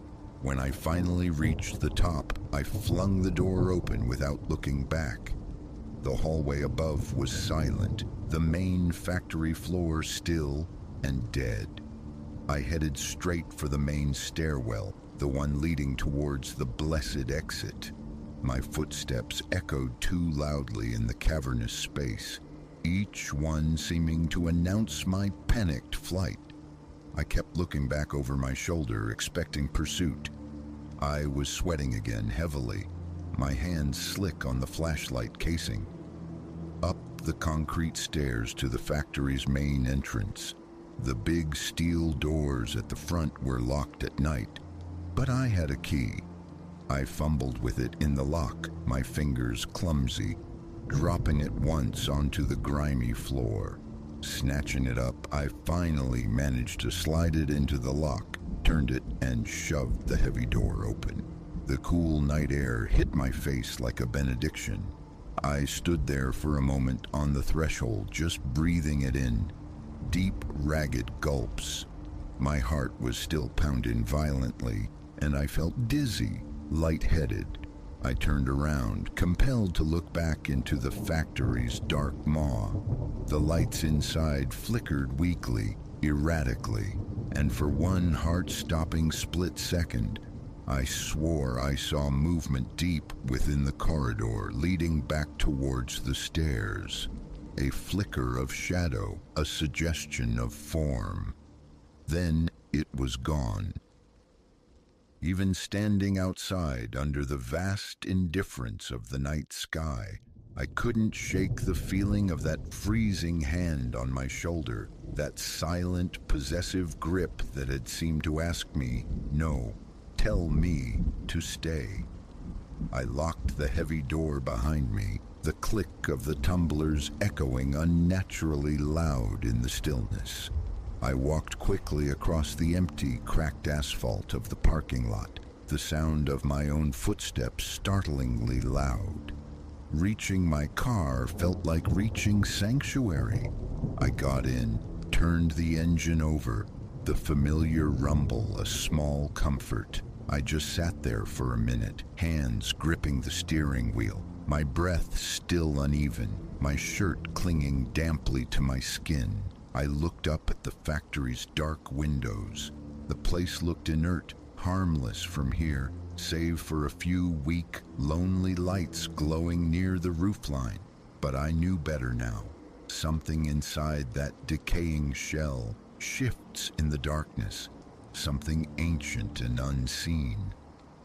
When I finally reached the top, I flung the door open without looking back. The hallway above was silent, the main factory floor still and dead. I headed straight for the main stairwell, the one leading towards the blessed exit. My footsteps echoed too loudly in the cavernous space, each one seeming to announce my panicked flight. I kept looking back over my shoulder, expecting pursuit. I was sweating again heavily, my hands slick on the flashlight casing. Up the concrete stairs to the factory's main entrance. The big steel doors at the front were locked at night, but I had a key. I fumbled with it in the lock, my fingers clumsy, dropping it once onto the grimy floor. Snatching it up, I finally managed to slide it into the lock, turned it, and shoved the heavy door open. The cool night air hit my face like a benediction. I stood there for a moment on the threshold, just breathing it in. Deep, ragged gulps. My heart was still pounding violently, and I felt dizzy, lightheaded. I turned around, compelled to look back into the factory's dark maw. The lights inside flickered weakly, erratically, and for one heart-stopping split second, I swore I saw movement deep within the corridor leading back towards the stairs. A flicker of shadow, a suggestion of form. Then it was gone. Even standing outside under the vast indifference of the night sky, I couldn't shake the feeling of that freezing hand on my shoulder, that silent, possessive grip that had seemed to ask me, no, tell me to stay. I locked the heavy door behind me, the click of the tumblers echoing unnaturally loud in the stillness. I walked quickly across the empty, cracked asphalt of the parking lot, the sound of my own footsteps startlingly loud. Reaching my car felt like reaching sanctuary. I got in, turned the engine over, the familiar rumble a small comfort. I just sat there for a minute, hands gripping the steering wheel, my breath still uneven, my shirt clinging damply to my skin. I looked up at the factory's dark windows. The place looked inert, harmless from here, save for a few weak, lonely lights glowing near the roofline. But I knew better now. Something inside that decaying shell shifts in the darkness, something ancient and unseen.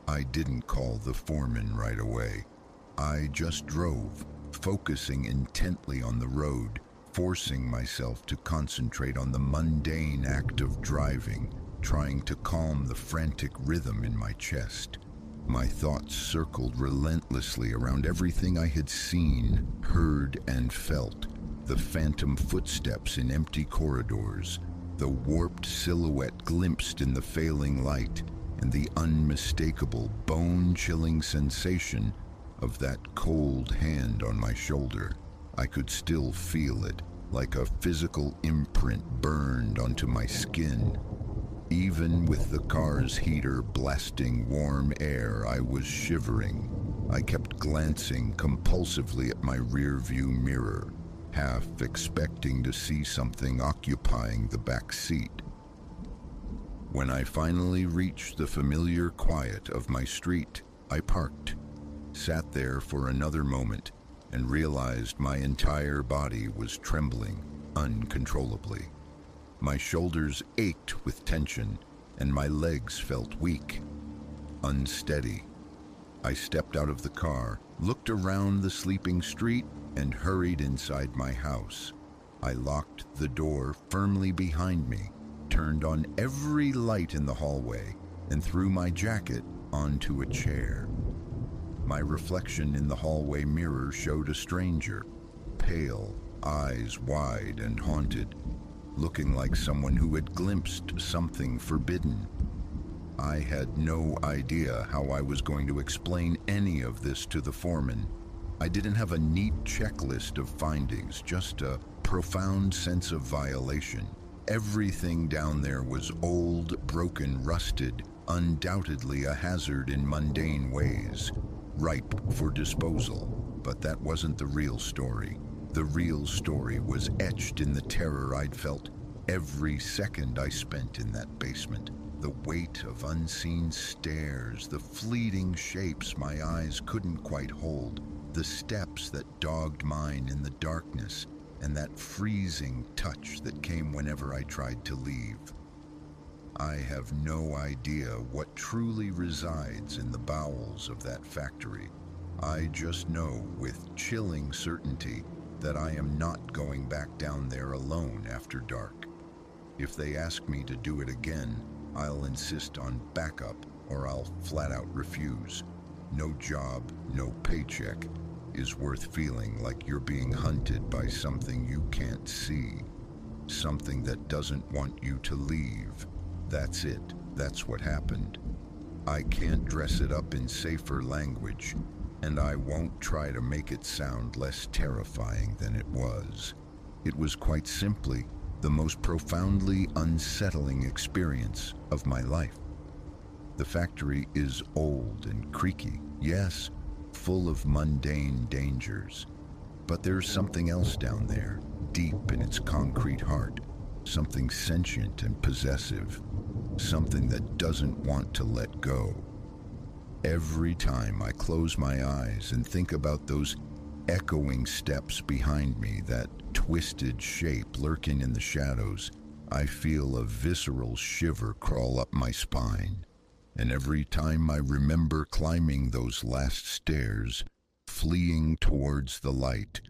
I didn't call the foreman right away. I just drove, focusing intently on the road, forcing myself to concentrate on the mundane act of driving, trying to calm the frantic rhythm in my chest. My thoughts circled relentlessly around everything I had seen, heard, and felt. The phantom footsteps in empty corridors, the warped silhouette glimpsed in the failing light, and the unmistakable, bone-chilling sensation of that cold hand on my shoulder. I could still feel it, like a physical imprint burned onto my skin. Even with the car's heater blasting warm air, I was shivering. I kept glancing compulsively at my rear-view mirror, half expecting to see something occupying the back seat. When I finally reached the familiar quiet of my street, I parked, sat there for another moment, and realized my entire body was trembling uncontrollably. My shoulders ached with tension, and my legs felt weak, unsteady. I stepped out of the car, looked around the sleeping street, and hurried inside my house. I locked the door firmly behind me, turned on every light in the hallway, and threw my jacket onto a chair. My reflection in the hallway mirror showed a stranger, pale, eyes wide and haunted, looking like someone who had glimpsed something forbidden. I had no idea how I was going to explain any of this to the foreman. I didn't have a neat checklist of findings, just a profound sense of violation. Everything down there was old, broken, rusted, undoubtedly a hazard in mundane ways, ripe for disposal. But that wasn't the real story. The real story was etched in the terror I'd felt every second I spent in that basement. The weight of unseen stairs, the fleeting shapes my eyes couldn't quite hold, the steps that dogged mine in the darkness, and that freezing touch that came whenever I tried to leave. I have no idea what truly resides in the bowels of that factory. I just know with chilling certainty that I am not going back down there alone after dark. If they ask me to do it again, I'll insist on backup or I'll flat out refuse. No job, no paycheck is worth feeling like you're being hunted by something you can't see, something that doesn't want you to leave. That's it. That's what happened. I can't dress it up in safer language. And I won't try to make it sound less terrifying than it was. It was quite simply the most profoundly unsettling experience of my life. The factory is old and creaky, yes, full of mundane dangers. But there's something else down there, deep in its concrete heart, something sentient and possessive, something that doesn't want to let go. Every time I close my eyes and think about those echoing steps behind me, that twisted shape lurking in the shadows, I feel a visceral shiver crawl up my spine. And every time I remember climbing those last stairs, fleeing towards the light,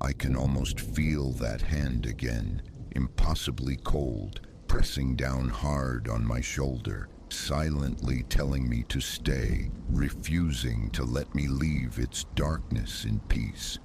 I can almost feel that hand again, impossibly cold, pressing down hard on my shoulder, silently telling me to stay, refusing to let me leave its darkness in peace.